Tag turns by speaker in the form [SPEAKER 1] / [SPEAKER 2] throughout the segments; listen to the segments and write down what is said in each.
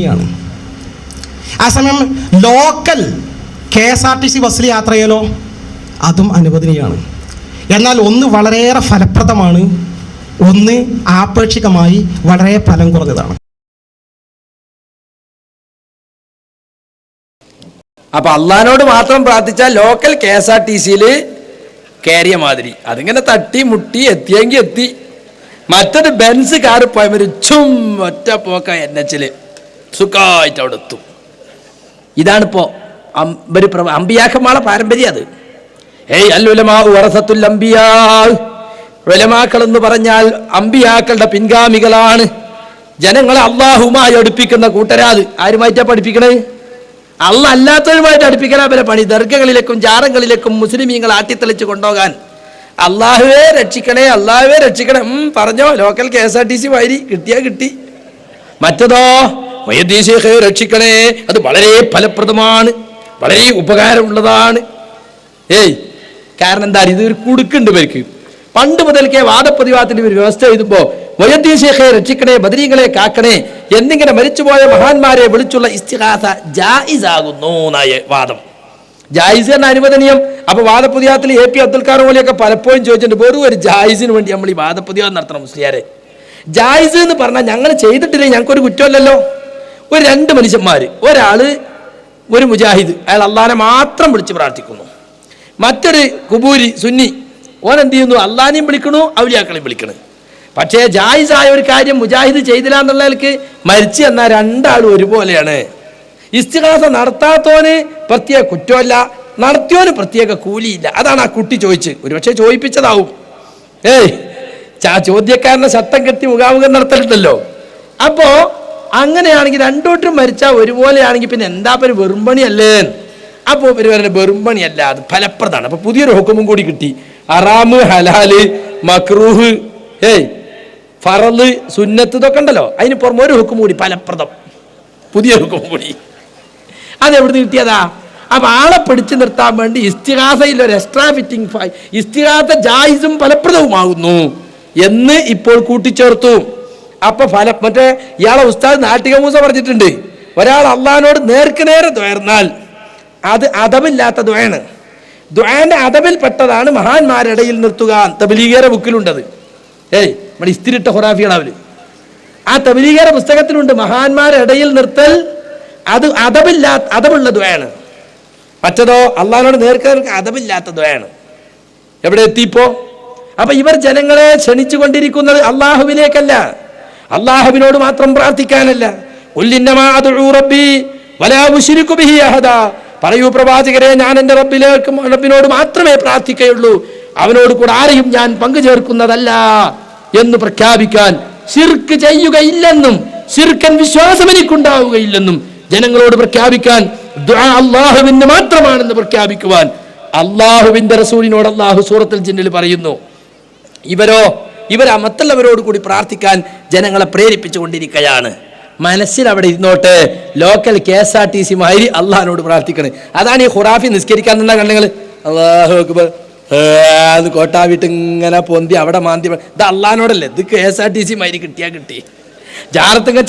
[SPEAKER 1] ാണ്. ആ സമയം ലോക്കൽ KSRTC ബസ്സിൽ യാത്ര ചെയ്യലോ അതും അനുവദനീയമാണ്. എന്നാൽ ഒന്ന് വളരെയേറെ ഫലപ്രദമാണ്, ഒന്ന് ആപേക്ഷികമായി വളരെ ഫലം കുറഞ്ഞതാണ്.
[SPEAKER 2] അപ്പൊ അള്ളഹാനോട് മാത്രം പ്രാർത്ഥിച്ചാൽ ലോക്കൽ KSRTCയിൽ കയറിയ മാതിരി അതിങ്ങനെ തട്ടി മുട്ടി എത്തിയെങ്കിൽ എത്തി. മറ്റൊരു ബെൻസ് കാറ് പോയവര് ഒറ്റ പോക്ക NH സുഖമായിട്ട് അവിടെ എത്തും. ഇതാണിപ്പോ അമ്പിയാക്കന്മാരുടെ പാരമ്പര്യം. അത് ഉലമാക്കൾ എന്ന് പറഞ്ഞാൽ അമ്പിയാക്കളുടെ പിൻഗാമികളാണ്. ജനങ്ങളെ അള്ളാഹുമായി അടുപ്പിക്കുന്ന കൂട്ടരാത്. ആരുമായിട്ടാ പഠിപ്പിക്കണേ? അള്ള അല്ലാത്തവരുമായിട്ട് അടുപ്പിക്കലാ പല പണി. ദർഗകളിലേക്കും ജാറങ്ങളിലേക്കും മുസ്ലിമീങ്ങൾ ആട്ടിത്തെളിച്ച് കൊണ്ടുപോകാൻ. അള്ളാഹുവേ രക്ഷിക്കണേ, അള്ളാഹുവേ രക്ഷിക്കണേ. പറഞ്ഞോ, ലോക്കൽ KSRTC വരി കിട്ടിയാ കിട്ടി. മറ്റതോ രക്ഷിക്കണേ, അത് വളരെ ഫലപ്രദമാണ്, വളരെ ഉപകാരമുള്ളതാണ്. കാരണം എന്താ, ഇതൊരു കുടുക്കുണ്ട് പേർക്ക്. പണ്ട് മുതൽക്കേ വാദപ്രതിവാദത്തിന്റെ ഒരു വ്യവസ്ഥ എഴുതുമ്പോൾ വൈദ്യ ശേഖയെ രക്ഷിക്കണേ, ബദരീങ്ങളെ കാക്കണേ എന്നിങ്ങനെ മരിച്ചുപോയ മഹാന്മാരെ വിളിച്ചുള്ള ഇസ്തിഗാസ ജായിസ് ആകുന്നു എന്നായ വാദം. ജായിസ് എന്ന അനുവദനീയം. അപ്പൊ വാദപ്രതിവാദത്തിൽ AP അബ്ദുൽ ഖാദർ പോലെയൊക്കെ പലപ്പോഴും ചോദിച്ചിട്ടുണ്ട്, വെറും ഒരു ജായിസിന് വേണ്ടി നമ്മൾ ഈ വാദപ്രതിവാദം നടത്തണം മുസ്ലിയാരെ? ജായിസ് എന്ന് പറഞ്ഞാൽ ഞങ്ങൾ ചെയ്തിട്ടില്ലേ, ഞങ്ങൾക്കൊരു കുറ്റമല്ലല്ലോ. ഒരു 2 മനുഷ്യന്മാര്, ഒരാള് ഒരു മുജാഹിദ്, അയാൾ അള്ളാനെ മാത്രം വിളിച്ച് പ്രാർത്ഥിക്കുന്നു. മറ്റൊരു കുബൂരി സുന്നി, ഓൻ എന്ത് ചെയ്യുന്നു? അള്ളാനെയും വിളിക്കണു, ഔലിയാക്കളെയും വിളിക്കണു. പക്ഷേ ജായിസായ ഒരു കാര്യം മുജാഹിദ് ചെയ്തില്ല എന്നുള്ളവർക്ക് മരിച്ചു എന്നാൽ രണ്ടാളും ഒരുപോലെയാണ്. ഇസ്തിഗാസ നടത്താത്തവന് പ്രത്യേക കുറ്റമല്ല, നടത്തിയവന് പ്രത്യേക കൂലിയില്ല. അതാണ് ആ കുട്ടി ചോദിച്ച്. ഒരുപക്ഷെ ചോദിപ്പിച്ചതാവും. ചോദ്യക്കാരനെ ശബ്ദം കെട്ടി മുഖാമുഖം നടത്തലുണ്ടല്ലോ. അപ്പോ അങ്ങനെയാണെങ്കിൽ രണ്ടോട്ടും മരിച്ചാൽ ഒരുപോലെയാണെങ്കിൽ പിന്നെ എന്താ ഒരു വെറുമ്പണിയല്ലേ? അപ്പോൾ വെറുമ്പണിയല്ല, അത് ഫലപ്രദമാണ്. അപ്പൊ പുതിയൊരു ഹുക്കുമും കൂടി കിട്ടി. ഹറാമ്, ഹലാല്, മക്രൂഹ്, ഫറള്, സുന്നത്ത് ഇതൊക്കെ ഉണ്ടല്ലോ. അതിന് പുറമെ ഒരു ഹുക്കും കൂടി ഫലപ്രദം, പുതിയ ഹുക്കും കൂടി. അതെവിടുന്ന് കിട്ടിയതാ? അപ്പൊ ആളെ പിടിച്ചു നിർത്താൻ വേണ്ടി ഇസ്തിഗാസയിൽ ഒരു എക്സ്ട്രാ ഫിറ്റിംഗ്, ഇസ്തിഗാസ ജായിസും ഫലപ്രദവുമാകുന്നു എന്ന് ഇപ്പോൾ കൂട്ടിച്ചേർത്തു. അപ്പൊ മറ്റേ ഇയാളെ ഉസ്താദ് നാട്ടിക മൂസ പറഞ്ഞിട്ടുണ്ട്, ഒരാൾ അള്ളാഹിനോട് നേർക്ക് നേരെ ദ്വയർന്നാൽ അത് അദബില്ലാത്ത ദ്വയാണ്. ദ്വയാന്റെ അദബിൽപ്പെട്ടതാണ് മഹാന്മാരുടെ ഇടയിൽ നിർത്തുക. തബ്ലീഗിയുടെ ബുക്കിലുണ്ടത്. നമ്മുടെ ഇസ്തിരിട്ട ഖുറാഫികളാവില് ആ തബ്ലീഗിയുടെ പുസ്തകത്തിലുണ്ട്, മഹാന്മാരുടെ ഇടയിൽ നിർത്തൽ അത് അദബുള്ള ദ്വയാണ്. മറ്റതോ അള്ളാഹിനോട് നേർക്ക് നേർക്ക് അദബില്ലാത്ത ദ്വയാണ്. എവിടെ എത്തിപ്പോ? അപ്പൊ ഇവർ ജനങ്ങളെ ക്ഷണിച്ചു കൊണ്ടിരിക്കുന്നത് അള്ളാഹുവിലേക്കല്ല, അള്ളാഹുവിനോട് മാത്രം പ്രാർത്ഥിക്കാനല്ല. പറയൂ പ്രവാചകരെ, ഞാൻ എൻ്റെ റബ്ബിനോട് മാത്രമേ പ്രാർത്ഥിക്കുകയുള്ളൂ, അവനോട് കൂടെ ആരെയും ഞാൻ പങ്കു ചേർക്കുന്നതല്ല എന്ന് പ്രഖ്യാപിക്കാൻ, ശിർക്ക് ചെയ്യുകയില്ലെന്നും ശിർക്കൻ വിശ്വാസം എനിക്കുണ്ടാവുകയില്ലെന്നും ജനങ്ങളോട് പ്രഖ്യാപിക്കാൻ, ദുആ അള്ളാഹുവിന് മാത്രമാണെന്ന് പ്രഖ്യാപിക്കുവാൻ അള്ളാഹുവിന്റെ റസൂലിനോട് അള്ളാഹു സൂറത്തുൽ ജിന്നിൽ പറയുന്നു. ഇവരാ മറ്റുള്ളവരോട് കൂടി പ്രാർത്ഥിക്കാൻ ജനങ്ങളെ പ്രേരിപ്പിച്ചു കൊണ്ടിരിക്കുകയാണ്. മനസ്സിൽ അവിടെ ഇരുന്നോട്ടെ, ലോക്കൽ KSRTC മാതിരി അള്ളാഹിനോട് പ്രാർത്ഥിക്കണേ. അതാണ് ഈ ഖുറാഫി നിസ്കരിക്കാൻ നിന്ന കണ്ണുങ്ങൾ അല്ലാഹു അക്ബർ അത് കോട്ടാവിട്ട് ഇങ്ങനെ പൊന്തി അവിടെ മാന്തി. ഇത് അള്ളാഹിനോടല്ലേ, ഇത് KSRTC മാതിരി കിട്ടിയാ കിട്ടി. ജാറത്തൊക്കെ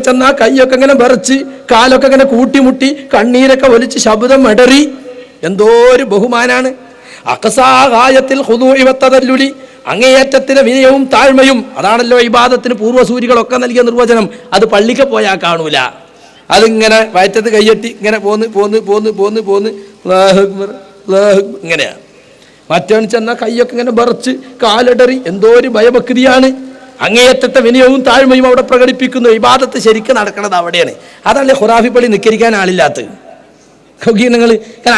[SPEAKER 2] ചെന്നാൽ കൈയൊക്കെ ഇങ്ങനെ വിറച്ച്, കാലൊക്കെ ഇങ്ങനെ കൂട്ടിമുട്ടി, കണ്ണീരൊക്കെ ഒലിച്ച്, ശബ്ദം ഇടറി, എന്തോ ഒരു ബഹുമാനാണ്. അഖസാഗായത്തിൽ ഖുദൂഇ വത്തദല്ലുലി, അങ്ങേയറ്റത്തിന് വിനയവും താഴ്മയും. അതാണല്ലോ ഇബാദത്തിന് പൂർവ്വസൂരികളൊക്കെ നൽകിയ നിർവചനം. അത് പള്ളിക്ക് പോയാൽ കാണൂല. അതിങ്ങനെ വയറ്റത്ത് കയ്യെട്ടി ഇങ്ങനെ പോന്ന് ഇങ്ങനെയാ. മറ്റവൻ ചെന്നാൽ കൈയൊക്കെ ഇങ്ങനെ വിറച്ച്, കാലിടറി, എന്തോ ഒരു ഭയഭക്തിയാണ്. അങ്ങേയറ്റത്തെ വിനയവും താഴ്മയും അവിടെ പ്രകടിപ്പിക്കുന്നു. ഇബാദത്ത് ശരിക്കും നടക്കണത് അവിടെയാണ്. അതല്ലേ ഖുറാഫി പള്ളി നിസ്കരിക്കാൻ ആളില്ലാത്തത്. നിങ്ങൾ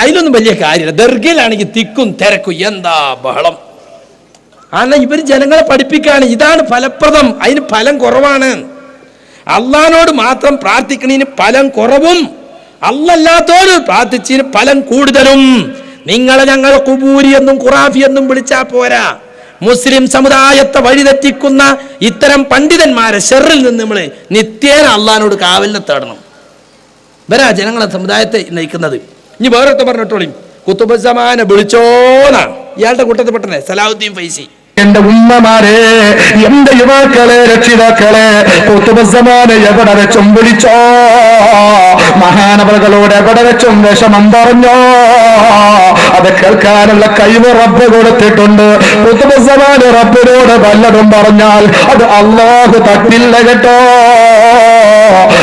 [SPEAKER 2] അതിലൊന്നും വലിയ കാര്യമില്ല. ദർഗയിലാണെങ്കിൽ തിക്കും തിരക്കും, എന്താ ബഹളം. അല്ല, ഇവർ ജനങ്ങളെ പഠിപ്പിക്കുകയാണ്, ഇതാണ് ഫലപ്രദം, അതിന് ഫലം കുറവാണ്. അള്ളാഹിനോട് മാത്രം പ്രാർത്ഥിക്കുന്നതിന് ഫലം കുറവും, അല്ലല്ലാത്തോട് പ്രാർത്ഥിച്ചതിന് ഫലം കൂടുതലും. നിങ്ങളെ ഞങ്ങൾ കുബൂരി എന്നും ഖുറാഫി എന്നും വിളിച്ചാൽ പോരാ. മുസ്ലിം സമുദായത്തെ വഴിതെറ്റിക്കുന്ന ഇത്തരം പണ്ഡിതന്മാരെ ഷെറിൽ നിന്ന് നമ്മൾ നിത്യേന അള്ളാഹിനോട് കാവലിനെ തേടണം. വരാ ജനങ്ങളെ സമുദായത്തെ നയിക്കുന്നത്. ഇനി വേറൊരുത്ത പറഞ്ഞിട്ടോളിയും, കുത്തുബുസ്സമാനെ വിളിച്ചോന്നാ. ഇയാളുടെ കൂട്ടത്തിൽ പെട്ടെന്ന് സലാഹുദ്ദീൻ ഫൈസി
[SPEAKER 3] എന്റെ ഉമ്മമാരെ, എന്റെ യുവാക്കളെ, രക്ഷിതാക്കളെ, ഖുതുബുസ്സമാനെ എവിടെ വെച്ചും വിളിച്ചോ, മഹാനവറുകളോട് എവിടെ വെച്ചും വിഷമം പറഞ്ഞോ, അത് കേൾക്കാനുള്ള കഴിവ് റബ്ബ് കൊടുത്തിട്ടുണ്ട്. ഖുതുബുസ്സമാൻ റബ്ബിനോട് വല്ലതും പറഞ്ഞാൽ അത് അല്ലാഹു തട്ടില്ല കേട്ടോ.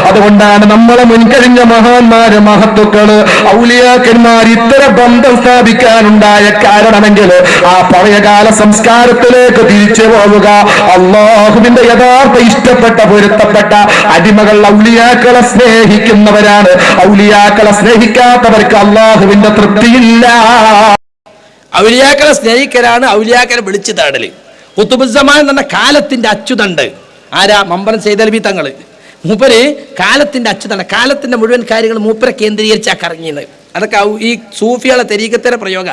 [SPEAKER 3] അതുകൊണ്ടാണ് നമ്മളെ മുൻകഴിഞ്ഞ മഹാന്മാര്, മഹത്തുക്കള്, ഔലിയാക്കന്മാർ ഇത്തരം ബന്ധം സ്ഥാപിക്കാനുണ്ടായ കാരണമെങ്കിൽ ആ പഴയകാല സംസ്കാരത്തിലേക്ക് തിരിച്ചു പോവുക. അള്ളാഹുവിന്റെ യഥാർത്ഥ ഇഷ്ടപ്പെട്ട പൊരുത്തപ്പെട്ട അടിമകൾ ഔലിയാക്കളെ സ്നേഹിക്കുന്നവരാണ്. ഔലിയാക്കളെ സ്നേഹിക്കാത്തവർക്ക് അള്ളാഹുവിന്റെ തൃപ്തിയില്ല.
[SPEAKER 2] ഔലിയാക്കളെ സ്നേഹിക്കലാണ് ഔലിയാക്കളെ വിളിച്ചു താടല്. ഖുതുബുസ്സമാൻ എന്ന കാലത്തിന്റെ അച്ചുതണ്ട് ആരാ? മമ്പറം സൈദലവി തങ്ങള്. മൂപ്പര് കാലത്തിന്റെ അച്ചുതണ്ട്, കാലത്തിന്റെ മുഴുവൻ കാര്യങ്ങൾ മൂപ്പരെ കേന്ദ്രീകരിച്ചാ കറങ്ങിയത്. അതൊക്കെ ഈ സൂഫികളെ തെരീക്കത്തിന്റെ പ്രയോഗ.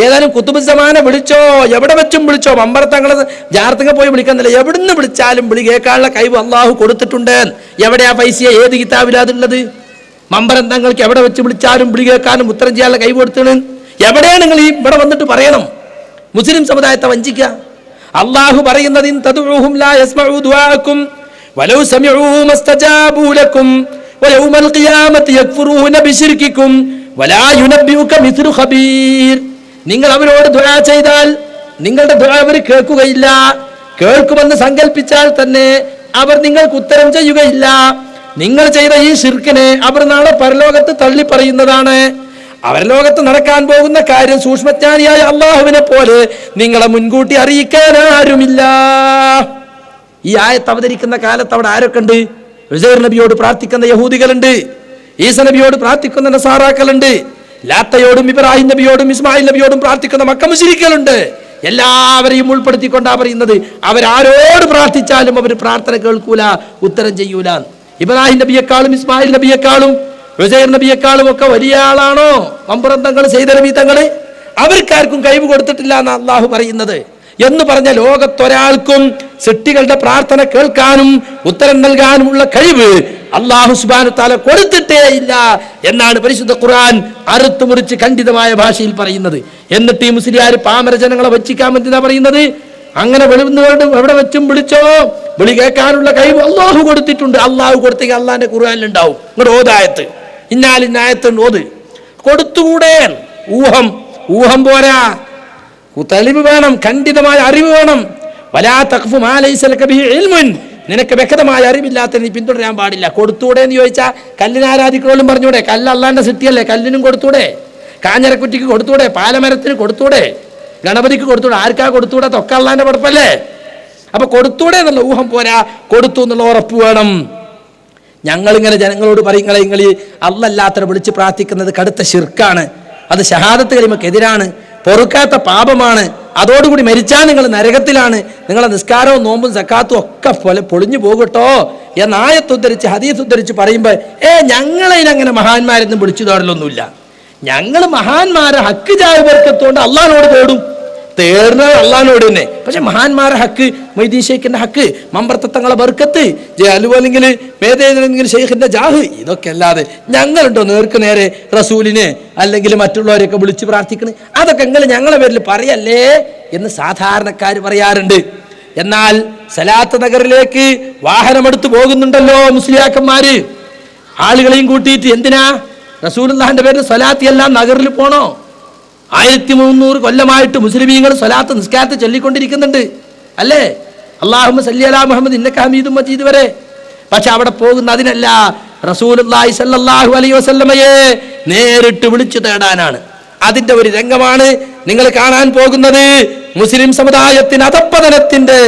[SPEAKER 2] ഏതായാലും ഖുതുബുസ്സമാനെ വിളിച്ചോ, എവിടെ വെച്ചും വിളിച്ചോ. മമ്പറത്തങ്ങള് ജാർത്തങ്ങ പോയി വിളിക്കുന്നില്ല, എവിടുന്ന് വിളിച്ചാലും വിളി കേൾക്കാനുള്ള കഴിവ് അള്ളാഹു കൊടുത്തിട്ടുണ്ട്. എവിടെയാ പൈസ? ഏത് കിതാബിലാതുള്ളത്? മമ്പറം തങ്ങൾക്ക് എവിടെ വെച്ച് വിളിച്ചാലും വിളി കേൾക്കാനും ഉത്തരം ചെയ്യാനുള്ള കഴിവ് കൊടുത്താണ്. എവിടെയാണ് നിങ്ങൾ ഈ ഇവിടെ വന്നിട്ട് പറയണം? മുസ്ലിം സമുദായത്തെ വഞ്ചിക്കുക. അള്ളാഹു പറയുന്നത് തദ്ഉഹും ലാ യസ്മഉ ദുആഅക്കും വലൗ സമിഉ മസ്തജാബു ലക്കും വയൗമൽ ഖിയാമത്തി യക്ഫുറൂന ബിശിർകിക്കും വലാ യുനബ്ബിഉക മിസ്ലു ഖബീർ. നിങ്ങൾ അവരോട് ദുആ ചെയ്താൽ നിങ്ങളുടെ ദുആ അവർ കേൾക്കുകയില്ല. കേൾക്കുമെന്ന് സങ്കല്പിച്ചാൽ തന്നെ അവർ നിങ്ങൾക്ക് ഉത്തരം ചെയ്യുകയില്ല. നിങ്ങൾ ചെയ്ത ഈ ശിർക്കിനെ അവർ നാളെ പരലോകത്ത് തള്ളി പറയുന്നതാണ്. അവരലോകത്ത് നടക്കാൻ പോകുന്ന കാര്യം സൂക്ഷ്മജ്ഞാനിയായ അള്ളാഹുവിനെ പോലെ നിങ്ങളെ മുൻകൂട്ടി അറിയിക്കാൻ ആരുമില്ല. ഈ ആയത്ത് അവതരിക്കുന്ന കാലത്ത് അവിടെ ആരൊക്കെ ഉണ്ട്? ഉസൈർ നബിയോട് പ്രാർത്ഥിക്കുന്ന യഹൂദികളുണ്ട്, ഈസ നബിയോട് പ്രാർത്ഥിക്കുന്ന നസാറാക്കളുണ്ട്, ലാത്തയോടും ഇബ്രാഹിം നബിയോടും ഇസ്മായിൽ നബിയോടും പ്രാർത്ഥിക്കുന്ന മക്ക മുശ്രിക്കുകളുണ്ട്. എല്ലാവരെയും ഉൾപ്പെടുത്തിക്കൊണ്ടാ പറയുന്നത്. അവരാരോട് പ്രാർത്ഥിച്ചാലും അവർ പ്രാർത്ഥന കേൾക്കൂല, ഉത്തരം ചെയ്യൂല. ഇബ്രാഹിം നബിയെക്കാളും ഇസ്മായിൽ നബിയെക്കാളും ഉസൈർ നബിയെക്കാളും ഒക്കെ വലിയ ആളാണോ മമ്പറം തങ്ങൾ, സൈദലവി തങ്ങള്? അവർക്കാർക്കും കഴിവ് കൊടുത്തിട്ടില്ല എന്ന് അള്ളാഹു പറയുന്നത്. എന്ന് പറഞ്ഞ ലോകത്തൊരാൾക്കും സൃഷ്ടികളുടെ പ്രാർത്ഥന കേൾക്കാനും ഉത്തരം നൽകാനുമുള്ള കഴിവ് അള്ളാഹു സുബ്ഹാനഹു തആല കൊടുത്തിട്ടേ ഇല്ല എന്നാണ് പരിശുദ്ധ ഖുർആൻ അറുത്തു മുറിച്ച് ഖണ്ഡിതമായ ഭാഷയിൽ പറയുന്നത്. എന്നിട്ട് ഈ മുസ്ലിയാർ പാമര ജനങ്ങളെ വച്ചിക്കാൻ എന്തിനാ പറയുന്നത്? അങ്ങനെ വെളുന്നവരുടെ എവിടെ വെച്ചും വിളിച്ചോ, വിളി കേൾക്കാനുള്ള കഴിവ് അള്ളാഹു കൊടുത്തിട്ടുണ്ട്. അള്ളാഹു കൊടുത്തെങ്കിൽ അള്ളാഹിന്റെ ഖുർആനിലുണ്ടാവും. ഇങ്ങോട്ട് ഓതായത്ത് ഇന്നാലിന്നായത്തുണ്ട്, ഓത്. കൊടുത്തുകൂടെ? ഊഹം പോരാ, തെളിവ് വേണം, ഖണ്ഡിതമായ അറിവ് വേണം. വലാ തഖ്ഫു മാ ലൈസ ലക ബിഹി ഇൽമുൻ, നിനക്ക് വ്യക്തമായ അറിവില്ലാത്ത നീ പിന്തുടരാൻ പാടില്ല. കൊടുത്തൂടെ എന്ന് ചോദിച്ചാൽ കല്ലിനെ ആരാധിക്കണോലും പറഞ്ഞൂടെ? കല്ല് അള്ളാന്റെ സൃഷ്ടിയല്ലേ, കല്ലിനും കൊടുത്തൂടെ? കാഞ്ഞരക്കുറ്റിക്ക് കൊടുത്തൂടെ? പാലമരത്തിന് കൊടുത്തൂടെ? ഗണപതിക്ക് കൊടുത്തൂടെ? ആർക്കാ കൊടുത്തൂടെ? തൊക്കെ അള്ളാന്റെ പടപ്പല്ലേ. അപ്പൊ കൊടുത്തൂടെ എന്നുള്ള ഊഹം പോരാ, കൊടുത്തു എന്നുള്ള ഉറപ്പ് വേണം. ഞങ്ങളിങ്ങനെ ജനങ്ങളോട് പറയും, നിങ്ങൾ ഈ അള്ളല്ലാത്തവരെ വിളിച്ച് പ്രാർത്ഥിക്കുന്നത് കടുത്ത ശിർക്കാണ്, അത് ഷഹാദത്ത് കലിമക്കെതിരാണ്, പൊറുക്കാത്ത പാപമാണ്, അതോടുകൂടി മരിച്ചാൽ നിങ്ങൾ നരകത്തിലാണ്, നിങ്ങളെ നിസ്കാരവും നോമ്പും സക്കാത്തും ഒക്കെ പൊളിഞ്ഞു പോകട്ടോ എന്ന ആയത്ത് ഉദ്ധരിച്ച് ഹദീസ് ഉദ്ധരിച്ച് പറയുമ്പോൾ ഞങ്ങളതിനങ്ങനെ മഹാന്മാരെന്നും വിളിച്ചു തോടലൊന്നുമില്ല. ഞങ്ങൾ മഹാന്മാരെ ഹക്ക് ജായവർക്കത്തോണ്ട് അള്ളാഹിനോട് തേടും, തേടുന്നത് അള്ളാഹിനോട് തന്നെ. പക്ഷെ മഹാന്മാരെ ഹക്ക്, മൊയ്തീൻ ഷെയ്ഖിന്റെ ഹക്ക്, മമ്പർത്തങ്ങളെ ബർക്കത്ത്, അല്ലെങ്കിൽ മേദേതെങ്കിൽ ഷെയ്ഖിന്റെ ജാഹ്, ഇതൊക്കെ അല്ലാതെ ഞങ്ങളുണ്ടോ നേർക്ക് നേരെ റസൂലിനെ അല്ലെങ്കിൽ മറ്റുള്ളവരെയൊക്കെ വിളിച്ച് പ്രാർത്ഥിക്കണേ? അതൊക്കെ നിങ്ങൾ ഞങ്ങളെ പേരിൽ പറയല്ലേ എന്ന് സാധാരണക്കാർ പറയാറുണ്ട്. എന്നാൽ സലാത്ത് നഗറിലേക്ക് വാഹനമെടുത്ത് പോകുന്നുണ്ടല്ലോ മുസ്ലിയാക്കന്മാര്, ആളുകളെയും കൂട്ടിയിട്ട്. എന്തിനാ? റസൂലുള്ളാഹിന്റെ പേരിൽ സ്വലാത്തി എല്ലാം നഗറിൽ പോണോ? 1300 കൊല്ലമായിട്ട് മുസ്ലിമീങ്ങൾ സ്വലാത്ത് നിസ്കാരത്തെ ചൊല്ലിക്കൊണ്ടിരിക്കുന്നുണ്ട് അല്ലേ? അല്ലാഹുമ്മ സല്ലി അലാ മുഹമ്മദ് ഇന്നക ഹമീദും മജീദ് വരെ. പക്ഷെ അവിടെ പോകുന്ന അതിനല്ല, റസൂലുള്ളാഹി സ്വല്ലല്ലാഹു അലൈഹി വസല്ലമയെ നേരിട്ട് വിളിച്ചു തേടാനാണ്. അതിന്റെ ഒരു രംഗമാണ് നിങ്ങൾ കാണാൻ പോകുന്നത്. മുസ്ലിം സമുദായത്തിന് അധപ്പതനത്തിന്റെ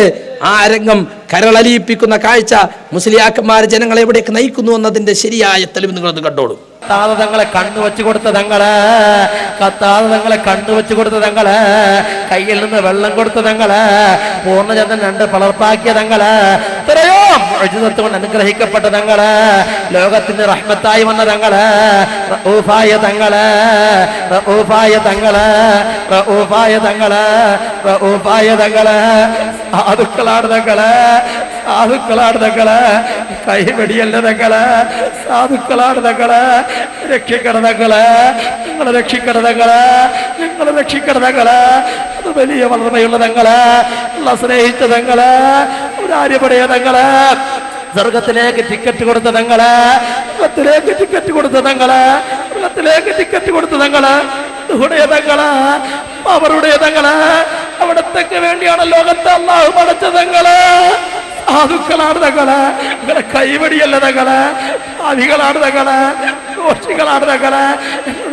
[SPEAKER 2] ആ രംഗം കരളലിയിപ്പിക്കുന്ന കാഴ്ച മുസ്ലിയാക്കന്മാർ ജനങ്ങളെ എവിടേക്ക് നയിക്കുന്നു എന്നതിന്റെ ശരിയായ തെളിവ് നിങ്ങളത് കണ്ടോളൂ.
[SPEAKER 4] കത്താതെ തങ്ങളെ കണ്ണുവെച്ച് കൊടുത്ത തങ്ങള്, കത്താതെ തങ്ങളെ കണ്ണുവെച്ച് കൊടുത്ത തങ്ങള്, കയ്യിൽ നിന്ന് വെള്ളം കൊടുത്ത തങ്ങള്, പൂർണ്ണചന്ദ്രൻ 2 പളർപ്പാക്കിയ തങ്ങള്, എത്രയോ മുഅ്ജിസത്ത് കൊണ്ട് അനുഗ്രഹിക്കപ്പെട്ട തങ്ങള്, ലോകത്തിന് റഹ്മത്തായി വന്ന തങ്ങള്, റഊഫായ തങ്ങള്, റഊഫായ തങ്ങള്, റഊഫായ തങ്ങള്, റഊഫായ തങ്ങള്, സാധുക്കളാണ് തങ്ങള്, സാധുക്കളാണ് തങ്ങള്, കൈവെടിയല്ല തങ്ങള്, സാധുക്കളാണ് തങ്ങള്, രക്ഷിക്കണതങ്ങള്, നിങ്ങളെ രക്ഷിക്കണതങ്ങള്, നിങ്ങളെ രക്ഷിക്കണതങ്ങള്, അത് വലിയ വളർമയുള്ള തങ്ങള്, അല്ലാഹ് സ്നേഹിച്ച തങ്ങള്, ഔദാര്യപടയ തങ്ങള്, സ്വർഗത്തിലേക്ക് ടിക്കറ്റ് കൊടുത്ത തങ്ങള്, സ്വർഗത്തിലേക്ക് ടിക്കറ്റ് കൊടുത്ത തങ്ങള്, സ്വർഗത്തിലേക്ക് ടിക്കറ്റ് കൊടുത്ത തങ്ങള്, ഉടയ തങ്ങള്, അവരുடைய തങ്ങള്, അവിടത്തേക്ക് വേണ്ടിയാണ് ലോകത്തെ അല്ലാഹു പടച്ച തങ്ങള്. സാധുക്കളാണ് തങ്ങള്, നിങ്ങളെ കൈവടിയല്ല തങ്ങള്, ആദികളാണ് തങ്ങള്, ദോഷികളാണ് തങ്ങള്,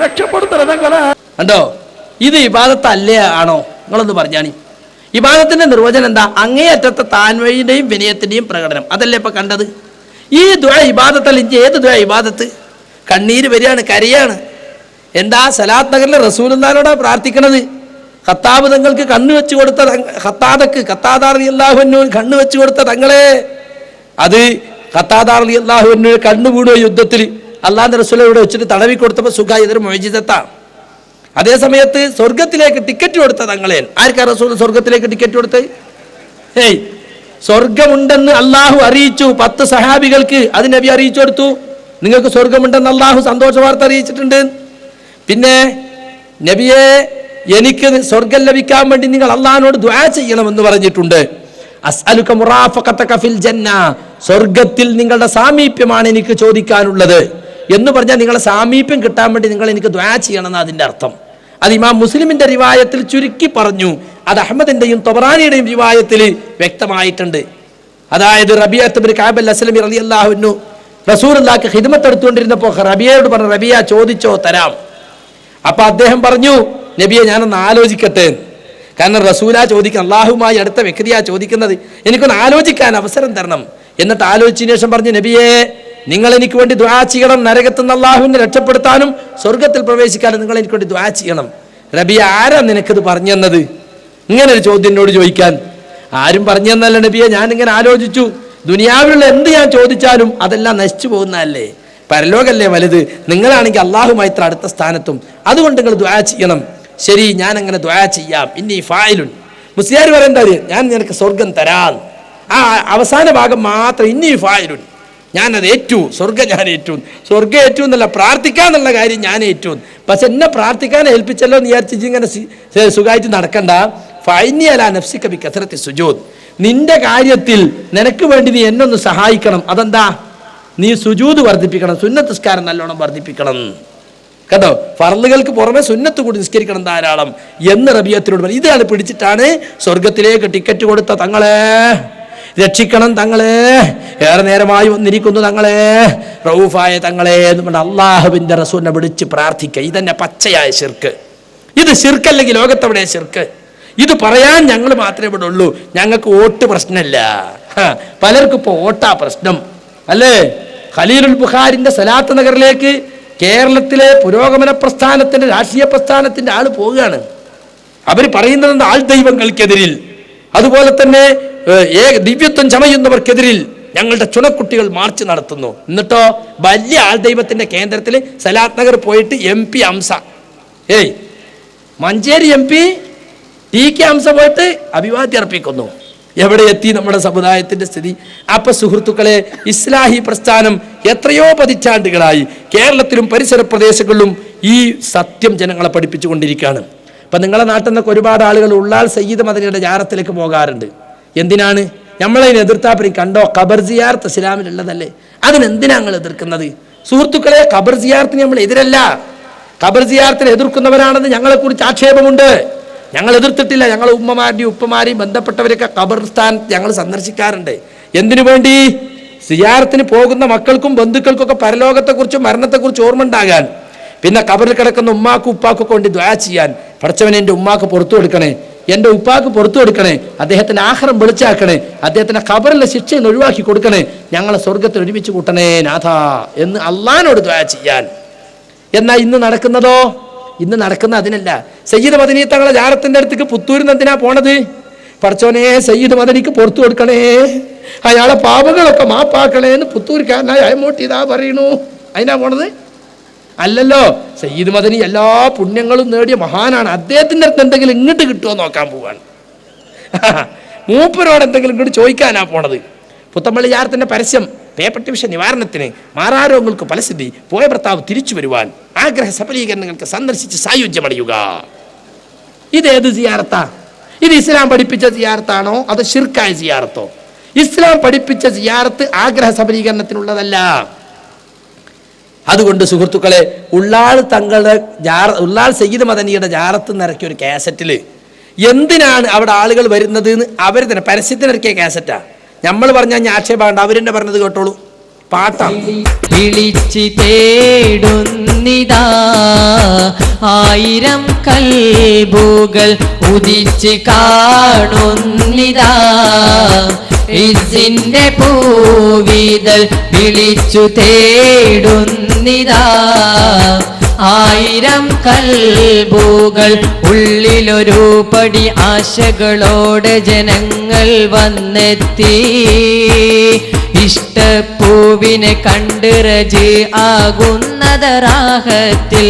[SPEAKER 4] രക്ഷപ്പെടുത്തണ തങ്ങള്.
[SPEAKER 2] കണ്ടോ, ഇത് ഇബാദത്തല്ലേ ആണോ? നിങ്ങളൊന്ന് പറഞ്ഞാണി. ഇബാദത്തിന്റെ നിർവചനം എന്താ? അങ്ങേയറ്റത്തെ താൻവഴിയുടെയും വിനയത്തിന്റെയും പ്രകടനം. അതല്ലേ ഇപ്പൊ കണ്ടത്? ഈ ദുആ ഇബാദത്തല്ല. ഇഞ്ചി ഏത് ദുആ ഇബാദത്ത്? കണ്ണീര് വരികയാണ്, കരയാണ്. എന്താ? സലാത്ത് നഗറിലെ റസൂലുള്ളാഹിനോടാ പ്രാർത്ഥിക്കണത്. ഖത്താബ് തങ്ങൾക്ക് കണ്ണു വെച്ച് കൊടുത്ത ഖത്താദ റളിയല്ലാഹു അൻഹു കണ്ണു വെച്ച് കൊടുത്ത തങ്ങളെ, അത് ഖത്താദ റളിയല്ലാഹു അൻഹു കണ്ണു വീണു യുദ്ധത്തിൽ. അള്ളാഹുവിന്റെ റസൂൽ ഇവിടെ വെച്ചിട്ട് തടവി കൊടുത്തപ്പോൾ സുഖായി. ഇതൊരു മുഅ്ജിസത്താണ്. അതേ സമയത്ത് സ്വർഗത്തിലേക്ക് ടിക്കറ്റ് കൊടുത്ത തങ്ങളെ, ആർക്കാ റസൂൽ സ്വർഗത്തിലേക്ക് ടിക്കറ്റ് കൊടുത്ത്? സ്വർഗമുണ്ടെന്ന് അള്ളാഹു അറിയിച്ചു 10 സഹാബികൾക്ക്. അത് നബി അറിയിച്ചു കൊടുത്തു. നിങ്ങൾക്ക് സ്വർഗമുണ്ടെന്ന് അള്ളാഹു സന്തോഷ വാർത്ത അറിയിച്ചിട്ടുണ്ട്. പിന്നെ നബിയെ, എനിക്ക് സ്വർഗം ലഭിക്കാൻ വേണ്ടി നിങ്ങൾ അള്ളാഹിനോട് ദുആ ചെയ്യണമെന്ന് പറഞ്ഞിട്ടുണ്ട്. അസ്അലുക മുറാഫഖതക ഫിൽ ജന്ന, സ്വർഗത്തിൽ നിങ്ങളുടെ സാമീപ്യമാണ് എനിക്ക് ചോദിക്കാനുള്ളത് എന്ന് പറഞ്ഞാൽ നിങ്ങളെ സാമീപ്യം കിട്ടാൻ വേണ്ടി നിങ്ങൾ എനിക്ക് ദുആ ചെയ്യണമെന്ന് അതിന്റെ അർത്ഥം. അത് ഇമാം മുസ്ലിമിന്റെ റിവായത്തിൽ ചുരുക്കി പറഞ്ഞു. അത് അഹ്മദിന്റെയും തൊബറാനിയുടെയും റിവായത്തിൽ വ്യക്തമായിട്ടുണ്ട്. അതായത് റബീഅത്ത് ഇബ്നു കഅബ് അൽ-അസ്ലമി റളിയല്ലാഹു അൻഹു റസൂലുള്ളാഹിക്ക് ഖിദ്മത്ത് എടുത്തുകൊണ്ടിരുന്നപ്പോൾ റബിയയോട് പറഞ്ഞു, റബിയ ചോദിച്ചോ തരാം. അപ്പൊ അദ്ദേഹം പറഞ്ഞു, നബിയെ ഞാനൊന്ന് ആലോചിക്കട്ടെ. കാരണം റസൂലാ ചോദിക്കണം, അള്ളാഹുമായി അടുത്ത വ്യക്തിയാ ചോദിക്കുന്നത്, എനിക്കൊന്ന് ആലോചിക്കാൻ അവസരം തരണം. എന്നിട്ട് ആലോചിച്ചതിന് ശേഷം പറഞ്ഞു, നബിയെ നിങ്ങൾ എനിക്ക് വേണ്ടി ദുആ ചെയ്യണം. നരകത്തിൽ നിന്ന് അള്ളാഹുവിനെ രക്ഷപ്പെടുത്താനും സ്വർഗത്തിൽ പ്രവേശിക്കാനും നിങ്ങൾ എനിക്ക് വേണ്ടി ദുആ ചെയ്യണം. റബിയ, ആരാ നിനക്കിത് പറഞ്ഞു തന്നത്? ഇങ്ങനെ ഒരു ചോദ്യം എന്നോട് ചോദിക്കാൻ ആരും പറഞ്ഞു തന്നല്ല നബിയെ. ഞാനിങ്ങനെ ആലോചിച്ചു, ദുനിയാവിലുള്ള എന്ത് ഞാൻ ചോദിച്ചാലും അതെല്ലാം നശിച്ചു പോകുന്നതല്ലേ, പരലോകല്ലേ വലുത്. നിങ്ങളാണെങ്കിൽ അള്ളാഹുമായി ഇത്ര അടുത്ത സ്ഥാനത്തും, അതുകൊണ്ട് നിങ്ങൾ ദുആ ചെയ്യണം. ശരി, ഞാൻ അങ്ങനെ ദുആ ചെയ്യാം. ഇന്നീ ഫായിലുൻ, മുസ്ലിയാർ പറയേണ്ട ഞാൻ നിനക്ക് സ്വർഗം തരാം. ആ അവസാന ഭാഗം മാത്രം ഇന്നീ ഫായിലുൻ, ഞാനത് ഏറ്റു, സ്വർഗം ഞാൻ ഏറ്റു. സ്വർഗം ഏറ്റു എന്നല്ല, പ്രാർത്ഥിക്കാന്നുള്ള കാര്യം ഞാൻ ഏറ്റു. പക്ഷെ എന്നെ പ്രാർത്ഥിക്കാൻ ഏൽപ്പിച്ചല്ലോ എന്ന് വിചാരിച്ച് ഇങ്ങനെ സുഖമായിട്ട് നടക്കണ്ട. ഫൈനി അല നഫ്സിക ബി കസറത്തി സുജൂദ്, നിന്റെ കാര്യത്തിൽ നിനക്ക് വേണ്ടി നീ എന്നൊന്ന് സഹായിക്കണം. അതെന്താ? നീ സുജൂദ് വർദ്ധിപ്പിക്കണം, സുന്നത്ത് നിസ്കാരം നല്ലോണം വർദ്ധിപ്പിക്കണം. കേട്ടോ, ഫർളുകൾക്ക് പുറമെ സുന്നത്ത് കൂടി നിസ്കരിക്കണം ധാരാളം എന്ന് റബിയത്തിനോട് പറഞ്ഞു. ഇതാണ് പിടിച്ചിട്ടാണ് സ്വർഗത്തിലേക്ക് ടിക്കറ്റ് കൊടുത്ത തങ്ങളെ രക്ഷിക്കണം തങ്ങളെ, ഏറെ നേരമായി വന്നിരിക്കുന്നു തങ്ങളെ, റഊഫായ തങ്ങളെ എന്ന് പറഞ്ഞ അള്ളാഹുവിന്റെ റസൂലിനെ വിളിച്ച് പ്രാർത്ഥിക്കുക. ഇതന്നെ പച്ചയായ ശിർക്ക്. ഇത് ശിർക്കല്ലെങ്കിൽ ലോകത്തെവിടെ ശിർക്ക്? ഇത് പറയാൻ ഞങ്ങൾ മാത്രമേ ഇവിടെ ഉള്ളൂ. ഞങ്ങൾക്ക് വോട്ട് പ്രശ്നമില്ല. പലർക്കും ഇപ്പോൾ വോട്ടാ പ്രശ്നം അല്ലേ? ഖലീലുൽ ബുഖാരിന്റെ സലാത്ത് നഗറിലേക്ക് കേരളത്തിലെ പുരോഗമന പ്രസ്ഥാനത്തിന്റെ രാഷ്ട്രീയ പ്രസ്ഥാനത്തിന്റെ ആള് പോവുകയാണ്. അവർ പറയുന്നത് ആൾ ദൈവങ്ങൾക്കെതിരിൽ, അതുപോലെ തന്നെ ദിവ്യത്വം ചമയുന്നവർക്കെതിരിൽ ഞങ്ങളുടെ ചുണക്കുട്ടികൾ മാർച്ച് നടത്തുന്നു. എന്നിട്ടോ വലിയ ആൾ ദൈവത്തിന്റെ കേന്ദ്രത്തിൽ സലാത്ത് നഗർ പോയിട്ട് MP Hamza, Manjeri MP TK Hamza പോയിട്ട് അഭിവാദ്യം അർപ്പിക്കുന്നു. എവിടെ എത്തി നമ്മുടെ സമുദായത്തിന്റെ സ്ഥിതി? അപ്പൊ സുഹൃത്തുക്കളെ, ഇസ്ലാഹി പ്രസ്ഥാനം എത്രയോ പതിറ്റാണ്ടുകളായി കേരളത്തിലും പരിസര പ്രദേശങ്ങളിലും ഈ സത്യം ജനങ്ങളെ പഠിപ്പിച്ചുകൊണ്ടിരിക്കുകയാണ്. ഇപ്പൊ നിങ്ങളെ നാട്ടിൽ നിന്നൊക്കെ ഒരുപാട് ആളുകൾ ഉള്ളാൾ സയ്യിദ് മദനിയുടെ ജാറത്തിലേക്ക് പോകാറുണ്ട്. എന്തിനാണ്? നമ്മളതിനെ എതിർത്താപ്പരി കണ്ടോ, ഖബർ സിയാറത്ത് ഇസ്ലാമിലുള്ളതല്ലേ, അതിനെന്തിനാ ഞങ്ങൾ എതിർക്കുന്നത്? സുഹൃത്തുക്കളെ, ഖബർ സിയാറത്തിന് നമ്മൾ എതിരല്ല. ഖബർ സിയാറത്തിനെ എതിർക്കുന്നവരാണെന്ന് ഞങ്ങളെക്കുറിച്ച് ആക്ഷേപമുണ്ട്. ഞങ്ങൾ എതിർത്തിട്ടില്ല. ഞങ്ങൾ ഉമ്മമാരുടെയും ഉപ്പമാരെയും ബന്ധപ്പെട്ടവരൊക്കെ ഖബർസ്ഥാൻ ഞങ്ങൾ സന്ദർശിക്കാറുണ്ട്. എന്തിനു വേണ്ടി? സിയാറത്തിന് പോകുന്ന മക്കൾക്കും ബന്ധുക്കൾക്കൊക്കെ പരലോകത്തെക്കുറിച്ചും മരണത്തെക്കുറിച്ച് ഓർമ്മ ഉണ്ടാകാൻ, പിന്നെ ഖബറിൽ കിടക്കുന്ന ഉമ്മാക്കും ഉപ്പാക്കൊക്കെ കൊണ്ട് ദുആ ചെയ്യാൻ. പഠിച്ചവനെ എൻ്റെ ഉമ്മാക്ക് പുറത്തു കൊടുക്കണേ, എൻ്റെ ഉപ്പാക്ക് പുറത്തു കൊടുക്കണേ, അദ്ദേഹത്തിന് ആഖിറം വെളിച്ചാക്കണേ, അദ്ദേഹത്തിന് ഖബറിലെ ശിക്ഷയിൽ ഒഴിവാക്കി കൊടുക്കണേ, ഞങ്ങളെ സ്വർഗത്തിൽ ഒരുമിച്ച് കൂട്ടണേ നാഥ എന്ന് അള്ളാഹിനോട് ദുആ ചെയ്യാൻ. എന്നാൽ ഇന്ന് നടക്കുന്നതോ? ഇന്ന് നടക്കുന്ന അതിനല്ല. സയ്യിദ് മദനി തങ്ങളെ ജാറത്തിന്റെ അടുത്തേക്ക് പുത്തൂരിന്ന് എന്തിനാ പോണത്? പഠിച്ചോനെ, സയ്യിദ് മദനിക്ക് പുറത്തു കൊടുക്കണേ, അയാളെ പാപങ്ങളൊക്കെ മാപ്പാക്കണേ എന്ന് പുത്തൂർക്കാരനായ അയമോട്ട് ഇതാ പറയണു. അതിനാ പോണത്? അല്ലല്ലോ. സയ്യിദ് മദനി എല്ലാ പുണ്യങ്ങളും നേടിയ മഹാനാണ്. അദ്ദേഹത്തിൻ്റെ അടുത്ത് എന്തെങ്കിലും ഇങ്ങോട്ട് കിട്ടുമോ നോക്കാൻ പോവാണ്. മൂപ്പരോട് എന്തെങ്കിലും ഇങ്ങോട്ട് ചോദിക്കാനാ പോണത്. പുത്തമ്പള്ളി ജാറത്തിന്റെ പരസ്യം പേപ്പട്ടി വിഷ നിവാരണത്തിന്, മാറാരോഗങ്ങൾക്ക് ഫലസിദ്ധി, പോയ ഭർത്താവ് തിരിച്ചു വരുവാൻ, ആഗ്രഹ സഫലീകരണങ്ങൾക്ക് സന്ദർശിച്ച് സായുജ്യമണിയുക. ഇതേത് സിയാറത്താ? ഇത് ഇസ്ലാം പഠിപ്പിച്ച സിയാറത്താണോ അതോ ശിർക്കായ സിയാറത്തോ? ഇസ്ലാം പഠിപ്പിച്ച സിയാറത്ത് ആഗ്രഹ സബലീകരണത്തിനുള്ളതല്ല. അതുകൊണ്ട് സുഹൃത്തുക്കളെ, ഉള്ളാൾ സയ്യിദ് മദനിയുടെ ജാറത്ത് നിറക്കിയ ഒരു കാസറ്റിൽ എന്തിനാണ് അവിടെ ആളുകൾ വരുന്നത് എന്ന് അവർ തന്നെ പരസ്യത്തിനിറക്കിയ കാസറ്റാ. നമ്മൾ പറഞ്ഞാൽ ഞാൻ ആക്ഷേപമുണ്ട്, അവരെന്നെ പറഞ്ഞത് കേട്ടോളൂ. പാട്ടാണ്.
[SPEAKER 5] വിളിച്ചു തേടുന്നിതാ ആയിരം കൽബുകൾ ഉദിച്ച് കാണുന്നിതാ ഇസിന്റെ പൂവിതൾ വിളിച്ചു തേടുന്നിതാ ആയിരം കൽബുകൾ ഉള്ളിലൊരു പടി ആശകളോടെ ജനങ്ങൾ വന്നെത്തി ഇഷ്ടപ്പൂവിനെ കണ്ട് റജ് ആകുന്നത് റാഹത്തിൽ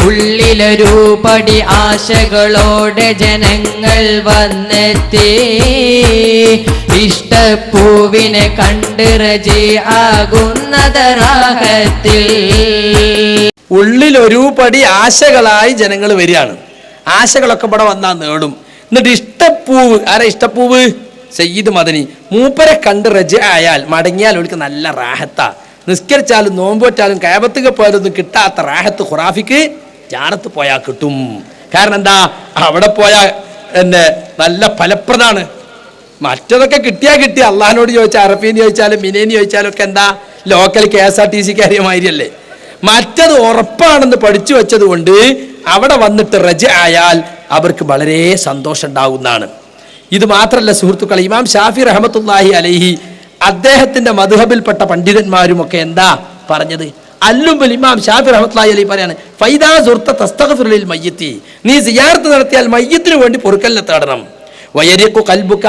[SPEAKER 5] ഉള്ളിലൊരു പടി ആശകളോടെ ജനങ്ങൾ വന്നെത്തി ഇഷ്ടപ്പൂവിനെ കണ്ട് റജ് ആകുന്നത് റാഹത്തിൽ.
[SPEAKER 2] ഉള്ളിലൊരു പടി ആശകളായി ജനങ്ങൾ വരികയാണ്. ആശകളൊക്കെ ഇവിടെ വന്നാൽ നേടും. എന്നിട്ട് ഇഷ്ടപ്പൂവ്, ആരാ ഇഷ്ടപ്പൂവ്? സയ്യിദ് മദനി. മൂപ്പരെ കണ്ട് റജ ആയാൽ മടങ്ങിയാൽ അവർക്ക് നല്ല റാഹത്താ. നിസ്കരിച്ചാലും നോമ്പോറ്റാലും കഅബത്തേക്ക് പോയാലൊന്നും കിട്ടാത്ത റാഹത്ത് ഖുറാഫിക്ക് ജാറത്ത് പോയാൽ കിട്ടും. കാരണം എന്താ? അവിടെ പോയാൽ നല്ല ഫലപ്രദമാണ്. മറ്റതൊക്കെ കിട്ടിയാൽ കിട്ടി. അള്ളാഹിനോട് ചോദിച്ചാൽ, അറഫീന് ചോദിച്ചാലും മിനേന് ചോദിച്ചാലും ഒക്കെ എന്താ ലോക്കൽ KSRTC കാര്യമായിരിയല്ലേ. മറ്റത് ഉറപ്പാണെന്ന് പഠിച്ചു വെച്ചത് കൊണ്ട് അവിടെ വന്നിട്ട് റജ ആയാൽ അവർക്ക് വളരെ സന്തോഷം ഉണ്ടാകുന്നതാണ്. ഇത് മാത്രമല്ല സുഹൃത്തുക്കളെ, ഇമാം ഷാഫി റഹ്മത്തുള്ളാഹി അലൈഹി അദ്ദേഹത്തിന്റെ മദ്ഹബിൽപ്പെട്ട പണ്ഡിതന്മാരും ഒക്കെ എന്താ പറഞ്ഞത്? അല്ലുമ്പൽ ഇമാം ഷാഫി റഹ്മത്തുള്ളാഹി അലൈഹി പറയാണ്, ഫൈദാ സുർത്ത തസ്തഗ്ഫിറു ലിൽ മയ്യിത്തി, നീ സിയാറത്ത് നടത്തിയാൽ മയ്യിത്തിന് വേണ്ടി പൊറുക്കലിനെ തേടണം. വയരിഖു ഖൽബുക,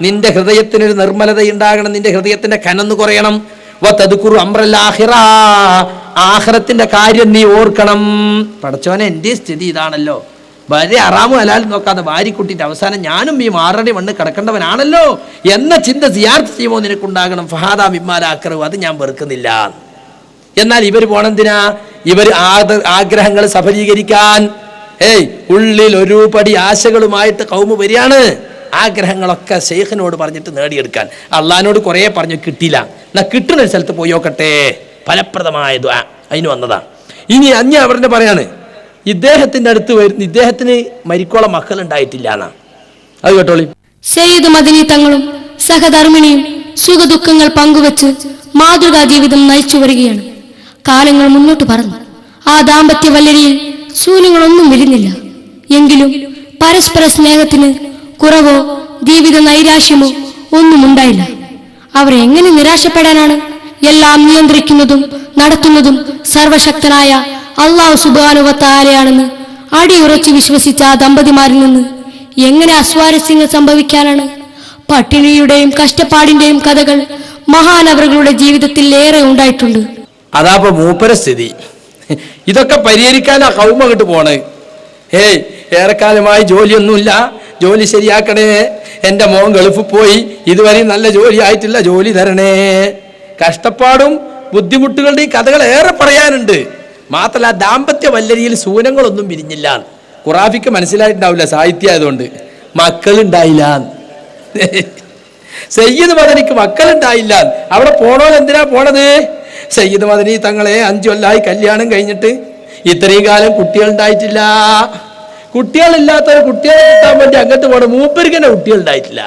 [SPEAKER 2] നിന്റെ ഹൃദയത്തിനൊരു നിർമ്മലത ഉണ്ടാകണം, നിന്റെ ഹൃദയത്തിന്റെ കനന്ന് കുറയണം. വതദ്കുറു അംറൽ ആഖിറ, ആഖിറത്തിന്റെ കാര്യം നീ ഓർക്കണം. പടച്ചോനെ, എൻ്റെ സ്ഥിതി ഇതാണല്ലോ, ഭാര്യ അറാമും ഹലാലും നോക്കാതെ ഭാര്യക്കുട്ടിന്റെ അവസാനം ഞാനും ഈ 6 മണ്ണ് കിടക്കേണ്ടവനാണല്ലോ എന്ന ചിന്ത സിയാറത്ത് ചെയ്യുമ്പോൾ നിനക്കുണ്ടാകണം. ഫഹാദാ മിമ്മാ ലാ അക്റഹു, അത് ഞാൻ വെറുക്കുന്നില്ല. എന്നാൽ ഇവർ പോണെന്തിനാ? ഇവർ ആഗ്രഹങ്ങൾ സഫലീകരിക്കാൻ. ഉള്ളിൽ ഒരു പടി ആശകളുമായിട്ട് കൗമ് വരികയാണ്. ആഗ്രഹങ്ങളൊക്കെ ശൈഖിനോട് പറഞ്ഞിട്ട് നേടിയെടുക്കാൻ. അള്ളാഹിനോട് കുറേ പറഞ്ഞു, കിട്ടിയില്ല. എന്നാ കിട്ടുന്ന സ്ഥലത്ത് പോയി നോക്കട്ടെ, ഫലപ്രദമായ ദുആ അതിന് വന്നതാ. ഇനി അഞ്ഞ അവരുടെ പറയാണ്, ഇദ്ദേഹത്തിന്റെ അടുത്ത് വരുന്ന ഇദ്ദേഹത്തിന് മരിക്കോളം മക്കൾ ഉണ്ടായിട്ടില്ല എന്നാ. അത് കേട്ടോളി.
[SPEAKER 6] സയ്യിദ് മദനി തങ്ങളും സഹധർമ്മിണിയും സുഖദുഃഖങ്ങൾ പങ്കുവച്ച് മാതൃകാ ജീവിതം നയിച്ചു വരികയാണ്. കാലങ്ങൾ മുന്നോട്ട് പറന്നു. ആ ദാമ്പത്യ വല്ലരിയിൽ ശൂന്യങ്ങളൊന്നും വിരിഞ്ഞില്ല. എങ്കിലും പരസ്പര സ്നേഹത്തിന് കുറവോ ജീവിത നൈരാശ്യമോ ഒന്നും ഉണ്ടായില്ല. അവരെ എങ്ങനെ നിരാശപ്പെടാനാണ്? എല്ലാം നിയന്ത്രിക്കുന്നതും നടത്തുന്നതും സർവശക്തനായ അല്ലാഹു സുബ്ഹാനഹു വ തആലയാണെന്ന് അടിയുറച്ച് വിശ്വസിച്ച ആ ദമ്പതിമാരിൽ നിന്ന് എങ്ങനെ അസ്വാരസ്യങ്ങൾ സംഭവിക്കാനാണ്? പട്ടിണിയുടെയും കഷ്ടപ്പാടിന്റെയും കഥകൾ മഹാനവറുകളുടെ ജീവിതത്തിൽ ഏറെ ഉണ്ടായിട്ടുണ്ട്.
[SPEAKER 2] അതാപ്പോ മൂപ്പര സ്ഥിതി. ഇതൊക്കെ പരിഹരിക്കാനാ കൗമ അങ്ങോട്ട് പോണേ. ഏറെക്കാലമായി ജോലിയൊന്നുമില്ല, ജോലി ശരിയാക്കണേ, എൻ്റെ മോൻ ഗൾഫിൽ പോയി, ഇതുവരെ നല്ല ജോലി ആയിട്ടില്ല, ജോലി തരണേ. കഷ്ടപ്പാടും ബുദ്ധിമുട്ടുകളുടെയും കഥകൾ ഏറെ പറയാനുണ്ട്. മാത്രമല്ല, ദാമ്പത്യ വല്ലരിയിൽ സൂനങ്ങളൊന്നും വിരിഞ്ഞില്ല. ഖുറാഫിക്ക് മനസ്സിലായിട്ടുണ്ടാവില്ല, സാഹിത്യം ആയതുകൊണ്ട്. മക്കളുണ്ടായില്ല. സയ്യിദ് മദനിക്ക് മക്കളുണ്ടായില്ല. അവിടെ പോണോ എന്തിനാ പോണത്? സയ്യിദ് മദനി തങ്ങളെ 5 കൊല്ലമായി കല്യാണം കഴിഞ്ഞിട്ട് ഇത്രയും കാലം കുട്ടികളുണ്ടായിട്ടില്ല. കുട്ടികളില്ലാത്തവർ കുട്ടികളെ കിട്ടാൻ വേണ്ടി അങ്ങോട്ട് പോകണം. മൂപ്പരിക്കന്നെ കുട്ടികളുണ്ടായിട്ടില്ല.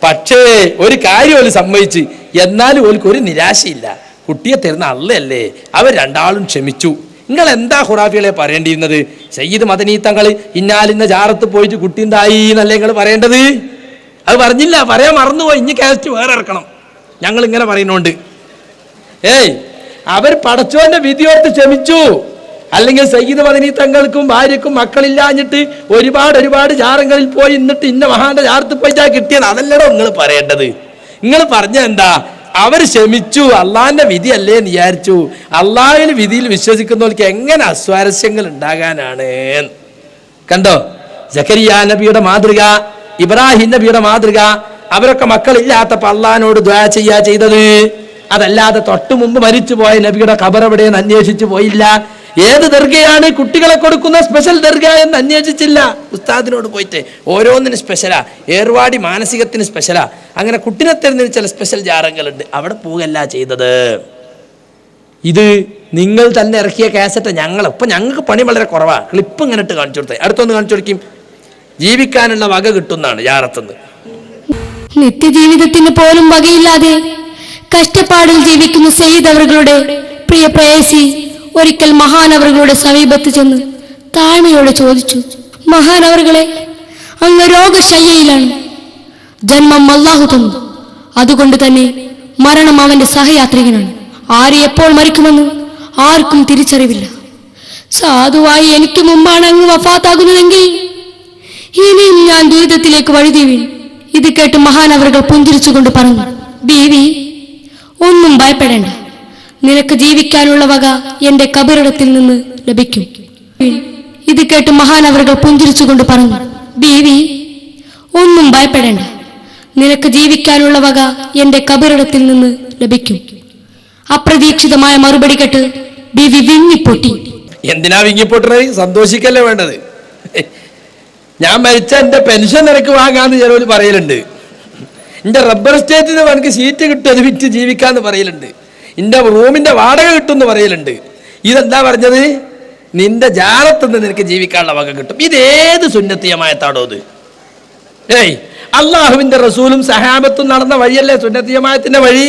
[SPEAKER 2] പക്ഷേ ഒരു കാര്യം ഓല് സമ്മതിച്ച്, എന്നാലും ഓൽക്ക് ഒരു നിരാശയില്ല. കുട്ടിയെ തരുന്ന അള്ളയല്ലേ, അവർ രണ്ടാളും ക്ഷമിച്ചു. നിങ്ങൾ എന്താ ഖുറാഫികളെ പറയേണ്ടിയിരുന്നത്? സയ്യിദ് മദനി തങ്ങൾ ഇന്നാലിന്ന ജാറത്ത് പോയിട്ട് കുട്ടി ഉണ്ടായി എന്നല്ലേ നിങ്ങൾ പറയേണ്ടത്? അത് പറഞ്ഞില്ല, പറയാൻ മറന്നുപോയി. ഇനി കാസ്റ്റ് വേറെ ഇറക്കണം. ഞങ്ങൾ ഇങ്ങനെ പറയുന്നോണ്ട് അവർ പടച്ചോന്റെ വിധിയോർത്ത് ക്ഷമിച്ചു. അല്ലെങ്കിൽ സയ്യിദ് മദനി തങ്ങൾക്കും ഭാര്യക്കും മക്കളില്ലാഞ്ഞിട്ട് ഒരുപാട് ജാറങ്ങളിൽ പോയി എന്നിട്ട് ഇന്ന മഹാന്റെ ജാറത്ത് പോയിട്ടാ കിട്ടിയത്. അതല്ലടോ നിങ്ങൾ പറയേണ്ടത്. നിങ്ങൾ പറഞ്ഞ എന്താ? അവർ ക്ഷമിച്ചു, അള്ളാഹിന്റെ വിധി അല്ലേ എന്ന് വിചാരിച്ചു. അള്ളാഹിന്റെ വിധിയിൽ വിശ്വസിക്കുന്നവർക്ക് എങ്ങനെ അസ്വാരസ്യങ്ങൾ ഉണ്ടാകാനാണ്? കണ്ടോ, സക്കരിയ നബിയുടെ മാതൃക, ഇബ്രാഹിം നബിയുടെ മാതൃക. അവരൊക്കെ മക്കളില്ലാത്തപ്പോൾ അള്ളാഹിനോട് ദുആ ചെയ്തത്. അതല്ലാതെ തൊട്ടു മുമ്പ് മരിച്ചു പോയ നബിയുടെ ഖബർ എവിടെയെന്ന് അന്വേഷിച്ചു പോയില്ല. ഏത് ദർഗയാണ് കുട്ടികളെ കൊടുക്കുന്ന സ്പെഷ്യൽ ദർഗ എന്ന് അന്വേഷിച്ചില്ല. ഉസ്താദിനോട് പോയിട്ട് ഓരോന്നിനും സ്പെഷ്യലാ, ഏർവാടി മാനസികത്തിന് സ്പെഷ്യലാ, അങ്ങനെ കുട്ടിനെ തരുന്നതിന് ചില സ്പെഷ്യൽ ജാറങ്ങളുണ്ട്, അവിടെ പോകല്ല ചെയ്തത്. ഇത് നിങ്ങൾ തന്നെ ഇറക്കിയ കാസറ്റ് ഞങ്ങൾക്ക് പണി വളരെ കുറവാ. ക്ലിപ്പ് ഇങ്ങനെ ഇട്ട് കാണിച്ചു കൊടുത്തേ, അടുത്തൊന്ന് കാണിച്ചു കൊടുക്കും. ജീവിക്കാനുള്ള വക കിട്ടുന്നതാണ് ജാറത്തുനിന്ന്.
[SPEAKER 6] നിത്യജീവിതത്തിന് പോലും വകയില്ലാതെ കഷ്ടപ്പാടിൽ ജീവിക്കുന്ന സയ്യിദ് അവറുകളുടെ പ്രിയ പ്രേയസി ഒരിക്കൽ മഹാനവറുകളുടെ സമീപത്ത് ചെന്ന് താഴ്മയോടെ ചോദിച്ചു, മഹാനവറുകളെ, അങ്ങ് രോഗശയ്യയിലാണ്. ജന്മം അല്ലാഹു തന്നു, അതുകൊണ്ട് തന്നെ മരണം അവന്റെ സഹയാത്രികനാണ്. ആര് എപ്പോൾ മരിക്കുമെന്ന് ആർക്കും തിരിച്ചറിവില്ല. സാധുവായി എനിക്ക് മുമ്പാണ് അങ്ങ് വഫാത്താകുന്നതെങ്കിൽ ഇനിയും ഞാൻ ദുരിതത്തിലേക്ക് വഴുതി വീണു. ഇത് കേട്ട് മഹാനവറുകൾ പുഞ്ചിരിച്ചുകൊണ്ട് പറഞ്ഞു, ബീവി, ഒന്നും ഭയപ്പെടേണ്ട, നിനക്ക് ജീവിക്കാനുള്ള വക എന്റെ കബറിടത്തിൽ നിന്ന് ലഭിക്കും. ഇത് കേട്ട് മഹാനവറുകൾ പുഞ്ചിരിച്ചുകൊണ്ട് പറഞ്ഞു, ബീവി, ഒന്നും ഭയപ്പെടേണ്ട, നിനക്ക് ജീവിക്കാനുള്ള വക എന്റെ കബറിടത്തിൽ നിന്ന് ലഭിക്കും. അപ്രതീക്ഷിതമായ മറുപടി കേട്ട് ബീവി വിങ്ങിപ്പൊട്ടി.
[SPEAKER 2] എന്തിനാ വിങ്ങിപ്പൊട്ടണത്? സന്തോഷിക്കല്ലേ വേണ്ടത്. ഞാൻ മരിച്ച എന്റെ പെൻഷൻ നിനക്ക് വാങ്ങാന്ന് ചിലവർ പറയലുണ്ട്. എന്റെ റബ്ബർ എസ്റ്റേറ്റിൽ നിന്ന് എനിക്ക് സീറ്റ് കിട്ടും, അത് വിറ്റ് ജീവിക്കാന്ന് പറയലുണ്ട്. എന്റെ റൂമിന്റെ വാടക കിട്ടും എന്ന് പറയലുണ്ട്. ഇതെന്താ പറഞ്ഞത്? നിന്റെ ജാറത്തുനിന്ന് നിനക്ക് ജീവിക്കാനുള്ള വക കിട്ടും. ഇതേത് സുന്നത്തിയമായത്താടോ ഇത്? അള്ളാഹുവിന്റെ റസൂലും സഹാബത്തും നടന്ന വഴിയല്ലേ സുന്നത്തിയമായത്തിന്റെ വഴി?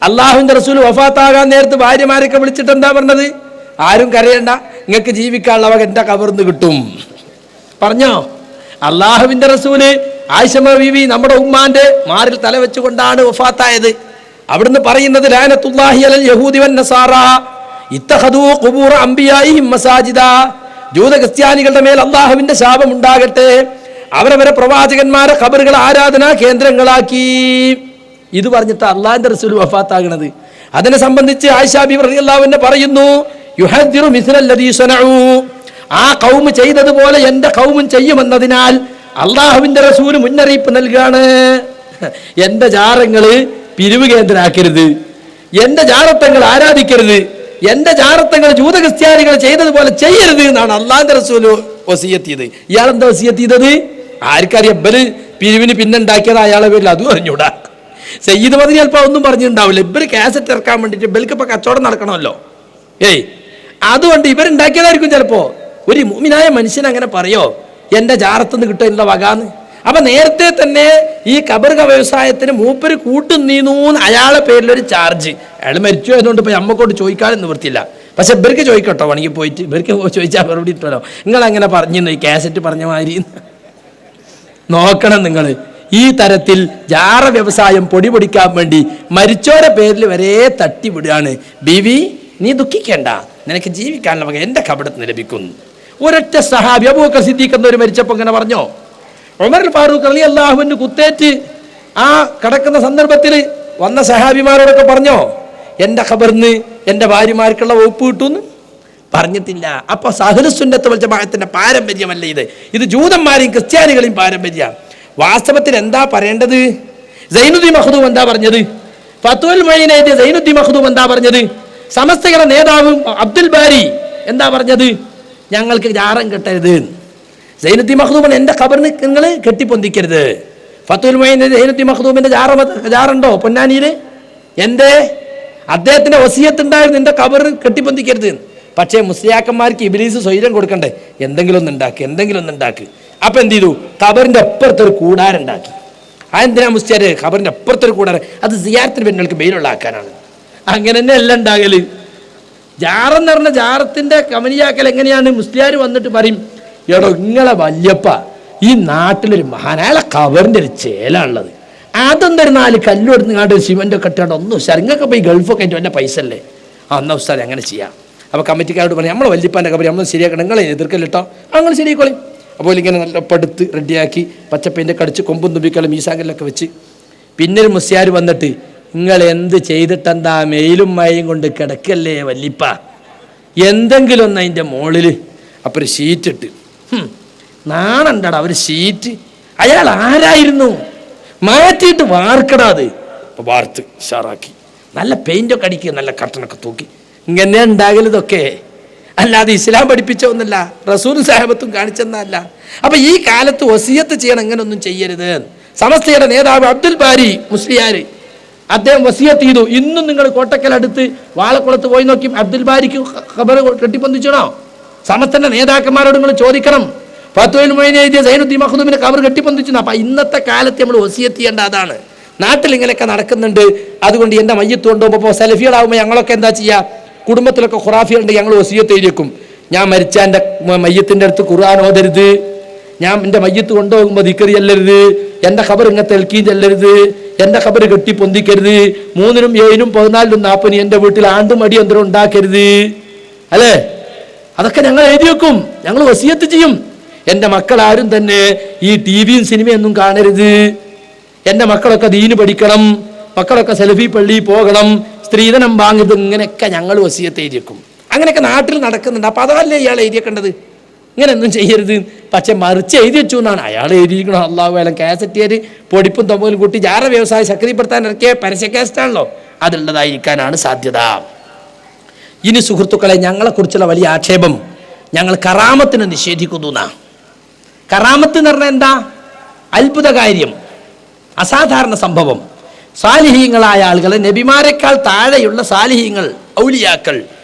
[SPEAKER 2] അള്ളാഹുവിന്റെ റസൂൽ വഫാത്താകാൻ നേരത്ത് ഭാര്യമാരൊക്കെ വിളിച്ചിട്ട് എന്താ പറഞ്ഞത്? ആരും കരയണ്ട, നിങ്ങൾക്ക് ജീവിക്കാനുള്ള വക എന്റെ കബറിന്ന് കിട്ടും പറഞ്ഞോ. അള്ളാഹുവിന്റെ റസൂല് ആയിഷ ബീവി നമ്മുടെ ഉമ്മാന്റെ മാറിൽ തല വെച്ചുകൊണ്ടാണ് വഫാത്തായത്. അവിടുന്ന് പറയുന്നത്, ലഅനത്തുല്ലാഹി അലൽ യഹൂദി വൻ നസാറ ഇത്തഖദൂ ഖുബൂറ അംബിയാഇഹിം മസാജിദ. ജൂത ക്രിസ്ത്യാനികളുടെ മേൽ അള്ളാഹുവിന്റെ ശാപം ഉണ്ടാകട്ടെ, അവരവരെ പ്രവാചകന്മാരെ ഖബറുകൾ ആരാധനാ കേന്ദ്രങ്ങളാക്കി. ഇത് പറഞ്ഞിട്ട് അള്ളാഹിന്റെ റസൂൽ വഫാത്താകുന്നത്. അതിനെ സംബന്ധിച്ച് ആയിഷ ബീവി റളിയല്ലാഹു അൻഹ പറയുന്നു, യുഹദ്ദിറു മിസ്ലല്ലദീ സനഉ, ആ ഖൗമ് ചെയ്തതുപോലെ എന്റെ ഖൗമും ചെയ്യുമെന്നതിനാൽ അള്ളാഹുവിന്റെ റസൂൽ മുന്നറിയിപ്പ് നൽകുകയാണ്. എന്റെ ജാറങ്ങള് പിരിവ് കേന്ദ്രമാക്കരുത്, എന്റെ ജാറത്തങ്ങൾ ആരാധിക്കരുത്, എന്റെ ജാറത്തങ്ങൾ ജൂത ക്രിസ്ത്യാനികൾ ചെയ്തതുപോലെ ചെയ്യരുത് എന്നാണ് അള്ളാഹിന്റെ റസൂൽ വസിയത്ത് ചെയ്തത്. ഇയാളെന്താ വസിയത്ത് ചെയ്തത്? ആർക്കറിയാം? ഇവര് പിരിവിന് പിന്നുണ്ടാക്കിയത് അയാളെ പേരിൽ അതും അറിഞ്ഞൂടാ. സയ്യിദ് മദനി ചിലപ്പോൾ ഒന്നും പറഞ്ഞിട്ടുണ്ടാവില്ല. ഇവര് കാസറ്റ് ഇറക്കാൻ വേണ്ടിയിട്ട് ഇവർക്ക് ഇപ്പൊ കച്ചവടം നടക്കണമല്ലോ. അതുകൊണ്ട് ഇവരുണ്ടാക്കിയതായിരിക്കും ചിലപ്പോ. ഒരു മുഅ്മിനായ മനുഷ്യൻ അങ്ങനെ പറയോ എന്റെ ജാറത്തുനിന്ന് കിട്ടുന്ന വകാന്ന്? അപ്പൊ നേരത്തെ തന്നെ ഈ കബർക വ്യവസായത്തിന് മൂപ്പര് കൂട്ടുന്നീന്നു അയാളെ പേരിലൊരു ചാർജ്. അയാൾ മരിച്ചു ആയതുകൊണ്ട് ഇപ്പൊ നമ്മക്കോട്ട് ചോദിക്കാനും നിവൃത്തിയില്ല. പക്ഷെ ഇവർക്ക് ചോദിക്കട്ടോ, വേണമെങ്കിൽ പോയിട്ട് ഇവർക്ക് ചോദിച്ചാൽ മറുപടി ഇട്ടല്ലോ. നിങ്ങൾ അങ്ങനെ പറഞ്ഞിരുന്നു, ഈ കാസറ്റ് പറഞ്ഞ മാതിരി. നോക്കണം നിങ്ങൾ, ഈ തരത്തിൽ ജാറ വ്യവസായം പൊടി പൊടിക്കാൻ വേണ്ടി മരിച്ചോരെ പേരിൽ വരെ തട്ടിവിടുകയാണ്. ബീവി, നീ ദുഃഖിക്കേണ്ട, നിനക്ക് ജീവിക്കാനുള്ള വക എന്റെ കബറിടത്തിന് ലഭിക്കുന്നു. ഒരൊറ്റ സഹാബി അബൂബക്കർ സിദ്ദീഖ് എന്നവർ മരിച്ചപ്പോൾ ഇങ്ങനെ പറഞ്ഞോ. ഉമർ ഫാറൂഖ് റളിയല്ലാഹു അൻഹു കുത്തേറ്റ് ആ കിടക്കുന്ന സന്ദർഭത്തിൽ വന്ന സഹാബിമാരോടൊക്കെ പറഞ്ഞോ, എന്റെ ഖബറിന് എന്റെ ഭാര്യമാർക്കുള്ള വകുപ്പ് കിട്ടുമെന്ന്? പറഞ്ഞിട്ടില്ല. അപ്പൊ അഹ്ലുസുന്നത്ത് വൽ ജമാഅത്തിന്റെ പാരമ്പര്യമല്ല ഇത്, ഇത് ജൂതന്മാരെയും ക്രിസ്ത്യാനികളെയും പാരമ്പര്യം. വാസ്തവത്തിൽ എന്താ പറയേണ്ടത്? സൈനുദ്ദീൻ മഖ്ദൂം എന്താ പറഞ്ഞത്? ഫത്വൽ മുഈനായിട്ട് സൈനുദ്ദീൻ മഖ്ദൂം എന്താ പറഞ്ഞത്? സമസ്തകളുടെ നേതാവ് അബ്ദുൽ ബാരി എന്താ പറഞ്ഞത്? ഞങ്ങൾക്ക് ജാറം കെട്ടരുത്. സൈനുദ്ദീൻ മഖ്ദൂമിന് എന്റെ ഖബറിന് നിങ്ങൾ കെട്ടിപ്പൊന്തിക്കരുത്. ഫത്വൽ മുഈൻ സൈനുദ്ദീൻ മഖ്ദൂമിന്റെ ജാറുണ്ടോ പൊന്നാനിയില്? എന്റെ അദ്ദേഹത്തിന്റെ വസിയത്ത് ഉണ്ടായിരുന്നു, എന്റെ ഖബറിന് കെട്ടിപ്പൊന്തിക്കരുത്. പക്ഷേ മുസ്ലിയാക്കന്മാർക്ക് ഇബ്ലീസ് സ്വൈര്യം കൊടുക്കണ്ടേ, എന്തെങ്കിലും ഒന്ന് ഉണ്ടാക്കി. അപ്പൊ എന്ത് ചെയ്തു? ഖബറിന്റെ അപ്പുറത്തൊരു കൂടാരം ഉണ്ടാക്കി. അതെന്തിനാ മുസ്ലിയാര് ഖബറിന്റെ അപ്പുറത്തൊരു കൂടാരം? അത് സിയാറത്തിന് പെണ്ണുങ്ങൾക്ക് ബെയിലുള്ള ആക്കാനാണ്. അങ്ങനെ തന്നെ എല്ലാം ഉണ്ടാകല്. ജാറെന്ന് പറഞ്ഞ ജാറത്തിന്റെ കമനിയാക്കൽ എങ്ങനെയാണ്? മുസ്ലിയാർ വന്നിട്ട് പറയും, എടോ ഇങ്ങളെ വല്യപ്പ ഈ നാട്ടിലൊരു മഹാൻ, അയാളെ ഖബറിന്റെ ഒരു ചേലാണുള്ളത്, അതൊന്നൊരു 4 കല്ലുകൊടുത്ത് കാണ്ട് സിമന്റ് ഒക്കെ ഇട്ടാണ്ട് ഒന്നും ഉസ്താദ്, ഇങ്ങൊക്കെ പോയി ഗൾഫൊക്കെ ആയിട്ട് വല്ല പൈസ അല്ലേ, എന്നാ ഉസ്താദ് അങ്ങനെ ചെയ്യാം. അപ്പോൾ കമ്മിറ്റിക്കാരോട് പറഞ്ഞു, നമ്മളെ വല്യപ്പാൻ്റെ ഖബർ നമ്മൾ ശരിയാക്കണം, നിങ്ങളെ എതിർക്കല്ലിട്ടോ, അങ്ങനെ ശരിയാക്കോളി. അപ്പോൾ ഇങ്ങനെ നല്ല പടുത്ത് റെഡിയാക്കി പച്ചപ്പേൻ്റെ കടിച്ച് കൊമ്പും തുമ്പിക്കളും മീസാങ്കലിലൊക്കെ വെച്ച്. പിന്നൊരു മുസ്ലിയാർ വന്നിട്ട്, നിങ്ങൾ എന്ത് ചെയ്തിട്ടെന്താ മെയിലും മഴയും കൊണ്ട് കിടക്കല്ലേ വല്ലിപ്പ, എന്തെങ്കിലും ഒന്ന് അതിൻ്റെ മുകളിൽ. അപ്പോൾ ഒരു ഷീറ്റ് ഇട്ട്, നാണണ്ടടാ ഒരു ഷീറ്റ്, അയാൾ ആരായിരുന്നു, മാറ്റിയിട്ട് വാർക്കടാ അത്. അപ്പോൾ വാർത്ത് ഉഷാറാക്കി നല്ല പെയിൻ്റൊക്കെ അടിക്കുക, നല്ല കട്ടനൊക്കെ തൂക്കി. ഇങ്ങനെ ഉണ്ടാകലിതൊക്കെ. അല്ലാതെ ഇസ്ലാം പഠിപ്പിച്ച ഒന്നല്ല, റസൂൽ സാഹിബത്തും കാണിച്ചെന്നല്ല. അപ്പൊ ഈ കാലത്ത് വസിയത്ത് ചെയ്യണം, അങ്ങനൊന്നും ചെയ്യരുത്. സമസ്തയുടെ നേതാവ് അബ്ദുൽ ബാരി മുസ്ലിയാർ അദ്ദേഹം വസിയത്ത് ചെയ്തു. ഇന്നും നിങ്ങൾ കോട്ടക്കൽ അടുത്ത് വാളക്കുളത്ത് പോയി നോക്കി അബ്ദുൽ ബാരിക്ക് ഖബർ കെട്ടിപ്പൊന്തിച്ചണോ? സമസ്തന്റെ നേതാക്കന്മാരോട് നിങ്ങൾ ചോദിക്കണം. ഫത്വയിൽ മൊയ്ൻ എഴുതിയ സൈനുദ്ദീൻ മഖ്ദൂമിന്റെ ഖബർ കെട്ടിപ്പൊന്തിച്ചു. അപ്പൊ ഇന്നത്തെ കാലത്ത് നമ്മൾ വസിയത്ത് ചെയ്യേണ്ട അതാണ്. നാട്ടിൽ ഇങ്ങനെയൊക്കെ നടക്കുന്നുണ്ട്. അതുകൊണ്ട് എൻ്റെ മയ്യത്ത് കൊണ്ടുപോകുമ്പോൾ സെൽഫികളാകുമ്പോൾ ഞങ്ങളൊക്കെ എന്താ ചെയ്യുക? കുടുംബത്തിലൊക്കെ ഖുറാഫികളുണ്ട്, ഞങ്ങൾ വസിയത്ത് എഴുതിയേക്കും. ഞാൻ മരിച്ച എൻ്റെ മയ്യത്തിൻ്റെ അടുത്ത് ഖുർആൻ ഓതരുത്, ഞാൻ എൻ്റെ മയ്യത്ത് കൊണ്ടുപോകുമ്പോൾ ദിക്ർ ചെല്ലരുത്, എൻ്റെ ഖബർ ഇങ്ങനത്തെ തെൽക്കീൻ ചെല്ലരുത്, എൻ്റെ ഖബർ കെട്ടി പൊന്തിക്കരുത്, 3-നും 7-നും 14-നും 40-നും എൻ്റെ വീട്ടിൽ ആണ്ടും അടി യന്ത്രം ഉണ്ടാക്കരുത്, അല്ലേ? അതൊക്കെ ഞങ്ങൾ എഴുതി വെക്കും, ഞങ്ങൾ വസിയത്ത് ചെയ്യും. എൻ്റെ മക്കളാരും തന്നെ ഈ ടിവിയും സിനിമയൊന്നും കാണരുത്, എൻ്റെ മക്കളൊക്കെ ദീന് പഠിക്കണം, മക്കളൊക്കെ സെൽഫി പള്ളിയിൽ പോകണം, സ്ത്രീധനം വാങ്ങരുത്, ഇങ്ങനെയൊക്കെ ഞങ്ങൾ വസിയത്ത് എഴുതിയേക്കും. അങ്ങനെയൊക്കെ നാട്ടിൽ നടക്കുന്നുണ്ട്. അപ്പം അതല്ലേ ഇയാൾ എഴുതിയേക്കേണ്ടത്? ഇങ്ങനെയൊന്നും ചെയ്യരുത്. പക്ഷെ മറിച്ച് എഴുതി വെച്ചു എന്നാണ് അയാൾ എഴുതിയിരിക്കണം. അള്ളാഹു വേലം കാസറ്റിയർ പൊടിപ്പും തൊമ്പലും കൂട്ടി ജാറ വ്യവസായം ശക്തിപ്പെടുത്താൻ ഇറക്കിയ പരസ്യ കാസറ്റാണല്ലോ, അതുള്ളതായിരിക്കാനാണ് സാധ്യത. ഇനി സുഹൃത്തുക്കളെ, ഞങ്ങളെക്കുറിച്ചുള്ള വലിയ ആക്ഷേപം ഞങ്ങൾ കറാമത്തിനെ നിഷേധിക്കുന്നു എന്നാ. കറാമത്ത് എന്ന് പറഞ്ഞാൽ എന്താ? അത്ഭുത കാര്യം, അസാധാരണ സംഭവം. സാലിഹീങ്ങളായ ആളുകൾ, നബിമാരെക്കാൾ താഴെയുള്ള സാലിഹീങ്ങൾ, ഔലിയാക്കൾ,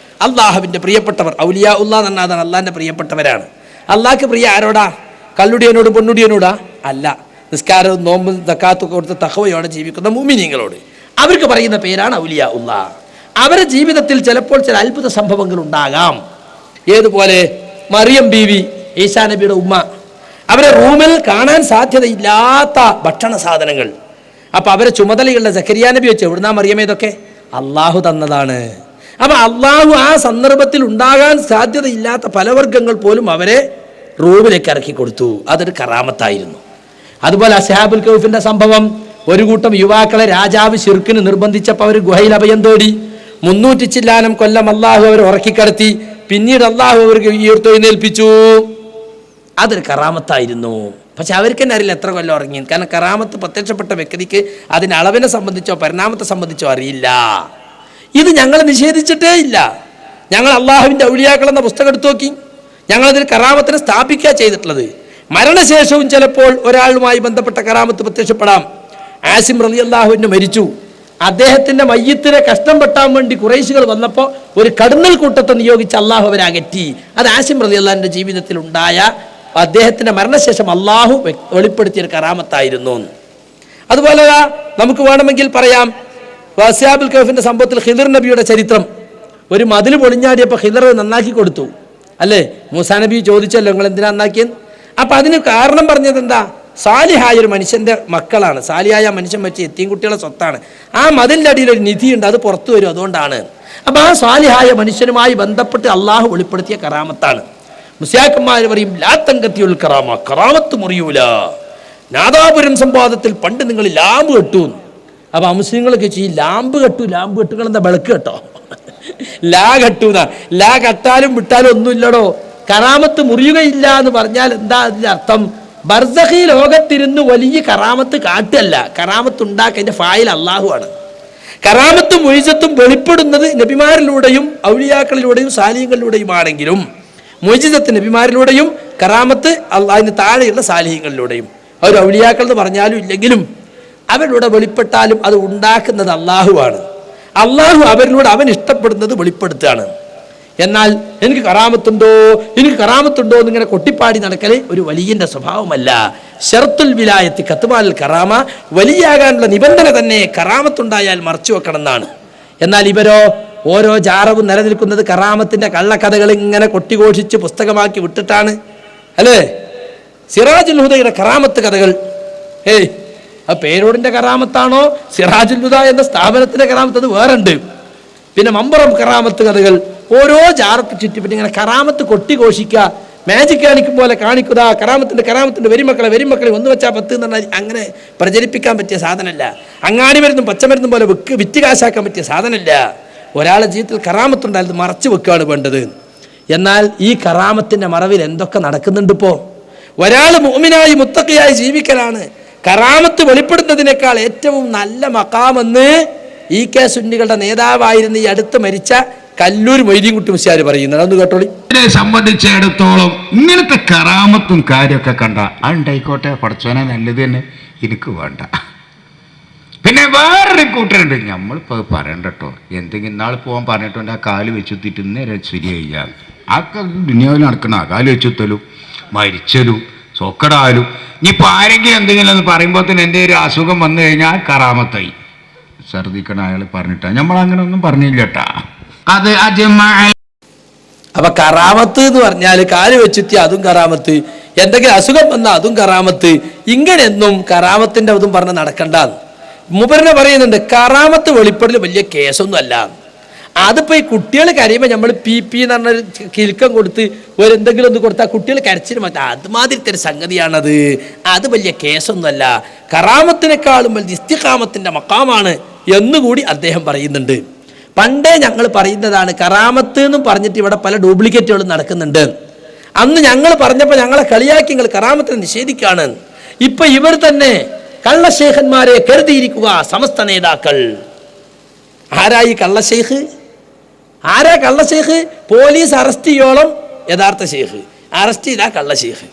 [SPEAKER 2] അള്ളാഹുവിൻ്റെ പ്രിയപ്പെട്ടവർ. ഔലിയാ ഉള്ളാ എന്ന് പറഞ്ഞാൽ അള്ളാഹിൻ്റെ പ്രിയപ്പെട്ടവരാണ്. അള്ളാഹ്ക്ക് പ്രിയ ആരോടാ? കള്ളുടിയനോടും പൊന്നുടിയനോടാ? അല്ല, നിസ്കാരവും നോമ്പും സക്കാത്തും കൊടുത്ത് തഖ്വയോടെ ജീവിക്കുന്ന മുഅ്മിനീങ്ങളോട്. അവർക്ക് പറയുന്ന പേരാണ് ഔലിയാ ഉള്ളാ. അവരുടെ ജീവിതത്തിൽ ചിലപ്പോൾ ചില അത്ഭുത സംഭവങ്ങൾ ഉണ്ടാകാം. ഏതുപോലെ? മറിയം ബീവി, ഈസാ നബിയുടെ ഉമ്മ, അവരെ റൂമിൽ കാണാൻ സാധ്യതയില്ലാത്ത ഭക്ഷണ സാധനങ്ങൾ. അപ്പൊ അവരെ ചുമതലയുള്ള സക്കരിയ നബി വെച്ച് എവിടുന്നാ മറിയമേ ഇതൊക്കെ? അള്ളാഹു തന്നതാണ്. അപ്പൊ അള്ളാഹു ആ സന്ദർഭത്തിൽ ഉണ്ടാകാൻ സാധ്യതയില്ലാത്ത പലവർഗ്ഗങ്ങൾ പോലും അവരെ റൂമിലേക്ക് ഇറക്കി കൊടുത്തു. അതൊരു കറാമത്തായിരുന്നു. അതുപോലെ അസ്ഹാബുൽ കൗഫിന്റെ സംഭവം, ഒരു കൂട്ടം യുവാക്കളെ രാജാവ് ശിർക്കിന് നിർബന്ധിച്ചപ്പോൾ അവർ ഗുഹയിൽ അഭയം തേടി. 300 ചില്ലാനം കൊല്ലം അള്ളാഹു അവർ ഉറക്കിക്കടത്തി. പിന്നീട് അള്ളാഹു അവർക്ക് ഉയർത്തെഴുന്നേൽപ്പിച്ചു. അതൊരു കറാമത്തായിരുന്നു. പക്ഷെ അവർക്ക് തന്നെ അറിയില്ല എത്ര കൊല്ലം ഉറങ്ങി. കാരണം കറാമത്ത് പ്രത്യക്ഷപ്പെട്ട വ്യക്തിക്ക് അതിൻ്റെ അളവിനെ സംബന്ധിച്ചോ പരിണാമത്തെ സംബന്ധിച്ചോ അറിയില്ല. ഇത് ഞങ്ങൾ നിഷേധിച്ചിട്ടേ ഇല്ല. ഞങ്ങൾ അള്ളാഹുവിൻ്റെ ഔലിയാക്കൾ എന്ന പുസ്തകം എടുത്തു നോക്കി. ഞങ്ങളതിൽ കറാമത്തിനെ സ്ഥാപിക്കുക ചെയ്തിട്ടുള്ളത്. മരണശേഷവും ചിലപ്പോൾ ഒരാളുമായി ബന്ധപ്പെട്ട കറാമത്ത് പ്രത്യക്ഷപ്പെടാം. ആസിം റളിയല്ലാഹു മരിച്ചു. അദ്ദേഹത്തിൻ്റെ മയ്യത്തിനെ കഷ്ടം പെട്ടാൻ വേണ്ടി ഖുറൈശികൾ വന്നപ്പോൾ ഒരു കടന്നൽ കൂട്ടത്തെ നിയോഗിച്ച് അള്ളാഹു അവരെ അകറ്റി. അത് ആസിം റളിയല്ലാഹുവിൻ്റെ ജീവിതത്തിൽ ഉണ്ടായ, അദ്ദേഹത്തിൻ്റെ മരണശേഷം അള്ളാഹു വെളിപ്പെടുത്തിയൊരു കറാമത്തായിരുന്നു. അതുപോലെ നമുക്ക് വേണമെങ്കിൽ പറയാം, അസ്ഹാബുൽ കഹ്ഫിന്റെ സംഭവത്തിൽ ഖിദർ നബിയുടെ ചരിത്രം. ഒരു മതിൽ പൊളിഞ്ഞാടിയപ്പോൾ ഖിദർ നന്നാക്കി കൊടുത്തു, അല്ലേ? മൂസാ നബി ചോദിച്ചല്ലോ, നിങ്ങൾ എന്തിനാ നന്നാക്കിയെന്ന്. അപ്പം അതിന് കാരണം പറഞ്ഞത് എന്താ? സാലിഹായ ഒരു മനുഷ്യൻ്റെ മക്കളാണ്, സാലിഹായ മനുഷ്യൻ വെച്ച് എത്തിയും കുട്ടികളെ സ്വത്താണ്. ആ മതിലിൻ്റെ അടിയിൽ ഒരു നിധിയുണ്ട്, അത് പുറത്തു വരും, അതുകൊണ്ടാണ്. അപ്പം ആ സാലിഹായ മനുഷ്യനുമായി ബന്ധപ്പെട്ട് അള്ളാഹു വെളിപ്പെടുത്തിയ കറാമത്താണ്. മുസ്യാക്കന്മാർ പറയും, ലാ തങ്കത്തിയുൽ കറാമ, കറാമത്ത് മുറിയൂല. നാദാപുരം സംവാദത്തിൽ പണ്ട് നിങ്ങൾ ലാമ്പ് കെട്ടു. അപ്പൊ മുസ്ലിങ്ങളൊക്കെ ചെയ്യും, ലാമ്പ് കെട്ടുകൾ എന്താ? വിളക്ക് കേട്ടോ, ലാ കെട്ടൂന്ന. ലാ കെട്ടാലും വിട്ടാലും ഒന്നുമില്ലടോ. കറാമത്ത് മുറിയുകയില്ല എന്ന് പറഞ്ഞാൽ എന്താ അതിന്റെ അർത്ഥം? ബർസഖി ലോകത്തിരുന്ന് വലിയ കറാമത്ത് കാട്ടല്ല, കറാമത്ത് ഉണ്ടാക്കിയതിന്റെ ഫായിൽ അള്ളാഹു ആണ്. കറാമത്തും മുയിസത്തും വെളിപ്പെടുന്നത് നബിമാരിലൂടെയും ഔലിയാക്കളിലൂടെയും സാലിഹ്യങ്ങളിലൂടെയും ആണെങ്കിലും, മുയിസത്ത് നബിമാരിലൂടെയും കറാമത്ത് അതിന് താഴെയുള്ള സാലിഹ്യങ്ങളിലൂടെയും. അവർ ഔലിയാക്കൾ എന്ന് പറഞ്ഞാലും ഇല്ലെങ്കിലും അവരിലൂടെ വെളിപ്പെട്ടാലും അത് ഉണ്ടാക്കുന്നത് അള്ളാഹു ആണ്. അള്ളാഹു അവരിലൂടെ അവൻ ഇഷ്ടപ്പെടുന്നത് വെളിപ്പെടുത്തുകയാണ്. എന്നാൽ എനിക്ക് കറാമത്തുണ്ടോ എന്നിങ്ങനെ കൊട്ടിപ്പാടി നടക്കല് ഒരു വലിയന്റെ സ്വഭാവമല്ല. ഷർത്തുൽ വിലായത്തി കത്മാൽ കറാമ, വലിയാകാനുള്ള നിബന്ധന തന്നെ കറാമത്തുണ്ടായാൽ മറച്ചു വെക്കണം എന്നാണ്. എന്നാൽ ഇവരോ ഓരോ ജാറവും നിലനിൽക്കുന്നത് കറാമത്തിന്റെ കള്ളക്കഥകൾ ഇങ്ങനെ കൊട്ടിഘോഷിച്ച് പുസ്തകമാക്കി വിട്ടിട്ടാണ്, അല്ലേ? സിറാജുൽ ഹുദയുടെ കറാമത്ത് കഥകൾ, ആ പേരോടിന്റെ കറാമത്താണോ സിറാജുൽ ഹുദ എന്ന സ്ഥാപനത്തിന്റെ കറാമത്ത്? അത് വേറുണ്ട്. പിന്നെ മമ്പറം കറാമത്ത് കഥകൾ, ഓരോ ജാറത്ത് ചുറ്റിപ്പറ്റി ഇങ്ങനെ കറാമത്ത് കൊട്ടിഘോഷിക്കുക, മാജിക് കാണിക്കും പോലെ കാണിക്കുക. കറാമത്തിന്റെ വെരിമക്കളെ 1 വെച്ചാൽ 10 എന്ന് പറഞ്ഞാൽ അങ്ങനെ പ്രചരിപ്പിക്കാൻ പറ്റിയ സാധനമല്ല. അങ്ങാടി മരുന്നും പച്ചമരുന്നും പോലെ വിറ്റ് കാശാക്കാൻ പറ്റിയ സാധനമല്ല. ഒരാളുടെ ജീവിതത്തിൽ കറാമത്തുണ്ടായത് മറച്ചു വെക്കുകയാണ് വേണ്ടത്. എന്നാൽ ഈ കറാമത്തിന്റെ മറവിൽ എന്തൊക്കെ നടക്കുന്നുണ്ട് ഇപ്പോൾ? ഒരാൾ മുഅ്മിനായി മുത്തഖിയായി ജീവിക്കലാണ് കറാമത്ത് വെളിപ്പെടുന്നതിനേക്കാൾ ഏറ്റവും നല്ല മഖാമെന്ന് ഇ കെ സുന്നികളുടെ നേതാവായിരുന്ന ഈ അടുത്ത് മരിച്ച കല്ലൂർ മൊയ്തീൻകുട്ടി മുസ്ലിയാർ പറയുന്നത്. അതൊന്ന് കേട്ടോളി.
[SPEAKER 7] ഇതിനെ സംബന്ധിച്ചിടത്തോളം ഇങ്ങനത്തെ കറാമത്തും കാര്യമൊക്കെ കണ്ട ഉണ്ടായിക്കോട്ടെ, പഠിച്ചോനെ നല്ലത് തന്നെ, എനിക്ക് വേണ്ട. പിന്നെ വേറൊരു കൂട്ടരുണ്ട്, നമ്മളിപ്പോൾ പറയണ്ട കേട്ടോ, എന്തെങ്കിലും ഇന്നാൾ പോകാൻ പറഞ്ഞിട്ടുണ്ട്, ആ കാല് വെച്ചുത്തിട്ട് ഇന്നേരം ശരിയായി. ആ ദുനിയാവിൽ നടക്കണം, ആ കാല് വെച്ചുത്തലും മരിച്ചലും സൊക്കടാലും. ഇനിയിപ്പോൾ ആരെങ്കിലും എന്തെങ്കിലും എന്ന് പറയുമ്പോൾ തന്നെ എൻ്റെ ഒരു അസുഖം വന്നു കഴിഞ്ഞാൽ കറാമത്തായി. ഛർദിക്കണ അയാൾ പറഞ്ഞിട്ടാ, നമ്മളങ്ങനെ ഒന്നും പറഞ്ഞില്ല കേട്ടാ. അത്
[SPEAKER 2] അപ്പൊ കറാമത്ത് എന്ന് പറഞ്ഞാൽ കാല് വെച്ചുത്തി അതും കറാമത്ത്, എന്തെങ്കിലും അസുഖം വന്നാൽ അതും കറാമത്ത്. ഇങ്ങനെയൊന്നും കറാമത്തിന്റെ അതും പറഞ്ഞ് നടക്കണ്ടെന്ന് മൂപ്പരനെ പറയുന്നുണ്ട്. കറാമത്ത് വെളിപ്പെടൽ വലിയ കേസൊന്നും അല്ല. അതിപ്പോ ഈ കുട്ടികൾ കരയുമ്പോൾ നമ്മൾ പി എന്ന് പറഞ്ഞൊരു കിൽക്കം കൊടുത്ത് ഒരു എന്തെങ്കിലും ഒന്ന് കൊടുത്താൽ കുട്ടികൾ കരച്ചിന് മാറ്റാം, അതുമാതിരത്തെ ഒരു സംഗതിയാണത്. അത് വലിയ കേസൊന്നുമല്ല. കറാമത്തിനേക്കാളും വലിയ ഇസ്തിഖാമത്തിന്റെ മക്കാമാണ് എന്നുകൂടി അദ്ദേഹം പറയുന്നുണ്ട്. പണ്ടേ ഞങ്ങൾ പറയുന്നതാണ് കറാമത്ത് എന്നും പറഞ്ഞിട്ട് ഇവിടെ പല ഡ്യൂപ്ലിക്കേറ്റുകളും നടക്കുന്നുണ്ട്. അന്ന് ഞങ്ങൾ പറഞ്ഞപ്പോൾ ഞങ്ങളെ കളിയാക്കി നിങ്ങൾ കറാമത്തിനെ നിഷേധിക്കാണ്. ഇപ്പൊ ഇവർ തന്നെ കള്ളശേഖന്മാരെ കരുതിയിരിക്കുക സമസ്ത നേതാക്കൾ. ആരായി കള്ളശേഖ്? ആരാ കള്ളശേഖ്? പോലീസ് അറസ്റ്റ് ചെയ്യോളം യഥാർത്ഥ ശേഖ്, അറസ്റ്റ് ചെയ്താ കള്ളശേഖ്.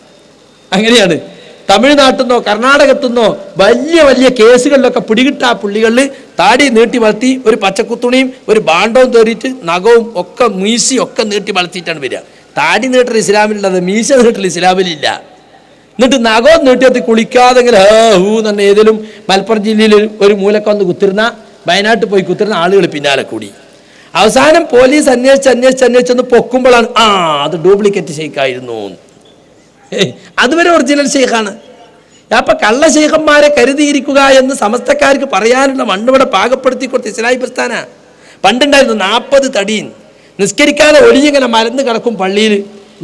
[SPEAKER 2] അങ്ങനെയാണ്. തമിഴ്നാട്ടിൽ കർണാടകത്തുനിന്നോ വലിയ വലിയ കേസുകളിലൊക്കെ പിടികിട്ടാ പുള്ളികളിൽ താടി നീട്ടി വളർത്തി ഒരു പച്ചക്കുത്തുണിയും ഒരു ബാണ്ടവും തേറിയിട്ട് നഖവും ഒക്കെ മീശയും ഒക്കെ നീട്ടി വളർത്തിയിട്ടാണ് വരിക. താടി നീട്ടൽ ഇസ്ലാമിലുള്ളത്, മീശ നീട്ടൽ ഇസ്ലാമിലില്ല. എന്നിട്ട് നഖവും നീട്ടിയെത്തി കുളിക്കാതെ ഇങ്ങനെ ഹൂ തന്നെ ഏതെങ്കിലും മലപ്പുറം ജില്ലയിൽ ഒരു മൂലക്ക വന്ന് കുത്തിരുന്ന, വയനാട്ടിൽ പോയി കുത്തിരുന്ന ആളുകൾ പിന്നാലെ കൂടി. അവസാനം പോലീസ് അന്വേഷിച്ചൊന്ന് പൊക്കുമ്പോഴാണ് അത് ഡ്യൂപ്ലിക്കേറ്റ് ഷെയ്ഖായിരുന്നു. അതുവരെ ഒറിജിനൽ ഷെയ്ഖാണ്. അപ്പൊ കള്ളശേഖന്മാരെ കരുതിയിരിക്കുക എന്ന് സമസ്തക്കാർക്ക് പറയാനുള്ള മണ്ണിവിടെ പാകപ്പെടുത്തി കൊടുത്ത് ഇസ്ലാഹി പ്രസ്ഥാന. പണ്ടുണ്ടായിരുന്നു 40 തടീൻ നിസ്കരിക്കാതെ ഒലിയിങ്ങനെ മലന്ന് കിടക്കും പള്ളിയിൽ.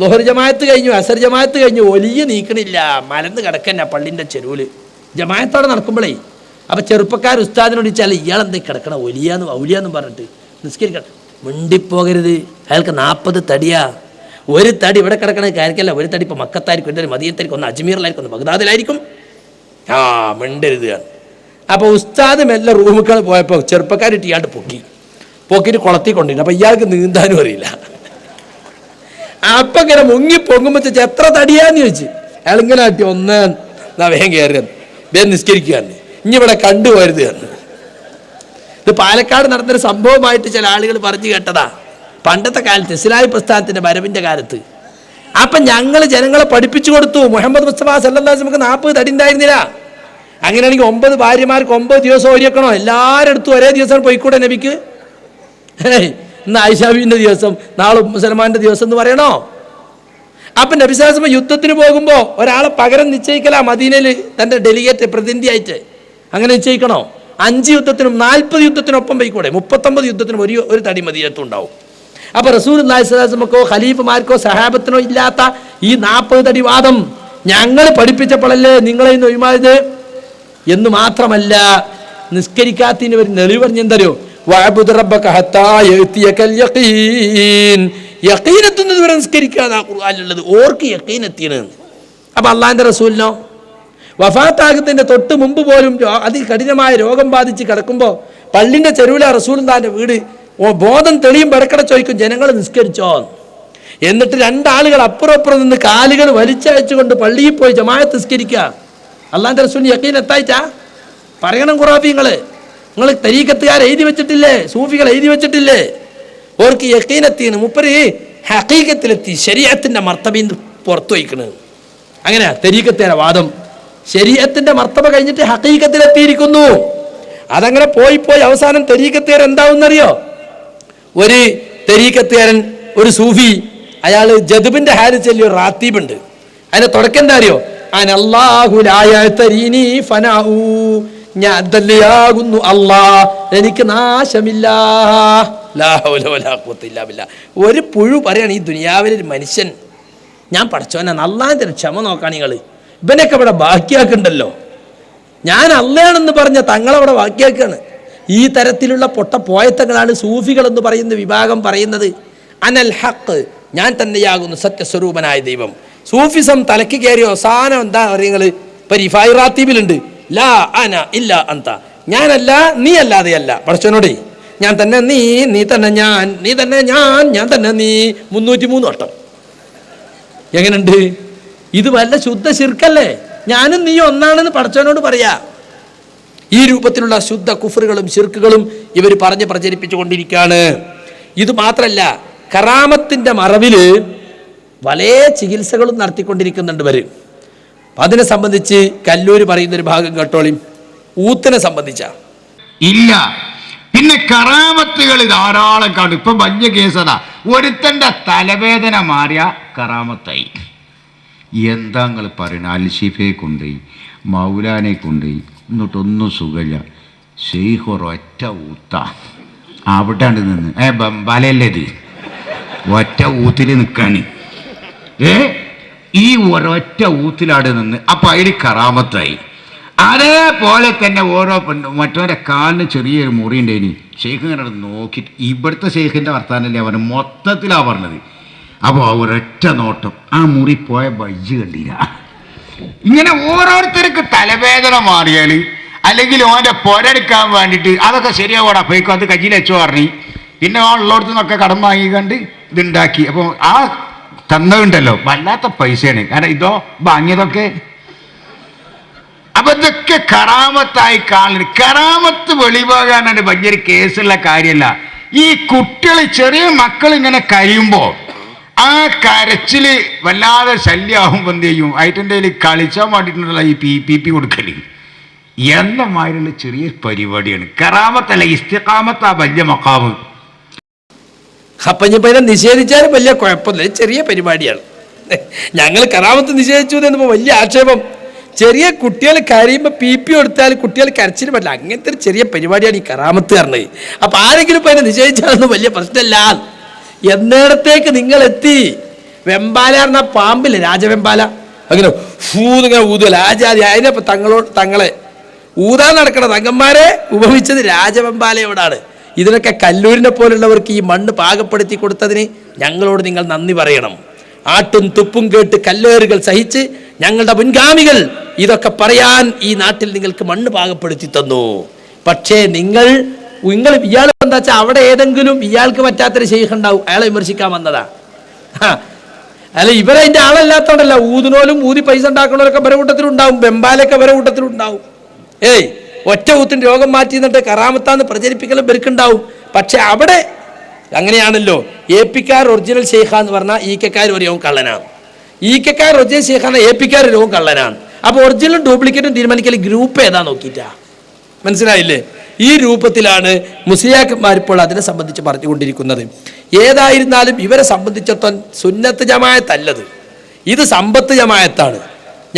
[SPEAKER 2] ളുഹർ ജമാഅത്ത് കഴിഞ്ഞു, അസർ ജമാഅത്ത് കഴിഞ്ഞു, ഒലിയ നീക്കണില്ല, മലന്ന് കിടക്കന്നെ പള്ളിൻ്റെ ചെരുവിൽ. ജമാഅത്തോടെ നടക്കുമ്പോഴേ അപ്പൊ ചെറുപ്പക്കാർ ഉസ്താദിനോട് ചോദിച്ചാൽ ഇയാളെന്തേ കിടക്കണ ഒലിയാന്ന് ഔലിയാന്നും പറഞ്ഞിട്ട് നിസ്കരിക്കണം. മിണ്ടിപ്പോകരുത്, അയാൾക്ക് 40 തടിയാ. ഒരു തടി ഇവിടെ കിടക്കണ കാര്യമല്ല, ഒരു തടി ഇപ്പൊ മക്കത്തായിരിക്കും, ഒരു മദീനത്തായിരിക്കും, ഒന്ന് അജ്മീറിലായിരിക്കും, ഒന്ന് ബഗ്ദാദിലായിരിക്കും. മിണ്ടരുത്. അപ്പൊ ഉസ്താദ് മെല്ലെ റൂമുകൾ പോയപ്പോ ചെറുപ്പക്കാരിട്ട് ഇയാണ്ട് പൊക്കിയിട്ട് കുളത്തി കൊണ്ടിരുന്നു. അപ്പൊ ഇയാൾക്ക് നീന്താനും അറിയില്ല. അപ്പൊ ഇങ്ങനെ മുങ്ങി പൊങ്ങുമ്പോ എത്ര തടിയാന്ന് ചോദിച്ചു. അയാൾ ഇങ്ങനെ ആട്ടി 1 വേഗം കയറി വേഗം നിസ്കരിക്കുകയാണ്. ഇനി ഇവിടെ കണ്ടുപോരുത് എന്ന്. ഇത് പാലക്കാട് നടന്നൊരു സംഭവമായിട്ട് ചില ആളുകൾ പറഞ്ഞു കേട്ടതാ പണ്ടത്തെ കാലത്ത്, ഇസ്ലാഹി പ്രസ്ഥാനത്തിന്റെ വരവിന്റെ കാലത്ത്. അപ്പൊ ഞങ്ങൾ ജനങ്ങളെ പഠിപ്പിച്ചു കൊടുത്തു. മുഹമ്മദ് മുസ്തഫ സല്ലല്ലാഹു അലൈഹി വസല്ലം 40 തടി ഉണ്ടായിരുന്നില്ല. അങ്ങനെയാണെങ്കിൽ 9 ഭാര്യമാർക്ക് 9 ദിവസം ഓരിയക്കണോ? എല്ലാവരുടെ അടുത്തും ഒരേ ദിവസം പോയിക്കൂടെ നബിക്ക്? ഇന്ന് ആയിഷാബിന്റെ ദിവസം, നാളെ മുസൽമാന്റെ ദിവസം എന്ന് പറയണോ? അപ്പൊ നബി സല്ലല്ലാഹു അലൈഹി വസല്ലം യുദ്ധത്തിന് പോകുമ്പോ ഒരാളെ പകരം നിശ്ചയിക്കല മദീനയിൽ തന്റെ ഡെലിഗേറ്റ് പ്രതിനിധിയായിട്ട്. അങ്ങനെ നിശ്ചയിക്കണോ? 5 യുദ്ധത്തിനും 40 യുദ്ധത്തിനൊപ്പം പോയിക്കൂടെ? 39 യുദ്ധത്തിനും ഒരു തടി മദീനത്തും ഉണ്ടാവും. അപ്പൊ റസൂലുള്ളാഹി സ്വല്ലല്ലാഹു അലൈഹി വസല്ലമക്കോ ഖലീഫമാർക്കോ സഹാബത്തിനോ ഇല്ലാത്ത ഈ 40 തടി വാദം ഞങ്ങൾ പഠിപ്പിച്ചപ്പോഴല്ലേ നിങ്ങളെ ഇന്ന് ഒഴിമായത് എന്ന് മാത്രമല്ല, നിസ്കരിക്കാത്തതിന് ഒരു നെളിവ് പറഞ്ഞെന്തരോ, വഅബ്ദു റബ്ബക ഹത്താ യഅതിയകൽ യഖീൻ. യഖീനെത്തുന്നത് വരെ നിസ്കരിക്കാനാ ഖുർആനിലുള്ളത്. ഓർക്ക് യഖീനെത്തിയാണ്. അപ്പൊ അള്ളാഹിന്റെ റസൂലിനോ വഫാത്താകത്തിന്റെ തൊട്ട് മുമ്പ് പോലും അതികഠിനമായ രോഗം ബാധിച്ച് കിടക്കുമ്പോൾ പള്ളിന്റെ ചെരുവിലെ റസൂലുള്ളാഹിന്റെ വീട് ബോധം തെളിയും ബടക്കട ചോദിക്കും, ജനങ്ങൾ നിസ്കരിച്ചോ? എന്നിട്ട് 2 ആളുകൾ അപ്പുറം നിന്ന് കാലുകൾ വലിച്ചയച്ചുകൊണ്ട് പള്ളിയിൽ പോയി ജമാഅത്ത് നിസ്കരിക്കുക. അള്ളാഹിന്റെ റസൂലിന് യഖീൻ എത്തായിട്ടാ? പറയണം ഖുറാഫിങ്ങള്, നിങ്ങൾ തരീഖത്തുകാർ എഴുതി വെച്ചിട്ടില്ലേ? സൂഫികൾ എഴുതി വെച്ചിട്ടില്ലേ? ഓർക്ക് യഖീനെത്തിയാണ്. മുപ്പര് ഹഖീഖത്തിലെത്തി, ശരീഅത്തിന്റെ മർത്തബയിൽ പുറത്തു വയ്ക്കണ്. അങ്ങനെയാ തരീഖത്തുകാരെ വാദം. ശരീഅത്തിന്റെ മർത്തബ കഴിഞ്ഞിട്ട് ഹഖീഖത്തിലെത്തിയിരിക്കുന്നു. അതങ്ങനെ പോയി അവസാനം തരീഖത്തുകാരൻ എന്താവുന്നറിയോ? ഒരു തരീഖത്തുകാരൻ, ഒരു സൂഫി, അയാൾ ജദുബിന്റെ ഹാല് ചൊല്ലിയ റാത്തീബുണ്ട്. അതിന്റെ തുടക്കം എന്താ അറിയോ? ഞാൻ തന്നെയാകുന്നു അല്ലാ, എനിക്ക് നാശമില്ല. ഒരു പുഴു പറയാണ് ഈ ദുനിയാവിലൊരു മനുഷ്യൻ, ഞാൻ പഠിച്ചവനാണ്, അള്ളാന്റെ ക്ഷമ നോക്കാൻ നിങ്ങൾ ഇവനൊക്കെ ഇവിടെ ബാക്കിയാക്കുണ്ടല്ലോ, ഞാൻ അള്ളയാണെന്ന് പറഞ്ഞ തങ്ങളവിടെ ബാക്കിയാക്കാണ്. ഈ തരത്തിലുള്ള പൊട്ട പോയത്തങ്ങളാണ് സൂഫികൾ എന്ന് പറയുന്ന വിഭാഗം പറയുന്നത്. അനൽ ഹഖ്, ഞാൻ തന്നെയാകുന്നു സത്യസ്വരൂപനായ ദൈവം. സൂഫിസം തലക്ക് കയറിയ അവസാനം എന്താ പറയുന്നത്? റാത്തീബിലുണ്ട്, ലാ അന ഇല്ല അന്ത, ഞാനല്ല നീ അല്ലാതെയല്ല. പഠിച്ചവനോടേ ഞാൻ തന്നെ നീ, നീ തന്നെ ഞാൻ, നീ തന്നെ ഞാൻ തന്നെ നീ 303 വട്ടം. എങ്ങനെയുണ്ട്? ഇത് വല്ല ശുദ്ധ ശിർക്കല്ലേ? ഞാനും നീ ഒന്നാണെന്ന് പടച്ചവനോട് പറയാ. ഈ രൂപത്തിലുള്ള ശുദ്ധ കുഫറുകളും ശിർക്കുകളും ഇവർ പറഞ്ഞ് പ്രചരിപ്പിച്ചു കൊണ്ടിരിക്കുകയാണ്. ഇത് മാത്രല്ല, കറാമത്തിന്റെ മറവില് വളരെ ചികിത്സകളും നടത്തിക്കൊണ്ടിരിക്കുന്നുണ്ട് ഇവര്. അതിനെ സംബന്ധിച്ച് കല്ലൂര് പറയുന്നൊരു ഭാഗം കേട്ടോളി. ഊത്തിനെ സംബന്ധിച്ച
[SPEAKER 7] ഇല്ല. പിന്നെ കറാമത്തുകൾ ധാരാളം കാണും. ഇപ്പൊ വലിയ കേസതാ, ഒരുത്തന്റെ തലവേദന മാറിയ കറാമത്തായി. എന്താ നിങ്ങൾ പറയുന്നത്? അൽഷിഫയെ കൊണ്ടുപോയി, മൗലാനെ കൊണ്ടുപോയി, എന്നിട്ടൊന്നും സുഖമില്ല. ഷെയ്ഖ് ഒരൊറ്റ ഊത്ത അവിടെ നിന്ന് ബംബാലല്ലേ ഇത്, ഒറ്റ ഊത്തിൽ നിൽക്കാന്. ഈ ഒരൊറ്റ ഊത്തിലാട് നിന്ന് അപ്പൊ അതിൽ കറാമത്തായി. അതേപോലെ തന്നെ ഓരോ മറ്റവരെ കാലിന് ചെറിയൊരു മുറി ഉണ്ടേനി. ഷെയ്ഖ് ഇങ്ങനെ നോക്കിയിട്ട്, ഇവിടുത്തെ ഷെയ്ഖിന്റെ വർത്താനല്ലേ അവന് മൊത്തത്തിലാ പറഞ്ഞത്. അപ്പോൾ ഒരൊറ്റ നോട്ടം ആ മുറി പോയ ബജ്ജ് കണ്ടില്ല. ഇങ്ങനെ ഓരോരുത്തർക്ക് തലവേദന മാറിയാൽ അല്ലെങ്കിൽ ഓൻ്റെ പൊരെടുക്കാൻ വേണ്ടിയിട്ട് അതൊക്കെ ശരിയാവോടാ പോയിക്കോ, അത് കയ്യിൽ വെച്ചോ പറഞ്ഞു. പിന്നെ ആ ഉള്ളിടത്തു നിന്നൊക്കെ കടം വാങ്ങിക്കണ്ട് ഇതുണ്ടാക്കി. അപ്പോൾ ആ തന്നതുണ്ടല്ലോ വല്ലാത്ത പൈസയാണ്. കാരണം ഇതോ വാങ്ങിയതൊക്കെ. അപ്പൊ ഇതൊക്കെ കറാമത്തായി കാണുന്നത്. കറാമത്ത് വെളിവാകാനാണ് വലിയൊരു കേസുള്ള കാര്യമല്ല. ഈ കുട്ടികൾ, ചെറിയ മക്കൾ ഇങ്ങനെ കരയുമ്പോൾ ആ കരച്ചില് വല്ലാതെ ശല്യമാകുമ്പോൾ എന്ത് ചെയ്യും? അതിൻ്റെ കളിച്ചാൻ വേണ്ടിയിട്ടുള്ള ഈ പി കൊടുക്കല് എന്ന മാതിരിയുള്ള ചെറിയ പരിപാടിയാണ്. കറാമത്തല്ല, ഇസ്തിഖാമത്താ വലിയ മക്കാമ്.
[SPEAKER 2] അപ്പൊ ഇനിയിപ്പോ ഇതിനെ നിഷേധിച്ചാലും വലിയ കുഴപ്പമില്ല, ചെറിയ പരിപാടിയാണ്. ഞങ്ങൾ കറാമത്ത് നിഷേധിച്ചു എന്നപ്പോ വലിയ ആക്ഷേപം. ചെറിയ കുട്ടികൾ കരയുമ്പോൾ പി കൊടുത്താൽ കുട്ടികൾ കരച്ചിന് പറ്റില്ല. അങ്ങനത്തെ ഒരു ചെറിയ പരിപാടിയാണ് ഈ കറാമത്ത് പറഞ്ഞത്. അപ്പൊ ആരെങ്കിലും ഇപ്പൊ അതിനെ നിഷേധിച്ചാലൊന്നും വലിയ പ്രശ്നമല്ല. എന്നിടത്തേക്ക് നിങ്ങൾ എത്തി. വെമ്പാല പറഞ്ഞ പാമ്പില്ലേ, രാജവെമ്പാല, അങ്ങനെ ഇങ്ങനെ ഊതല ആജാതി. അതിനെ തങ്ങളെ ഊതാൻ നടക്കണ തങ്ങന്മാരെ ഉപമിച്ചത് രാജവെമ്പാലയോടാണ്. ഇതിനൊക്കെ കല്ലൂരിനെ പോലുള്ളവർക്ക് ഈ മണ്ണ് പാകപ്പെടുത്തി കൊടുത്തതിന് ഞങ്ങളോട് നിങ്ങൾ നന്ദി പറയണം. ആട്ടും തുപ്പും കേട്ട് കല്ലേറുകൾ സഹിച്ച് ഞങ്ങളുടെ മുൻഗാമികൾ ഇതൊക്കെ പറയാൻ ഈ നാട്ടിൽ നിങ്ങൾക്ക് മണ്ണ് പാകപ്പെടുത്തി തന്നു. പക്ഷേ നിങ്ങൾ ഇയാൾ എന്താ വെച്ചാൽ അവിടെ ഏതെങ്കിലും ഇയാൾക്ക് പറ്റാത്തൊരു ശൈഖ് ഉണ്ടാവും, അയാളെ വിമർശിക്കാൻ വന്നതാ. അല്ല, ഇവരതിൻ്റെ ആളല്ലാത്തോണ്ടല്ല. ഊതിനോലും ഊതി പൈസ ഉണ്ടാക്കണവരൊക്കെ വരെ കൂട്ടത്തിലുണ്ടാവും, ബെമ്പാലൊക്കെ വരെ കൂട്ടത്തിലുണ്ടാവും. ഒറ്റ ഊത്തിന് രോഗം മാറ്റി എന്നിട്ട് കറാമത്താന്ന് പ്രചരിപ്പിക്കലും പെരുക്കുണ്ടാവും. പക്ഷെ അവിടെ അങ്ങനെയാണല്ലോ. എപിക്കാർ ഒറിജിനൽ ഷെയ്ഖ എന്ന് പറഞ്ഞാൽ ഈക്കക്കാർ ഒരു രോഗം കള്ളനാണ്. ഈക്കക്കാർ ഒറിജിനൽ ഷെയ്ഖാണ്, എപിക്കാർ രോഗം കള്ളനാണ്. അപ്പോൾ ഒറിജിനലും ഡ്യൂപ്ലിക്കേറ്റും തീരുമാനിക്കൽ ഗ്രൂപ്പ് ഏതാ നോക്കിയിട്ടാ. മനസ്സിലായില്ലേ? ഈ രൂപത്തിലാണ് മുസ്ലിയാക്കന്മാർ ഇപ്പോൾ അതിനെ സംബന്ധിച്ച് പറഞ്ഞുകൊണ്ടിരിക്കുന്നത്. ഏതായിരുന്നാലും ഇവരെ സംബന്ധിച്ചിടത്തോളം സുന്നത്ത് ജമാഅത്തല്ലത്, ഇത് സമ്പത്ത് ജമാഅത്താണ്.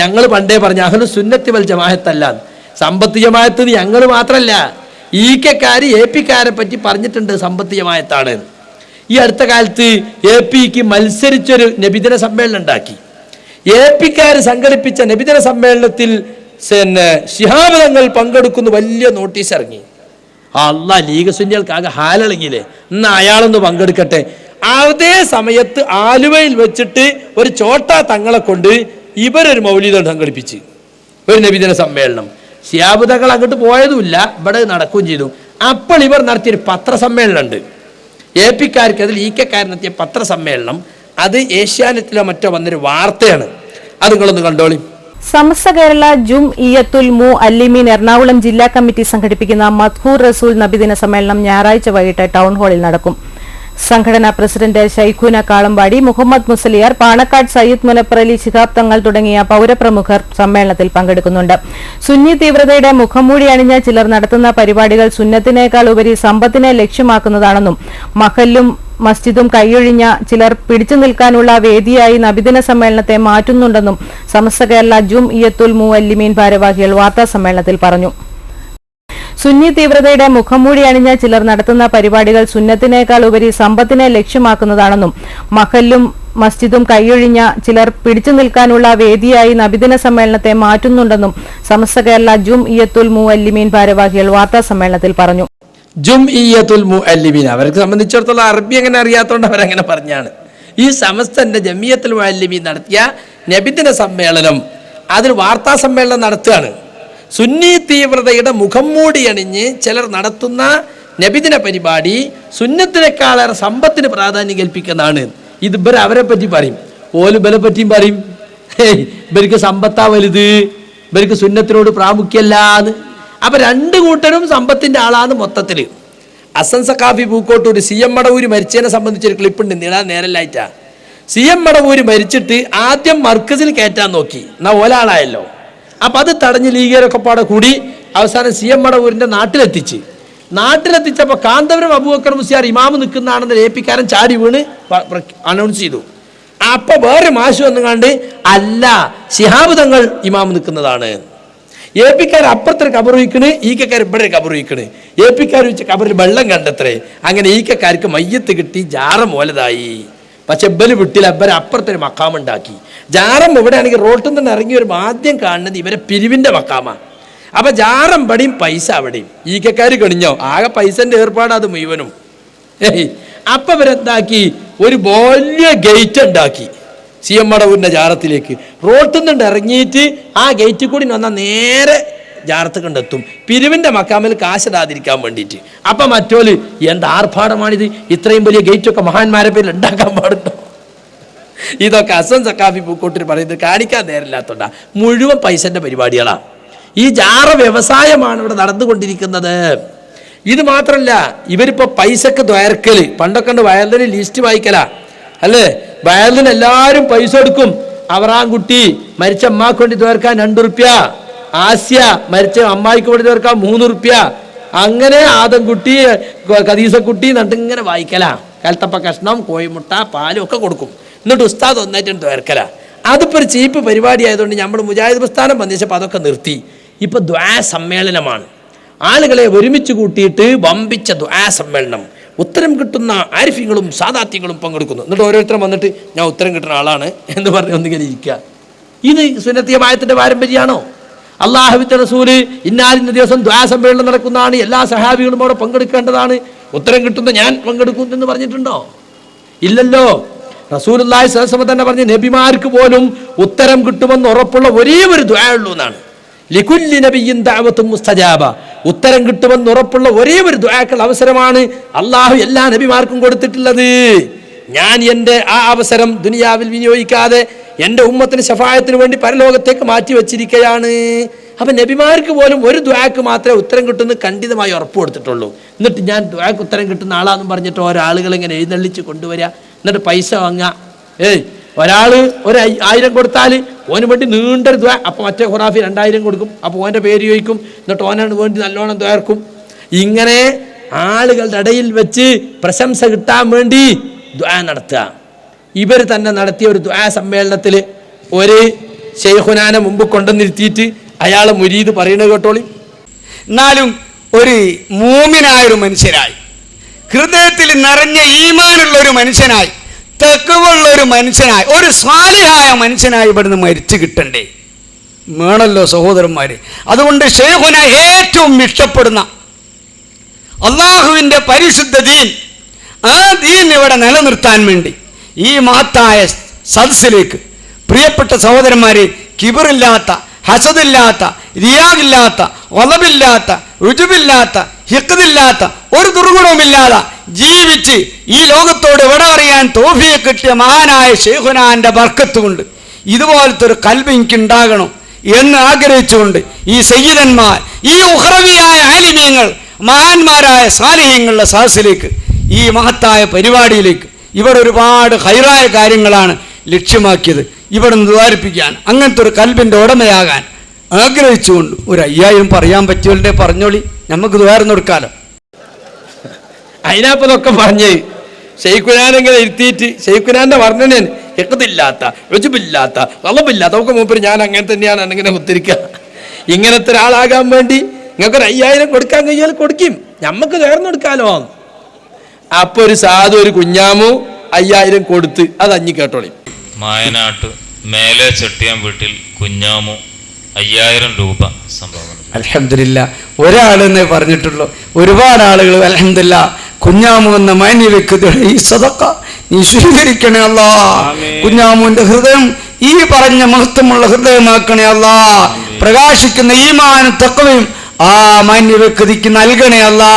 [SPEAKER 2] ഞങ്ങൾ പണ്ടേ പറഞ്ഞ അഹ്ലു സുന്നത്തി വൽ ജമാഅത്തല്ല, സമ്പത്ത് ജമാഅത്ത് ഞങ്ങൾ മാത്രമല്ല, ഈക്കക്കാർ എപിക്കാരെ പറ്റി പറഞ്ഞിട്ടുണ്ട് സമ്പത്ത് ജമാഅത്താണ്. ഈ അടുത്ത കാലത്ത് എപിക്ക് മത്സരിച്ചൊരു നബിദിന സമ്മേളനം ഉണ്ടാക്കി. എപിക്കാർ സംഘടിപ്പിച്ച നബിദിന സമ്മേളനത്തിൽ ശിഹാബ് തങ്ങൾ പങ്കെടുക്കുന്ന വലിയ നോട്ടീസ് ഇറങ്ങി. അല്ലാ, ലീഗ് സുന്നികൾക്കാകെ ഹാലിളങ്ങിയില്ലേ, ഇന്ന് അയാളൊന്ന് പങ്കെടുക്കട്ടെ. അതേ സമയത്ത് ആലുവയിൽ വെച്ചിട്ട് ഒരു ചോട്ടാ തങ്ങളെ കൊണ്ട് ഇവരൊരു മൗലിദ് സംഘടിപ്പിച്ച് ഒരു നബിദിന സമ്മേളനം. ശിഹാബ് തങ്ങൾ അങ്ങോട്ട് പോയതുമില്ല, ഇവിടെ നടക്കുകയും ചെയ്തു. അപ്പോൾ ഇവർ നടത്തിയൊരു പത്രസമ്മേളനം ഉണ്ട്. എപിക്കാർക്ക് അതിൽ ഈക്കക്കാരൻ നടത്തിയ പത്രസമ്മേളനം, അത് ഏഷ്യാനെറ്റിലോ മറ്റോ വന്നൊരു വാർത്തയാണ്. അത് നിങ്ങളൊന്ന് കണ്ടോളി.
[SPEAKER 8] സമസ്ത കേരള ജുംഇയ്യത്തുൽ മുഅല്ലിമീൻ എറണാകുളം ജില്ലാ കമ്മിറ്റി സംഘടിപ്പിക്കുന്ന മദ്ഹൂർ റസൂൽ നബിദിന സമ്മേളനം ഞായറാഴ്ച വൈകിട്ട് ടൗൺ ഹാളിൽ നടക്കും. സംഘടനാ പ്രസിഡന്റ് ഷൈഖൂന കാളമ്പാടി, മുഹമ്മദ് മുസലിയാർ, പാണക്കാട് സയ്യിദ് മുനപ്പറലി ശിഹാബ് തങ്ങൾ തുടങ്ങിയ പൌരപ്രമുഖർ സമ്മേളനത്തിൽ പങ്കെടുക്കുന്നുണ്ട്. സുന്നി തീവ്രതയുടെ മുഖംമൂടി അണിഞ്ഞ ചിലർ നടത്തുന്ന പരിപാടികൾ സുന്നത്തിനേക്കാൾ ഉപരി സമ്പത്തിനെ ലക്ഷ്യമാക്കുന്നതാണെന്നും മഹല്ലും മസ്ജിദും കൈയൊഴിഞ്ഞ ചിലർ പിടിച്ചു നിൽക്കാനുള്ള വേദിയായി നബിദിന സമ്മേളനത്തെ മാറ്റുന്നുണ്ടെന്നും സമസ്ത കേരള ജുംഇയ്യത്തുൽ മുഅല്ലിമീൻ ഭാരവാഹികൾ വാർത്താ സമ്മേളനത്തിൽ പറഞ്ഞു. സുന്നി തീവ്രതയുടെ മുഖംമൂടി അണിഞ്ഞ ചിലർ നടത്തുന്ന പരിപാടികൾ സുന്നത്തിനേക്കാൾ ഉപരി സമ്പത്തിനെ ലക്ഷ്യമാക്കുന്നതാണെന്നും മഹല്ലും മസ്ജിദും കൈയൊഴിഞ്ഞ ചിലർ പിടിച്ചു നിൽക്കാനുള്ള വേദിയായി നബിദിന സമ്മേളനത്തെ മാറ്റുന്നുണ്ടെന്നും സമസ്ത കേരള ജുംഇയ്യത്തുൽ മുഅല്ലിമീൻ ഭാരവാഹികൾ വാർത്താ സമ്മേളനത്തിൽ പറഞ്ഞു.
[SPEAKER 2] ജുംഇയ്യത്തുൽ മുഅല്ലിമീൻ അവർക്ക് സംബന്ധിച്ചിടത്തോളം അറബി അങ്ങനെ അറിയാത്തതുകൊണ്ട് അവരങ്ങനെ പറഞ്ഞാണ്. ഈ സമസ്തന്റെ ജമിയത്തുൽ മുഅല്ലിമീൻ നടത്തിയ നബിദിന സമ്മേളനം, അതിൽ വാർത്താ സമ്മേളനം നടത്തുകയാണ്. സുന്നി തീവ്രതയുടെ മുഖം മൂടി അണിഞ്ഞ് ചിലർ നടത്തുന്ന നബിദിന പരിപാടി സുന്നത്തിനേക്കാളേറെ സമ്പത്തിന് പ്രാധാന്യം കൽപ്പിക്കുന്നതാണ്. ഇത് ഇവർ അവരെ പറ്റി പറയും, ഓല് ബലെ പറ്റിയും പറയും. ഇവർക്ക് സമ്പത്താ വലുത്, ഇവർക്ക് സുന്നത്തിനോട് പ്രാമുഖ്യമല്ലാന്ന്. അപ്പൊ രണ്ടു കൂട്ടരും സമ്പത്തിന്റെ ആളാണ് മൊത്തത്തിൽ. അസൻ സഖാഫി പൂക്കോട്ടൂർ CM മടവൂര് മരിച്ചതിനെ സംബന്ധിച്ചൊരു ക്ലിപ്പുണ്ട്, നീളാൻ നേരല്ലായിട്ടാ. CM മടവൂര് മരിച്ചിട്ട് ആദ്യം മർക്കസിൽ കയറ്റാൻ നോക്കി, എന്നാ ഒരാളായല്ലോ. അപ്പൊ അത് തടഞ്ഞ് ലീഗരൊക്കെ പാടെ കൂടി അവസാനം CM മടവൂരിന്റെ നാട്ടിലെത്തിച്ചപ്പോൾ കാന്തപുരം അബൂബക്കർ മുസ്ലിയാർ ഇമാമ് നിൽക്കുന്നതാണെന്ന് ഏപ്പിക്കാരൻ ചാടി വീണ് അനൗൺസ് ചെയ്തു. അപ്പൊ വേറെ മാഷ് വന്നു കണ്ട് അല്ല ശിഹാബ് തങ്ങൾ ഇമാമ് നിൽക്കുന്നതാണ്. ഏപ്പിക്കാർ അപ്പുറത്തൊരു കബർ വയ്ക്കണ്, ഈക്കക്കാർ ഇവിടെ കബർ വയ്ക്കണ്. ഏപ്പിക്കാർ വെച്ച് കബറിൽ വെള്ളം കണ്ടത്രേ. അങ്ങനെ ഈക്കക്കാർക്ക് മയ്യത്ത് കിട്ടി, ജാറം മോലതായി. പക്ഷെ ബല് വിട്ടില്ല, ഇവരെ അപ്പുറത്തൊരു മക്കാമുണ്ടാക്കി. ജാറം ഇവിടെ ആണെങ്കിൽ റോട്ടിൽ നിന്ന് ഇറങ്ങി വരുമ്പോൾ ആദ്യം കാണുന്നത് ഇവരെ പിരിവിന്റെ മക്കാമാണ്. അപ്പൊ ജാറം പടിയും പൈസ അവിടെയും. ഈക്കക്കാർ കണിഞ്ഞോ, ആകെ പൈസന്റെ ഏർപ്പാട് അത് മുഴുവനും. അപ്പൊ ഇവരെന്താക്കി, ഒരു വലിയ ഗേറ്റ് ഉണ്ടാക്കി CM മടവൂരിന്റെ ജാറത്തിലേക്ക്. റോട്ടിൽ നിന്ന് ഇറങ്ങിയിട്ട് ആ ഗേറ്റിൽ കൂടി വന്നാൽ നേരെ ജാറത്ത് കണ്ടെത്തും, പിരിവിന്റെ മക്കാമിൽ കാശിടാതിരിക്കാൻ വേണ്ടിയിട്ട്. അപ്പൊ മറ്റോല് എന്ത് ആർഭാടമാണിത്, ഇത്രയും വലിയ ഗേറ്റൊക്കെ മഹാന്മാരെ പേരിൽ ഉണ്ടാക്കാൻ പാടുണ്ടോ? ഇതൊക്കെ അസൻ സഖാഫി പൂക്കോട്ടിൽ പറയുന്നത് കാണിക്കാൻ നേരമില്ലാത്തോണ്ടാ. മുഴുവൻ പൈസന്റെ പരിപാടികളാണ്. ഈ ജാറ വ്യവസായമാണ് ഇവിടെ നടന്നുകൊണ്ടിരിക്കുന്നത്. ഇത് മാത്രല്ല, ഇവരിപ്പോ പൈസക്ക് ദ്വയർക്കല്. പണ്ടൊക്കെ വയലിന് ലിസ്റ്റ് വായിക്കലാ അല്ലേ? വയലിന് എല്ലാവരും പൈസ കൊടുക്കും. അവറാൻകുട്ടി മരിച്ച അമ്മാക്ക് വേണ്ടി ദ്വയർക്കാൻ 2 റുപ്യ, ആസ്യ മരിച്ച അമ്മായിക്ക് വേണ്ടി ദ്വയർക്കാൻ 3 റുപ്യ, അങ്ങനെ ആദംകുട്ടി കദീസക്കുട്ടി എന്നിട്ടിങ്ങനെ വായിക്കലാ. കൽത്തപ്പ കഷ്ണം, കോഴിമുട്ട, പാലും ഒക്കെ കൊടുക്കും. എന്നിട്ട് ഉസ്താദ് ഒന്നായിട്ട് ദ്വയർക്കലാ. അതിപ്പോ ഒരു ചീപ്പ് പരിപാടി ആയതുകൊണ്ട് നമ്മൾ മുജാഹിദ് പ്രസ്ഥാനം വന്നിച്ചപ്പോൾ അതൊക്കെ നിർത്തി. ഇപ്പൊ ദ്വാ സമ്മേളനമാണ്. ആളുകളെ ഒരുമിച്ച് കൂട്ടിയിട്ട് വമ്പിച്ച ദ്വാ സമ്മേളനം. ഉത്തരം കിട്ടുന്ന ആരിഫ്യങ്ങളും സാദാത്യങ്ങളും പങ്കെടുക്കുന്നു. എന്നിട്ട് ഓരോരുത്തരും വന്നിട്ട് ഞാൻ ഉത്തരം കിട്ടുന്ന ആളാണ് എന്ന് പറഞ്ഞ് ഒന്നിങ്ങനെ ഇരിക്കുക. ഇത് സുന്നത്തിയമായത്തിന്റെ പാരമ്പര്യമാണോ? അള്ളാഹുവിന്റെ റസൂല് ഇന്നാലിന്ന ദിവസം ദ്വാ സമ്മേളനം നടക്കുന്നതാണ്, എല്ലാ സഹാബികളും അവിടെ പങ്കെടുക്കേണ്ടതാണ്, ഉത്തരം കിട്ടുന്ന ഞാൻ പങ്കെടുക്കും എന്ന് പറഞ്ഞിട്ടുണ്ടോ? ഇല്ലല്ലോ. റസൂലുള്ളാഹി സ്വല്ലല്ലാഹു അലൈഹി വസല്ലം തന്നെ പറഞ്ഞ് നബിമാർക്ക് പോലും ഉത്തരം കിട്ടുമെന്ന് ഉറപ്പുള്ള ഒരേ ഒരു ദുആ ഉള്ളൂ എന്നാണ്. ലികുല്ലി നബിയ്യിൻ ദഅവത്തുൻ മുസ്തജാബ. ഉത്തരം കിട്ടുമെന്ന് ഉറപ്പുള്ള ഒരേ ഒരു ദുആക്കുള്ള അവസരമാണ് അള്ളാഹു എല്ലാ നബിമാർക്കും കൊടുത്തിട്ടുള്ളത്. ഞാൻ എൻ്റെ ആ അവസരം ദുനിയാവിൽ വിനിയോഗിക്കാതെ എൻ്റെ ഉമ്മത്തിന് ശഫായത്തിന് വേണ്ടി പരലോകത്തേക്ക് മാറ്റി വെച്ചിരിക്കുകയാണ്. അപ്പം നബിമാർക്ക് പോലും ഒരു ദുആക്ക് മാത്രമേ ഉത്തരം കിട്ടുന്ന ഖണ്ഡിതമായി ഉറപ്പ് കൊടുത്തിട്ടുള്ളൂ. എന്നിട്ട് ഞാൻ ദുആക്ക് ഉത്തരം കിട്ടുന്ന ആളാണെന്ന് പറഞ്ഞിട്ട് ഓരോ ആളുകൾ ഇങ്ങനെ എഴുന്നള്ളിച്ച് കൊണ്ടുവരിക, എന്നിട്ട് പൈസ വാങ്ങുക. ഒരാൾ 1000 കൊടുത്താൽ ഓന് വേണ്ടി നീണ്ടൊരു ദ്വാ, അപ്പോൾ മറ്റേ ഖുറാഫി 2000 കൊടുക്കും. അപ്പോൾ ഓൻ്റെ പേര് ചോദിക്കും, എന്നിട്ട് ഓനാണ് വേണ്ടി നല്ലോണം ദ്വാർക്കും. ഇങ്ങനെ ആളുകളുടെ ഇടയിൽ വെച്ച് പ്രശംസ കിട്ടാൻ വേണ്ടി ദ്വാ നടത്തുക. ഇവർ തന്നെ നടത്തിയ ഒരു ദ്വാ സമ്മേളനത്തിൽ ഒരു ശൈഖുനാനെ മുമ്പ് കൊണ്ടുവന്നിരുത്തിയിട്ട് അയാളെ മുരീദ് പറയുന്നത് കേട്ടോളി.
[SPEAKER 9] എന്നാലും ഒരു മൂമിനായൊരു മനുഷ്യനായി, ഹൃദയത്തിൽ നിറഞ്ഞ ഈമാനുള്ള ഒരു മനുഷ്യനായി, തഖ്വയുള്ള ഒരു മനുഷ്യനായി, ഒരു സ്വാലിഹായ മനുഷ്യനായി ഇവിടുന്ന് മരിച്ചു കിട്ടണ്ടേ? വേണമല്ലോ സഹോദരന്മാരെ. അതുകൊണ്ട് ശൈഖുന ഏറ്റവും ഇഷ്ടപ്പെടുന്ന അള്ളാഹുവിൻ്റെ പരിശുദ്ധ ദീൻ, ആ ദീൻ ഇവിടെ നിലനിർത്താൻ വേണ്ടി ഈ മഹത്തായ സദസ്സിലേക്ക് പ്രിയപ്പെട്ട സഹോദരന്മാരെ, കിബറില്ലാത്ത, ഹസദില്ലാത്ത, റിയാദില്ലാത്ത, വലബില്ലാത്ത, റുജുബില്ലാത്ത, ഹിഖദില്ലാത്ത, ഒരു ദുർഗുണവുമില്ലാതെ ജീവിച്ച് ഈ ലോകത്തോട് വിട പറയാൻ തൗഫീഖ് കിട്ടിയ മഹാനായ ശൈഖുനാന്റെ ബർക്കത്ത് കൊണ്ട് ഇതുപോലത്തെ ഒരു കൽബ് എനിക്കുണ്ടാകണം എന്ന് ആഗ്രഹിച്ചുകൊണ്ട് ഈ സയ്യിദന്മാർ, ഈ ഉഖ്റവിയായ ആലിമീങ്ങൾ, മഹാന്മാരായ സാലിഹീങ്ങളുടെ സദസ്സിലേക്ക്, ഈ മഹത്തായ പരിപാടിയിലേക്ക് ഇവർ ഒരുപാട് ഹൈറായ കാര്യങ്ങളാണ് ലക്ഷ്യമാക്കിയത്. ഇവിടെ നിന്ന് ദ്വാരിപ്പിക്കാൻ, അങ്ങനത്തെ ഒരു കൽബിൻ്റെ ഉടമയാകാൻ ആഗ്രഹിച്ചുകൊണ്ട് ഒരു 5000 പറയാൻ പറ്റുമല്ലേ? പറഞ്ഞോളി, നമുക്ക് ദ്വാരം കൊടുക്കാലോ.
[SPEAKER 2] അതിനപ്പതൊക്കെ പറഞ്ഞ് ശൈഖുനാനെങ്ങനെ ഇരുത്തിയിട്ട് ശൈഖുനാന്റെ വർണ്ണനൻ ഹിഖദില്ലാത്ത, റുജുബില്ലാത്ത, വലബില്ലാത്ത ഒക്കെ മൂപ്പര് ഞാൻ അങ്ങനെ തന്നെയാണ് എന്നിങ്ങനെ ഉദ്ധരിക്കുക. ഇങ്ങനത്തെ ഒരാളാകാൻ വേണ്ടി നിങ്ങൾക്കൊരു 5000 കൊടുക്കാൻ കഴിയാൽ കൊടുക്കും, നമുക്ക് ചേർന്ന് കൊടുക്കാലോ. അപ്പൊ ഒരു സാധു ഒരു കുഞ്ഞാമു 5000 കൊടുത്ത് അത് അഞ്ഞി കേട്ടോളി.
[SPEAKER 10] മായനാട്ട് മേലെ ചെട്ടിയാൻ വീട്ടിൽ കുഞ്ഞാമു 5000 രൂപ സംഭാവന.
[SPEAKER 9] അൽഹംദുലില്ലാ, ഒരാളെന്നേ പറഞ്ഞിട്ടുള്ളൂ. ഒരുപാട് ആളുകൾ അൽഹംദുലില്ലാ കുഞ്ഞാമു എന്ന മാന്യവ്യക്തി ഈ സദഖ നീ സ്വീകരിക്കണേ അല്ലാ. കുഞ്ഞാമുവിന്റെ ഹൃദയം ഈ പറഞ്ഞ മഹത്വമുള്ള ഹൃദയമാക്കണേ അല്ലാ. പ്രകാശിക്കുന്ന ഈമാനും തഖ്വയും ആ മാന്യവ്യക്തിക്ക് നൽകണേ അല്ലാ.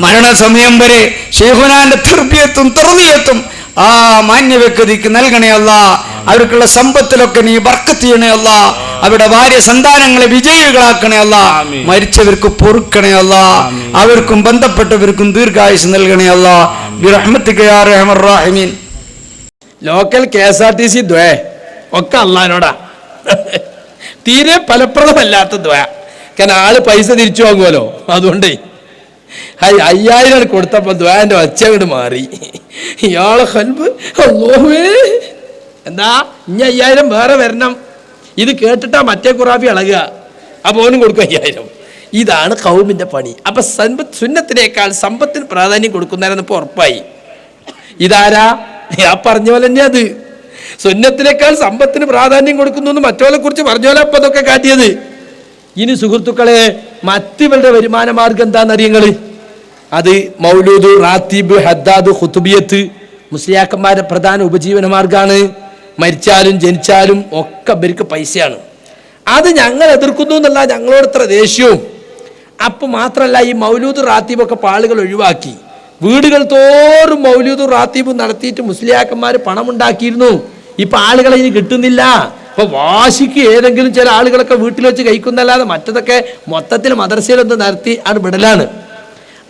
[SPEAKER 9] മരണസമയം വരെ ശൈഖുനാന്റെ തർബിയത്തും തർബിയത്തും ആ മാന്യ വ്യക്തിക്ക് നൽകണേ അല്ല. അവർക്കുള്ള സമ്പത്തിലൊക്കെ നീ ബർക്കത്ത് ചെയ്യണേ അല്ല. അവരുടെ ഭാര്യ സന്താനങ്ങളെ വിജയികളാക്കണേ അല്ല. മരിച്ചവർക്ക് പൊറുക്കണേ അല്ല. അവർക്കും ബന്ധപ്പെട്ടവർക്കും ദീർഘായുസ് നൽകണേ അല്ല. ബിറഹ്മതിക യാ അർഹമർ റഹീമീൻ.
[SPEAKER 2] ലോക്കൽ KSRTC ദ്വേ ഒക്കെ അള്ളഹാനോടാ. തീരെ ഫലപ്രദമല്ലാത്ത ദ്വയ. കാരണം ആള് പൈസ തിരിച്ചു വാങ്ങുമല്ലോ. അതുകൊണ്ടേ 5000 കൊടുത്തപ്പോ ദ്വാന്റെ ഒച്ചങ്ങട് മാറി. ഇയാളെ കൽബ് അല്ലാഹുവേ, എന്താ ഇനി 5000 വേറെ വരണം. ഇത് കേട്ടിട്ടാ മറ്റേ ഖുറാഫി ഇളകുക. അപ്പൊ ഓനും കൊടുക്കും 5000. ഇതാണ് ഖൗമിന്റെ പണി. അപ്പൊ സുന്നത്തിനേക്കാൾ സമ്പത്തിന് പ്രാധാന്യം കൊടുക്കുന്നവരെന്നിപ്പോ ഉറപ്പായി. ഇതാരാ? ഞാൻ പറഞ്ഞ പോലെ തന്നെ അത് സുന്നത്തിനേക്കാൾ സമ്പത്തിന് പ്രാധാന്യം കൊടുക്കുന്നു മറ്റോളെ കുറിച്ച് പറഞ്ഞ പോലെ അപ്പൊ അതൊക്കെ കാട്ടിയത്. ഇനി സുഹൃത്തുക്കളെ, മറ്റിവരുടെ വരുമാന മാർഗം എന്താണെന്നറിയങ്ങള്? അത് മൗലൂദ്, റാത്തീബ്, ഹദ്ദാദ്, ഖുതുബിയത്ത് മുസ്ലിയാക്കന്മാരുടെ പ്രധാന ഉപജീവന മാർഗമാണ്. മരിച്ചാലും ജനിച്ചാലും ഒക്കെ ഇവർക്ക് പൈസയാണ്. അത് ഞങ്ങൾ എതിർക്കുന്നു എന്നല്ല ഞങ്ങളോട് ഇത്ര ദേഷ്യവും. അപ്പൊ മാത്രമല്ല, ഈ മൗലൂദ് റാത്തീബൊക്കെ ആളുകൾ ഒഴിവാക്കി വീടുകൾ തോറും മൗലൂദ് റാത്തീബ് നടത്തിയിട്ട് മുസ്ലിയാക്കന്മാർ പണമുണ്ടാക്കിയിരുന്നു. ഇപ്പൊ ആളുകളെ ഇനി കിട്ടുന്നില്ല. ഇപ്പൊ വാശിക്ക് ഏതെങ്കിലും ചില ആളുകളൊക്കെ വീട്ടിൽ വെച്ച് കഴിക്കുന്നല്ലാതെ മറ്റതൊക്കെ മൊത്തത്തിൽ മദ്രസയിലൊന്ന് നടത്തി അത് വിടലാണ്.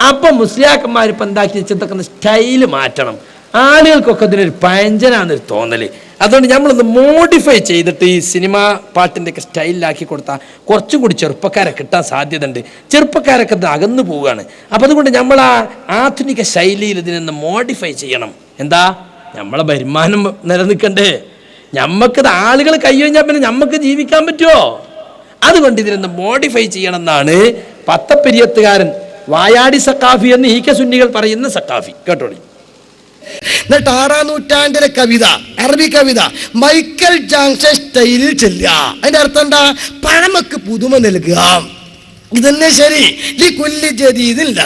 [SPEAKER 2] അപ്പൊ മുസ്ലിയാക്കന്മാർ ഇപ്പൊ എന്താക്കി വെച്ചതൊക്കെ സ്റ്റൈല് മാറ്റണം. ആളുകൾക്കൊക്കെ ഇതിനൊരു പഴഞ്ചനാന്നൊരു തോന്നല്. അതുകൊണ്ട് നമ്മളൊന്ന് മോഡിഫൈ ചെയ്തിട്ട് ഈ സിനിമാ പാട്ടിൻ്റെ ഒക്കെ സ്റ്റൈലിലാക്കി കൊടുത്താൽ കുറച്ചും കൂടി ചെറുപ്പക്കാരെ കിട്ടാൻ സാധ്യത ഉണ്ട്. ചെറുപ്പക്കാരൊക്കെ ഇത് അകന്നു പോവുകയാണ്. അപ്പം അതുകൊണ്ട് നമ്മൾ ആ ആധുനിക ശൈലിയിൽ ഇതിനൊന്ന് മോഡിഫൈ ചെയ്യണം. എന്താ? നമ്മളെ വരുമാനം നിലനിൽക്കണ്ടേ? ഞമ്മക്കിത് ആളുകൾ കൈവഴിഞ്ഞാൽ പിന്നെ ഞമ്മക്ക് ജീവിക്കാൻ പറ്റുമോ? അതുകൊണ്ട് ഇതിനൊന്ന് മോഡിഫൈ ചെയ്യണം എന്നാണ് പത്തപ്പെരിയത്തുകാരൻ വായാടി സക്കാഫി എന്ന് ഈക്ക സുന്നികൾ പറയുന്ന സക്കാഫി. കേട്ടോളി.
[SPEAKER 11] എന്നിട്ട് 6-ാം നൂറ്റാണ്ടിലെ കവിത, അറബി കവിത മൈക്കൽ ജാക്സൺ സ്റ്റൈലിൽ ചെല്ലുക. അതിന്റെ അർത്ഥം എന്താ? പഴമക്ക് പുതുമ നൽകുക. ഇതന്നെ ശരി. ഈ കൊല്ലി ജദീദില്ല.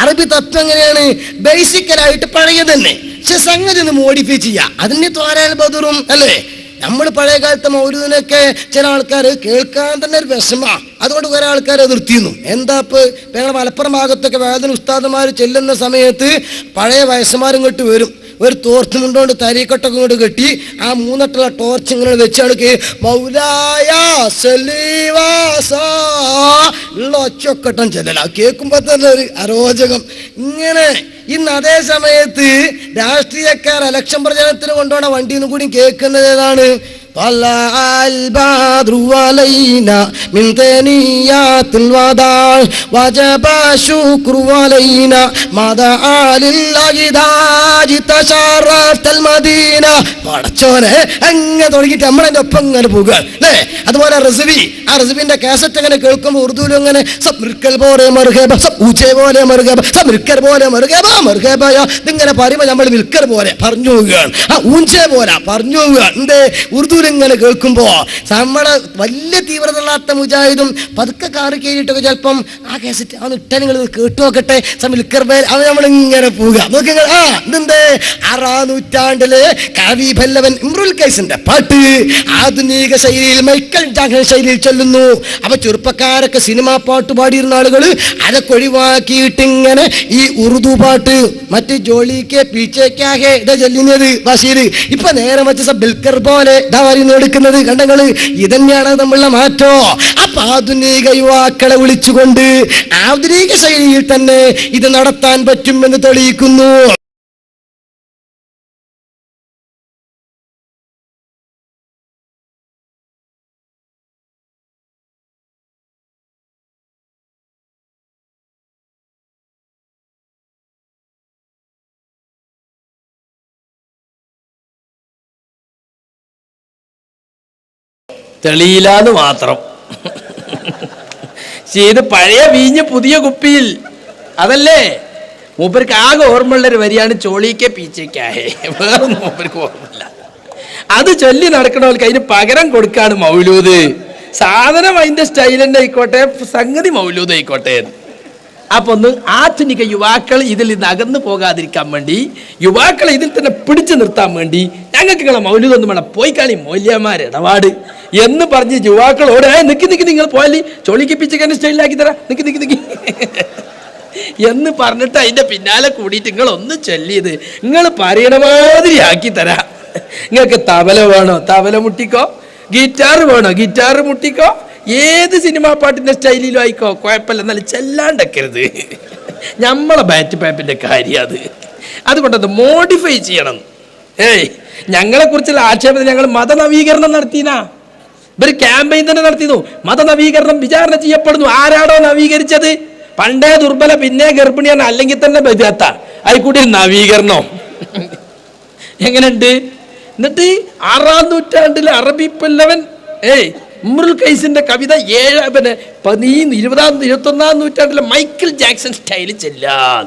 [SPEAKER 11] അറബി തത്വം എങ്ങനെയാണ്? ബേസിക്കലായിട്ട് പഴയ തന്നെ, പക്ഷെ സംഗതി ഒന്ന് മോഡിഫൈ ചെയ്യുക. അതിന് തോരാൻ ബദറും അല്ലേ? നമ്മൾ പഴയ കാലത്തെ മൗലൂദിനൊക്കെ ചില ആൾക്കാർ കേൾക്കാൻ തന്നെ ഒരു വിഷമമാണ്. അതുകൊണ്ട് കുറെ ആൾക്കാർ എതിർത്തിരുന്നു. എന്താ ഇപ്പൊ ഞങ്ങളുടെ മലപ്പുറം ഭാഗത്തൊക്കെ വേദന ഉസ്താദുമാർ ചെല്ലുന്ന സമയത്ത് പഴയ വയസ്സന്മാരും ഇങ്ങോട്ട് വരും. ഒരു തോർത്ത് മുണ്ടോണ്ട് തരീക്കൊട്ടൊക്കെ ഇങ്ങോട്ട് കെട്ടി ആ 3 അട്ടുള്ള ടോർച്ച് ഇങ്ങനെ വെച്ചാൾക്ക് മൗലായ ഉള്ള ഒച്ചൊക്കെട്ടം ചെല്ലല. കേൾക്കുമ്പോ തന്നെ ഒരു അരോചകം. ഇങ്ങനെ ഇന്ന് അതേ സമയത്ത് രാഷ്ട്രീയക്കാർ ഇലക്ഷൻ പ്രചരണത്തിന് കൊണ്ടുപോണ വണ്ടിയിൽ നിന്നും കൂടി കേൾക്കുന്നത് ഏതാണ്? البدر علينا من ثنيات الوداع وجب الشكر علينا ما دعا لله داج تشرفت المدينة. പടച്ചോനെ അങ്ങനെ തുടങ്ങിയിട്ട് നമ്മളതിൻ്റെ ഒപ്പം ഇങ്ങനെ പോകുക അല്ലേ? അതുപോലെ റസബി, ആ റസബിന്റെ കാസറ്റ് അങ്ങനെ കേൾക്കുമ്പോൾ ഉറുദുവിലും അങ്ങനെ സബ്മിർക്കൽ പോലെ മറുകേബ, സബ് ഊച്ചെ പോലെ മറുകേബ, സബ്മിർക്കൽ പോലെ മറുകേബ മറുകേബയ ഇതിങ്ങനെ പറയുമ്പോൾ നമ്മൾ മിൽക്കർ പോലെ പറഞ്ഞു പോവുകയാണ്. ആ ഊഞ്ചെ പോലെ പറഞ്ഞു പോവുകയാണ്. എന്തേ? ഉറുദു ഇങ്ങനെ കേൾക്കുമ്പോ നമ്മളെ വലിയ തീവ്രത ഉള്ളാത്ത മുജാഹിദും പതുക്കെ കാറ് കയറിയിട്ടൊക്കെ ചിലപ്പം ആ കേസറ്റ് അവന് ഇട്ടാൽ നിങ്ങൾ കേട്ടു നോക്കട്ടെ അവൻ നമ്മളിങ്ങനെ പോവുക. നോക്കി ഇതെന്തേ? 6-ാം നൂറ്റാണ്ടിലെ കവി ഭല്ലവൻ ഇമ്രുൽ കൈസിന്റെ പാട്ട് ആധുനിക ശൈലിയിൽ മൈക്കൽ ജാക്സൺ ശൈലിയിൽ ചൊല്ലുന്നു. അപ്പൊ ചെറുപ്പക്കാരൊക്കെ സിനിമാ പാട്ട് പാടിയിരുന്ന ആളുകൾ അതൊക്കെ ഒഴിവാക്കിയിട്ട് ഇങ്ങനെ ഈ ഉറുദു പാട്ട് മറ്റ് ജോളിക്ക് പീച്ചേക്കാകെ ഇതാ ചൊല്ലുന്നത് ബഷീർ. ഇപ്പൊ നേരെ വെച്ച ബിൽക്കർ പോലെ എടുക്കുന്നത് കണ്ടങ്ങള്. ഇതന്നെയാണ് നമ്മളുടെ മാറ്റോ. അപ്പൊ ആധുനിക യുവാക്കളെ വിളിച്ചുകൊണ്ട് ആധുനിക ശൈലിയിൽ തന്നെ ഇത് നടത്താൻ പറ്റുമെന്ന് തെളിയിക്കുന്നു.
[SPEAKER 2] തെളിയില്ലാന്ന് മാത്രം. ഇത് പഴയ വീഞ്ഞ് പുതിയ കുപ്പിയിൽ, അതല്ലേ മൂപ്പർക്ക് ആകെ ഓർമ്മയുള്ളൊരു വരിയാണ് ചോളിക്കെ പീച്ചേക്കാഹേ. വേറൊന്നും മൂപ്പർക്ക് ഓർമ്മയില്ല. അത് ചൊല്ലി നടക്കണവർക്ക് അതിന് പകരം കൊടുക്കാണ് മൗലൂദ്. സാധനം അതിന്റെ സ്റ്റൈൽ തന്നെ ആയിക്കോട്ടെ, സംഗതി മൗലൂദ് ആയിക്കോട്ടെ. അപ്പൊ ഒന്ന് ആധുനിക യുവാക്കൾ ഇതിൽ നിന്ന് അകന്നു പോകാതിരിക്കാൻ വേണ്ടി, യുവാക്കളെ ഇതിൽ തന്നെ പിടിച്ചു നിർത്താൻ വേണ്ടി ഞങ്ങൾക്ക് നിങ്ങളെ മൗലൂദൊന്നും വേണം, പോയി കളി മൗല്യമാർ ഇടപാട് എന്ന് പറഞ്ഞ് യുവാക്കളോട് നിക്കി നിങ്ങൾ പോയാലി ചോളിക്ക് പിച്ചക്കാൻ്റെ സ്റ്റൈലിലാക്കി തരാം, നിക്കി എന്ന് പറഞ്ഞിട്ട് അതിന്റെ പിന്നാലെ കൂടിയിട്ട് നിങ്ങൾ ഒന്ന് ചൊല്ലിയത് നിങ്ങൾ പറയണ മാതിരി ആക്കി തരാം. നിങ്ങൾക്ക് തബല വേണോ തബല മുട്ടിക്കോ, ഗിറ്റാർ വേണോ ഗിറ്റാർ മുട്ടിക്കോ, ഏത് സിനിമാ പാട്ടിന്റെ സ്റ്റൈലിലും ആയിക്കോ, കുഴപ്പമില്ല. എന്നാലും ചെല്ലാണ്ടക്കരുത്. നമ്മളെ ബാറ്റ് പാപ്പിന്റെ കാര്യം അത്. അതുകൊണ്ടത് മോഡിഫൈ ചെയ്യണം. ഞങ്ങളെ കുറിച്ചുള്ള ആക്ഷേപത്തിൽ ഞങ്ങൾ മതനവീകരണം നടത്തിനാ. ഇവർ ക്യാമ്പയിൻ തന്നെ നടത്തിയിരുന്നു. മതനവീകരണം വിചാരണ ചെയ്യപ്പെടുന്നു. ആരാടോ നവീകരിച്ചത്? പണ്ടേ ദുർബല, പിന്നെ ഗർഭിണിയാണ്, അല്ലെങ്കിൽ തന്നെ ബദാത്ത, ആയിക്കൂടി നവീകരണോ? എങ്ങനെയുണ്ട്? എന്നിട്ട് 6-ാം നൂറ്റാണ്ടിലെ അറബി പല്ലവൻ ഉമ്രുൽ ഖൈസിന്റെ കവിത 21-ാം നൂറ്റാണ്ടിലെ മൈക്കിൾ ജാക്സൺ സ്റ്റൈൽ ചെല്ലാൻ.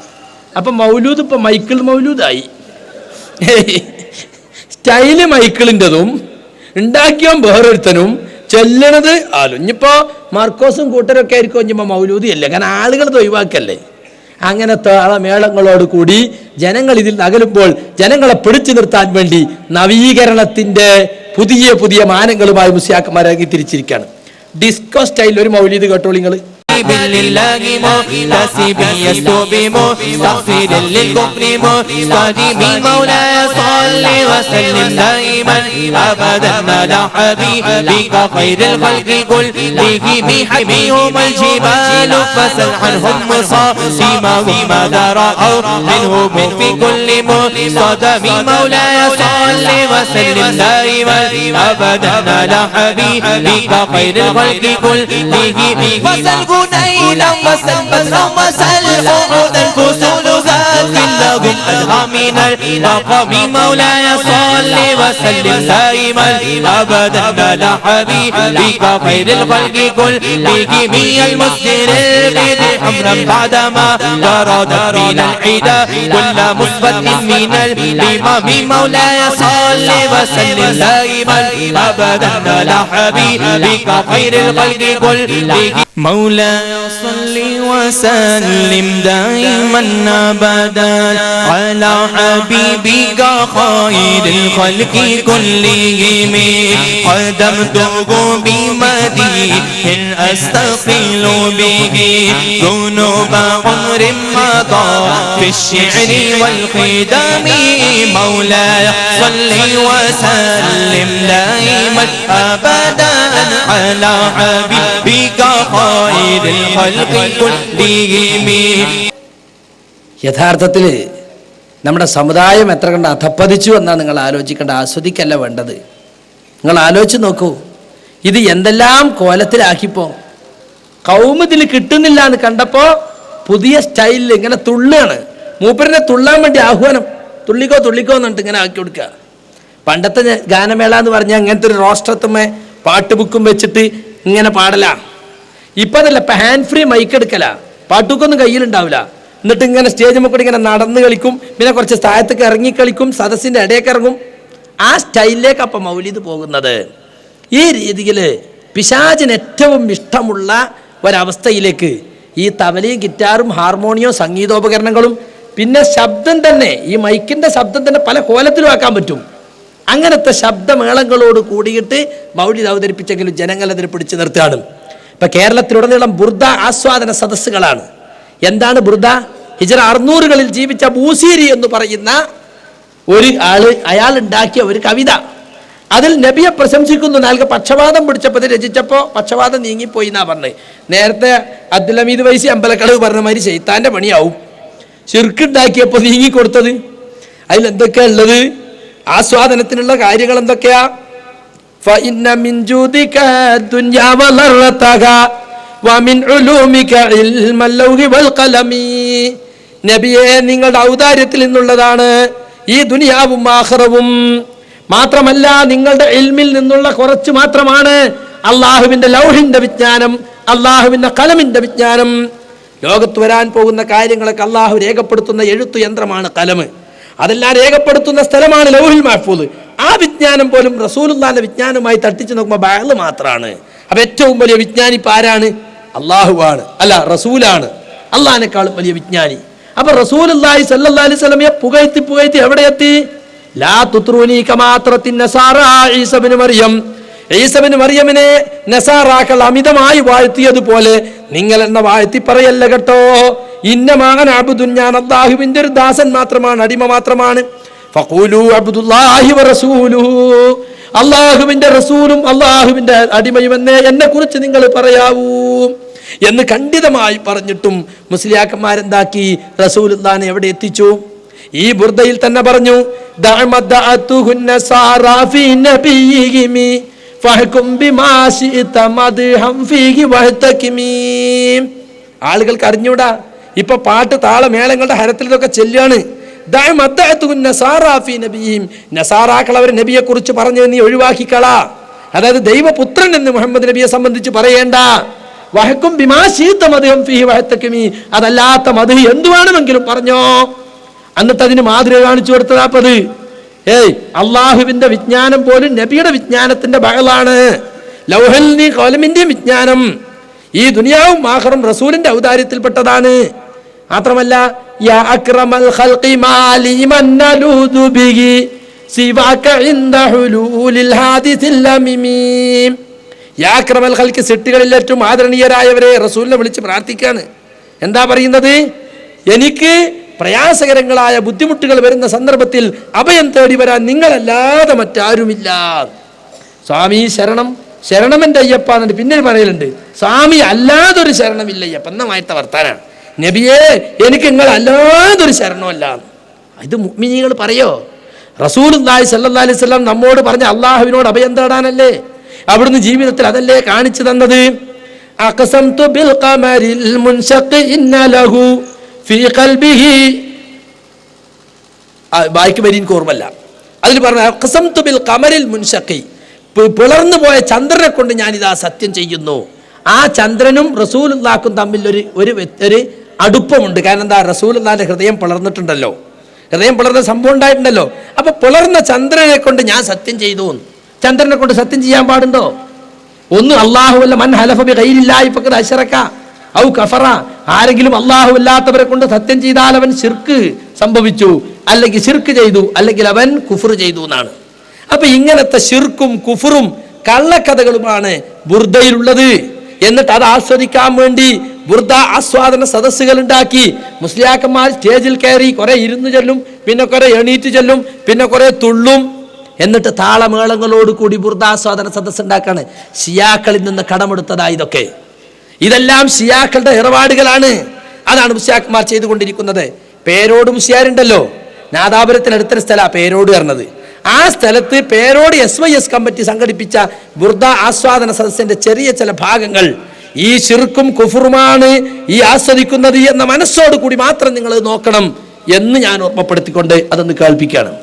[SPEAKER 2] അപ്പൊ മൗലൂദ് ഇപ്പൊ മൈക്കിൾ മൗലൂദായി. സ്റ്റൈല് മൈക്കിളിൻ്റെതും ഉണ്ടാക്കിയോ വേറൊരുത്തനും ചെല്ലണത് ആലോഞ്ഞിപ്പോ മാർക്കോസും കൂട്ടരൊക്കെ ആയിരിക്കും ഇനിയിപ്പോ മൗലൂദി അല്ലേ, കാരണം ആളുകൾ ഒഴിവാക്കല്ലേ. അങ്ങനെ താളമേളങ്ങളോട് കൂടി ജനങ്ങൾ ഇതിൽ അകലുമ്പോൾ ജനങ്ങളെ പിടിച്ചു നിർത്താൻ വേണ്ടി നവീകരണത്തിന്റെ പുതിയ പുതിയ മാനങ്ങളുമായി മുസ്ലിയാക്കന്മാരാക്കി തിരിച്ചിരിക്കുകയാണ്. ഡിസ്കോ സ്റ്റൈൽ ഒരു മൗലീദ് കേട്ടോളൂ നിങ്ങൾ.
[SPEAKER 12] بالله محتسبا يستوبم مستغفرا للكفر مستديم مولاي صل وسلم دائما ابدا على حبيبك خير الخلق كلهم حميهم الجبال فسل عنهم مصاصمهم ماذا راوا منهم في كل مصدم مولاي صل وسلم دائما ابدا على حبيبك خير الخلق كلهم فسل ليلا وسل بدرا وسل قعودا الفصول ذات لهم أدهى من المقام مولاي صل وسلم دائما أبدا على حبيبك خير الخلق كلهم المسدر البيض حمرا بعدما طرد من الحدى كل مثبت من الإمام مولاي صل وسلم دائما أبدا على حبيبك خير الخلق كلهم مولاي صل وسلم دائما ابدا على حبيبك خير الخلق كلهم قدمته بمديح استقيل به ذنوب عمر مضى في الشعر والقدم مولاي صل وسلم دائما ابدا على حبيبك
[SPEAKER 2] യഥാർത്ഥത്തിൽ നമ്മുടെ സമുദായം എത്ര കണ്ട് അധപ്പതിച്ചു എന്നാണ് നിങ്ങൾ ആലോചിക്കേണ്ട, ആസ്വദിക്കല്ല വേണ്ടത്. നിങ്ങൾ ആലോചിച്ച് നോക്കൂ, ഇത് എന്തെല്ലാം കോലത്തിലാക്കിപ്പോ. കൗമതിൽ കിട്ടുന്നില്ല എന്ന് കണ്ടപ്പോ പുതിയ സ്റ്റൈലിൽ ഇങ്ങനെ തുള്ളുകയാണ്. മൂപ്പരിനെ തുള്ളാൻ വേണ്ടി ആഹ്വാനം, തുള്ളിക്കോ തുള്ളിക്കോ എന്നിട്ട് ഇങ്ങനെ ആക്കി കൊടുക്കുക. പണ്ടത്തെ ഗാനമേള എന്ന് പറഞ്ഞാൽ അങ്ങനത്തെ ഒരു റോസ്റ്റത്തുമ്മേ പാട്ട് ബുക്കും വെച്ചിട്ട് ഇങ്ങനെ പാടലാ. ഇപ്പൊ അതല്ല, ഇപ്പൊ ഹാൻഡ് ഫ്രീ മൈക്ക് എടുക്കല, പാട്ടുക്കൊന്നും കയ്യിലുണ്ടാവില്ല. എന്നിട്ട് ഇങ്ങനെ സ്റ്റേജ് മുക്കൂടി ഇങ്ങനെ നടന്ന് കളിക്കും, പിന്നെ കുറച്ച് സ്ഥാനത്തേക്ക് ഇറങ്ങി കളിക്കും, സദസ്സിന്റെ ഇടയ്ക്ക് ഇറങ്ങും. ആ സ്റ്റൈലിലേക്ക് അപ്പം മൗലിദ് പോകുന്നത്. ഈ രീതിയിൽ പിശാചിന് ഏറ്റവും ഇഷ്ടമുള്ള ഒരവസ്ഥയിലേക്ക് ഈ തബലയും ഗിറ്റാറും ഹാർമോണിയോ സംഗീതോപകരണങ്ങളും പിന്നെ ശബ്ദം തന്നെ, ഈ മൈക്കിന്റെ ശബ്ദം തന്നെ പല കോലത്തിലും ആക്കാൻ പറ്റും. അങ്ങനത്തെ ശബ്ദമേളങ്ങളോട് കൂടിയിട്ട് മൗലിദ് അവതരിപ്പിച്ചെങ്കിലും ജനങ്ങൾ അതിനെ പിടിച്ചു നിർത്തുകയാണ്. ഇപ്പൊ കേരളത്തിലുടനീളം ബുർദ ആസ്വാദന സദസ്സുകളാണ്. എന്താണ് ബുർദ? ഹിജ്റ 600-കളിൽ ജീവിച്ച ബൂസീരി എന്ന് പറയുന്ന ഒരു ആള്, അയാൾ ഉണ്ടാക്കിയ ഒരു കവിത. അതിൽ നബിയെ പ്രശംസിക്കുന്നു. നൽകെ പക്ഷപാതം പിടിച്ചപ്പോൾ രചിച്ചപ്പോൾ പക്ഷപാതം നീങ്ങിപ്പോയി എന്നാ പറഞ്ഞത്. നേരത്തെ അബ്ദുൽ ഹമീദ് വൈസി അമ്പലക്കളവ് പറഞ്ഞ മാതിരി ശൈത്താന്റെ പണിയാവും. ശിർക്കുണ്ടാക്കിയപ്പോൾ നീങ്ങിക്കൊടുത്തത്. അതിലെന്തൊക്കെയാ ഉള്ളത്? ആസ്വാദനത്തിനുള്ള കാര്യങ്ങൾ എന്തൊക്കെയാ? فإن من جودك الدنيا وضرتها ومن علومك علم اللوح والقلم. നബിയെ, നിങ്ങളുടെ ഔദാര്യത്തിൽ നിന്നുള്ളതാണ് ഈ ദുനിയാവും ആഖിറവും. മാത്രമല്ല നിങ്ങളുടെ ഇൽമിൽ നിന്നുള്ള കുറച്ച് മാത്രമാണ് അള്ളാഹുവിന്റെ ലൗഹിന്റെ വിജ്ഞാനം, അള്ളാഹുവിന്റെ കലമിന്റെ വിജ്ഞാനം. ലോകത്ത് വരാൻ പോകുന്ന കാര്യങ്ങളൊക്കെ അള്ളാഹു രേഖപ്പെടുത്തുന്ന എഴുത്തു യന്ത്രമാണ് കലം. അതെല്ലാം രേഖപ്പെടുത്തുന്ന സ്ഥലമാണ് ലൗഹുൽ മഹ്ഫൂദ്. ആ വിജ്ഞാനം പോലും റസൂലുള്ളാഹിന്റെ വിജ്ഞാനവുമായി തട്ടിച്ചു നോക്കുമ്പോൾ ബഅള് മാത്രമാണ്. അപ്പൊ ഏറ്റവും വലിയ വിജ്ഞാനി ഇപ്പം ആരാണ്? അള്ളാഹുവാണ്, അല്ല റസൂലാണ്, അള്ളാഹിനേക്കാളും വലിയ വിജ്ഞാനി. അപ്പൊ റസൂലുള്ളാഹി സ്വല്ലല്ലാഹി അലൈഹി വസല്ലമയെ പുകഴ്ത്തി എവിടെ എത്തി? ലാ തുത്രൂനി കമാ തുറത്തിൻ നസാറാ ഈസ ഇബ്നു മറിയം. ഈസ ഇബ്നു മറിയമിനെ നസാറാക്കൾ അമിതമായി വാഴ്ത്തിയതുപോലെ നിങ്ങൾ എന്നെ വാഴ്ത്തി പറയല്ല കേട്ടോ. ഇന്നമാൻ അബ്ദുൻ, ഞാൻ അല്ലാഹുവിന്റെ ഒരു ദാസൻ മാത്രമാണ്, അടിമ മാത്രമാണ്. ഫഖൂലു അബ്ദുല്ലാഹി വറസൂലുഹു, അല്ലാഹുവിന്റെ റസൂലും അല്ലാഹുവിന്റെ അടിമയും എന്നെ കുറിച്ച് നിങ്ങൾ പറയാവൂ എന്ന് ഖണ്ഡിതമായി പറഞ്ഞിട്ടും മുസ്ലിയാക്കന്മാരെന്താക്കി? റസൂലുള്ളാഹിനെ എവിടെ എത്തിച്ചു? ഈ ബുർദയിൽ തന്നെ പറഞ്ഞു, ആളുകൾക്ക് അറിഞ്ഞൂടാ. ഇപ്പൊ പാട്ട് താളമേളങ്ങളുടെ ഹരത്തിലൊക്കെ ചെല്ലുകയാണ്. നസാറാക്കൾ അവർ നബിയെ കുറിച്ച് പറഞ്ഞു, നീ ഒഴിവാക്കിക്കള. അതായത് ദൈവപുത്രൻ എന്ന് മുഹമ്മദ് നബിയെ സംബന്ധിച്ച് പറയേണ്ട. വഹക്കും ബിമാശീത്ത മദ്ഹം ഫീഹി വഹത്തകിമി, അതല്ലാത്ത മദ്ഹ് എന്തു വേണമെങ്കിലും പറഞ്ഞോ. എന്നിട്ട് അതിന് മാതൃക കാണിച്ചു കൊടുത്തതാപ്പത്. അള്ളാഹുവിന്റെ വിജ്ഞാനം പോലും നബിയുടെ വിജ്ഞാനത്തിന്റെ ബഹളാണ്. ലൗഹൽ ഖലമിന്റെ വിജ്ഞാനം ഈ ദുനിയാവും ആഖിറം റസൂലിന്റെ ഔദാര്യത്തിൽപ്പെട്ടതാണ്. മാത്രമല്ല, യാ അക്രമൽ ഖൽഖി മാലിമൻ നലൂദു ബിഹി സിവാക ഇൻദ ഹുലൂലിൽ ഹാദിസിൽ അമീം. യാ അക്രമൽ ഖൽഖി, സൃഷ്ടികളിൽ ഏറ്റവും ആദരണീയരായവരെ റസൂലിനെ വിളിച്ച് പ്രാർത്ഥിക്കാണ്. എന്താ പറയുന്നത്? എനിക്ക് പ്രയാസകരങ്ങളായ ബുദ്ധിമുട്ടുകൾ വരുന്ന സന്ദർഭത്തിൽ അഭയം തേടി വരാൻ നിങ്ങളല്ലാതെ മറ്റാരുമില്ല. സ്വാമി ശരണം, ശരണമെന്റെ അയ്യപ്പ എന്നിട്ട് പിന്നെ പറയലുണ്ട്, സ്വാമി അല്ലാതൊരു ശരണമില്ല അയ്യപ്പ എന്നമായിട്ട് വർത്താനാണ്. നബിയെ, എനിക്ക് നിങ്ങൾ അല്ലാതൊരു ശരണമല്ല. ഇത് മുഅ്മിനീങ്ങൾ പറയോ? റസൂലുള്ളാഹി സ്വല്ലല്ലാഹി അലൈഹി വസല്ലം നമ്മോട് പറഞ്ഞ അള്ളാഹുവിനോട് അഭയം തേടാനല്ലേ? അവിടുന്ന് ജീവിതത്തിൽ അതല്ലേ കാണിച്ചു തന്നത്? അഖസംതു ബിൽ ഖമരിൽ മുൻശഖി ഇന്ന ലഹു ഫീ ഖൽബിഹി, ബാക്കി വരി എനിക്ക് ഓർമ്മല്ല. അതിൽ പറഞ്ഞ അഖസംതു ബിൽ ഖമരിൽ മുൻശഖി, പിളർന്നു പോയ ചന്ദ്രനെ കൊണ്ട് ഞാനിതാ സത്യം ചെയ്യുന്നു. ആ ചന്ദ്രനും റസൂലുള്ളാഹിക്കും തമ്മിൽ ഒരു അടുപ്പമുണ്ട്. കാരണം എന്താ? റസൂലുള്ളാഹിന്റെ ഹൃദയം പിളർന്നിട്ടുണ്ടല്ലോ, ഹൃദയം പിളർന്ന സംഭവം ഉണ്ടായിട്ടുണ്ടല്ലോ. അപ്പൊ പിളർന്ന ചന്ദ്രനെ കൊണ്ട് ഞാൻ സത്യം ചെയ്തു. ചന്ദ്രനെ കൊണ്ട് സത്യം ചെയ്യാൻ പാടുണ്ടോ? ഒന്ന് അല്ലാഹുവല്ല, മൻ ഹലഫ ബിഗൈരില്ലാഹി ഫഖദ് അശ്റക ഔ കഫറ. ആരെങ്കിലും അല്ലാഹു അല്ലാത്തവരെ കൊണ്ട് സത്യം ചെയ്താൽ അവൻ ശിർക്ക് സംഭവിച്ചു, അല്ലെങ്കിൽ ശിർക്ക് ചെയ്തു, അല്ലെങ്കിൽ അവൻ കുഫർ ചെയ്തു എന്നാണ്. അപ്പൊ ഇങ്ങനത്തെ ശിർക്കും കുഫറും കള്ളക്കഥകളുമാണ് ബുർദയിലുള്ളത്. എന്നിട്ട് അത് ആസ്വദിക്കാൻ വേണ്ടി ബുർദ ആസ്വാദന സദസ്സുകൾ ഉണ്ടാക്കി മുസ്ലിയാക്കന്മാർ സ്റ്റേജിൽ കയറി കുറെ ഇരുന്ന് ചെല്ലും, പിന്നെ കുറെ എണീറ്റ് ചെല്ലും, പിന്നെ കുറെ തുള്ളും. എന്നിട്ട് താളമേളങ്ങളോട് കൂടി ബുർദാസ്വാദന സദസ്സ് ഉണ്ടാക്കാണ്. ഷിയാക്കളിൽ നിന്ന് കടമെടുത്തതാ ഇതൊക്കെ. ഇതെല്ലാം ഷിയാക്കളുടെ ഇടപാടുകളാണ്. അതാണ് മുസ്ലിയാക്കന്മാർ ചെയ്തുകൊണ്ടിരിക്കുന്നത്. പേരോട് മുസ്ലിയാരുണ്ടല്ലോ, നാദാപുരത്തിനടുത്തൊരു സ്ഥലമാണ് പേരോട് പറഞ്ഞത്. ആ സ്ഥലത്ത് പേരോട് SYS കമ്മിറ്റി സംഘടിപ്പിച്ച ബുർദ ആസ്വാദന സദസ്സിന്റെ ചെറിയ ചില ഭാഗങ്ങൾ ഈ ശിർക്കും കുഫറുമാണ് ഈ ആസ്വദിക്കുന്നത് എന്ന മനസ്സോട് കൂടി മാത്രം നിങ്ങൾ നോക്കണം എന്ന് ഞാൻ ഓർമ്മപ്പെടുത്തിക്കൊണ്ട് അതൊന്ന് കേൾപ്പിക്കുകയാണ്.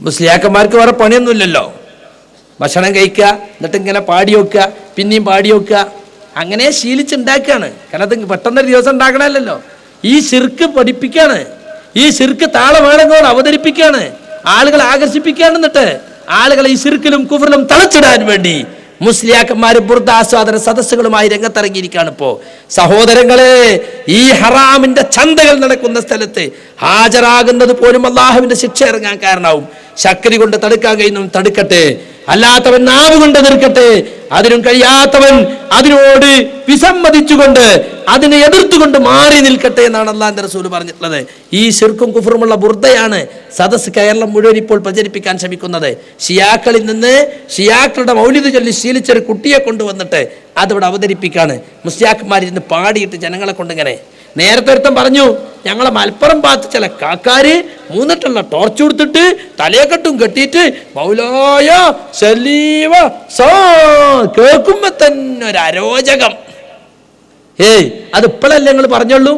[SPEAKER 2] മുസ്ലിയാക്കന്മാർക്ക് വേറെ പണിയൊന്നുമില്ലല്ലോ. ഭക്ഷണം കഴിക്കുക, എന്നിട്ട് ഇങ്ങനെ പാടി വെക്കുക, പിന്നെയും പാടി വെക്കുക, അങ്ങനെ ശീലിച്ചുണ്ടാക്കുകയാണ്. കാരണം അത് പെട്ടെന്നൊരു ദിവസം ഉണ്ടാക്കണമല്ലോ. ഈ ശിർക്ക് പഠിപ്പിക്കുകയാണ്, ഈ ശിർക്ക് താളമേളങ്ങളോട് അവതരിപ്പിക്കുകയാണ്, ആളുകളെ ആകർഷിപ്പിക്കുകയാണ്. എന്നിട്ട് ആളുകളെ ഈ ശിർക്കിലും കുഫറിലും തളച്ചിടാൻ വേണ്ടി മുസ്ലിയാക്കന്മാര് ബുർദാസ്വാദന സദസ്സുകളുമായി രംഗത്തിറങ്ങിയിരിക്കുകയാണ്. ഇപ്പോ സഹോദരങ്ങളെ, ഈ ഹറാമിന്റെ ചന്തകൾ നടക്കുന്ന സ്ഥലത്ത് ഹാജരാകുന്നത് പോലും അള്ളാഹുവിന്റെ ശിക്ഷ ഇറങ്ങാൻ കാരണമാവും. ശക്തി കൊണ്ട് തടുക്കാൻ കഴിയുന്നവൻ തടുക്കട്ടെ, അല്ലാത്തവൻ നാവ് കൊണ്ട് എതിർക്കട്ടെ. അതിനും കഴിയാത്തവൻ അതിനോട് വിസമ്മതിച്ചുകൊണ്ട് അതിനെ എതിർത്തുകൊണ്ട് മാറി നിൽക്കട്ടെ എന്നാണ് അള്ളാഹുവിന്റെ റസൂൽ പറഞ്ഞിട്ടുള്ളത്. ഈ ശിർക്കും കുഫറുമുള്ള ബുർദയാണ് സദസ് കേരളം മുഴുവൻ ഇപ്പോൾ പ്രചരിപ്പിക്കാൻ ശ്രമിക്കുന്നത്. ഷിയാക്കളിൽ നിന്ന് ഷിയാക്കളുടെ മൗലിദ് ചൊല്ലി ശീലിച്ചൊരു കുട്ടിയെ കൊണ്ടുവന്നിട്ട് അതിവിടെ അവതരിപ്പിക്കാണ്. മുസ്ലിയാക്കന്മാരിന്ന് പാടിയിട്ട് ജനങ്ങളെ കൊണ്ടിങ്ങനെ. നേരത്തെ ഒരുത്തൻ പറഞ്ഞു, ഞങ്ങളെ മലപ്പുറം ഭാഗത്ത് ചില കാക്കാര് മൂന്നിട്ടുള്ള ടോർച്ച് കൊടുത്തിട്ട് തലയെക്കെട്ടും കെട്ടിയിട്ട് മൗലായ സലീവ സോ കേൾക്കുമ്പോ തന്നെ ഒരു അരോചകം. ഏയ് അത് ഇപ്പോഴല്ലേ നിങ്ങൾ പറഞ്ഞോളൂ.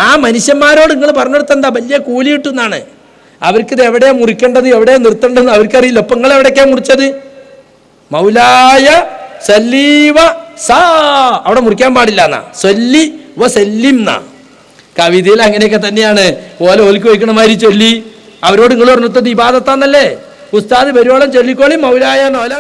[SPEAKER 2] ആ മനുഷ്യന്മാരോട് നിങ്ങൾ പറഞ്ഞെടുത്ത് എന്താ വലിയ കൂലി കിട്ടുന്നാണ്. അവർക്കിത് എവിടെയാ മുറിക്കേണ്ടത്, എവിടെയാ നിർത്തേണ്ടത് അവർക്കറിയില്ല. ഇപ്പൊ നിങ്ങൾ എവിടേക്കാ മുറിച്ചത്? മൗലായ സലീവ സാ അവിടെ മുറിക്കാൻ പാടില്ല എന്നാ, സല്ലി വ സല്ലിം എന്നാ. കവിതയിൽ അങ്ങനെയൊക്കെ തന്നെയാണ്. ഓൽക്ക് വയ്ക്കണ മാതിരി ചൊല്ലി അവരോട് നിങ്ങൾ പറഞ്ഞത് ഇബാദത്താന്നല്ലേ. ഉസ്താദ് വരുവോളം ചൊല്ലിക്കോളി മൗലായ നോല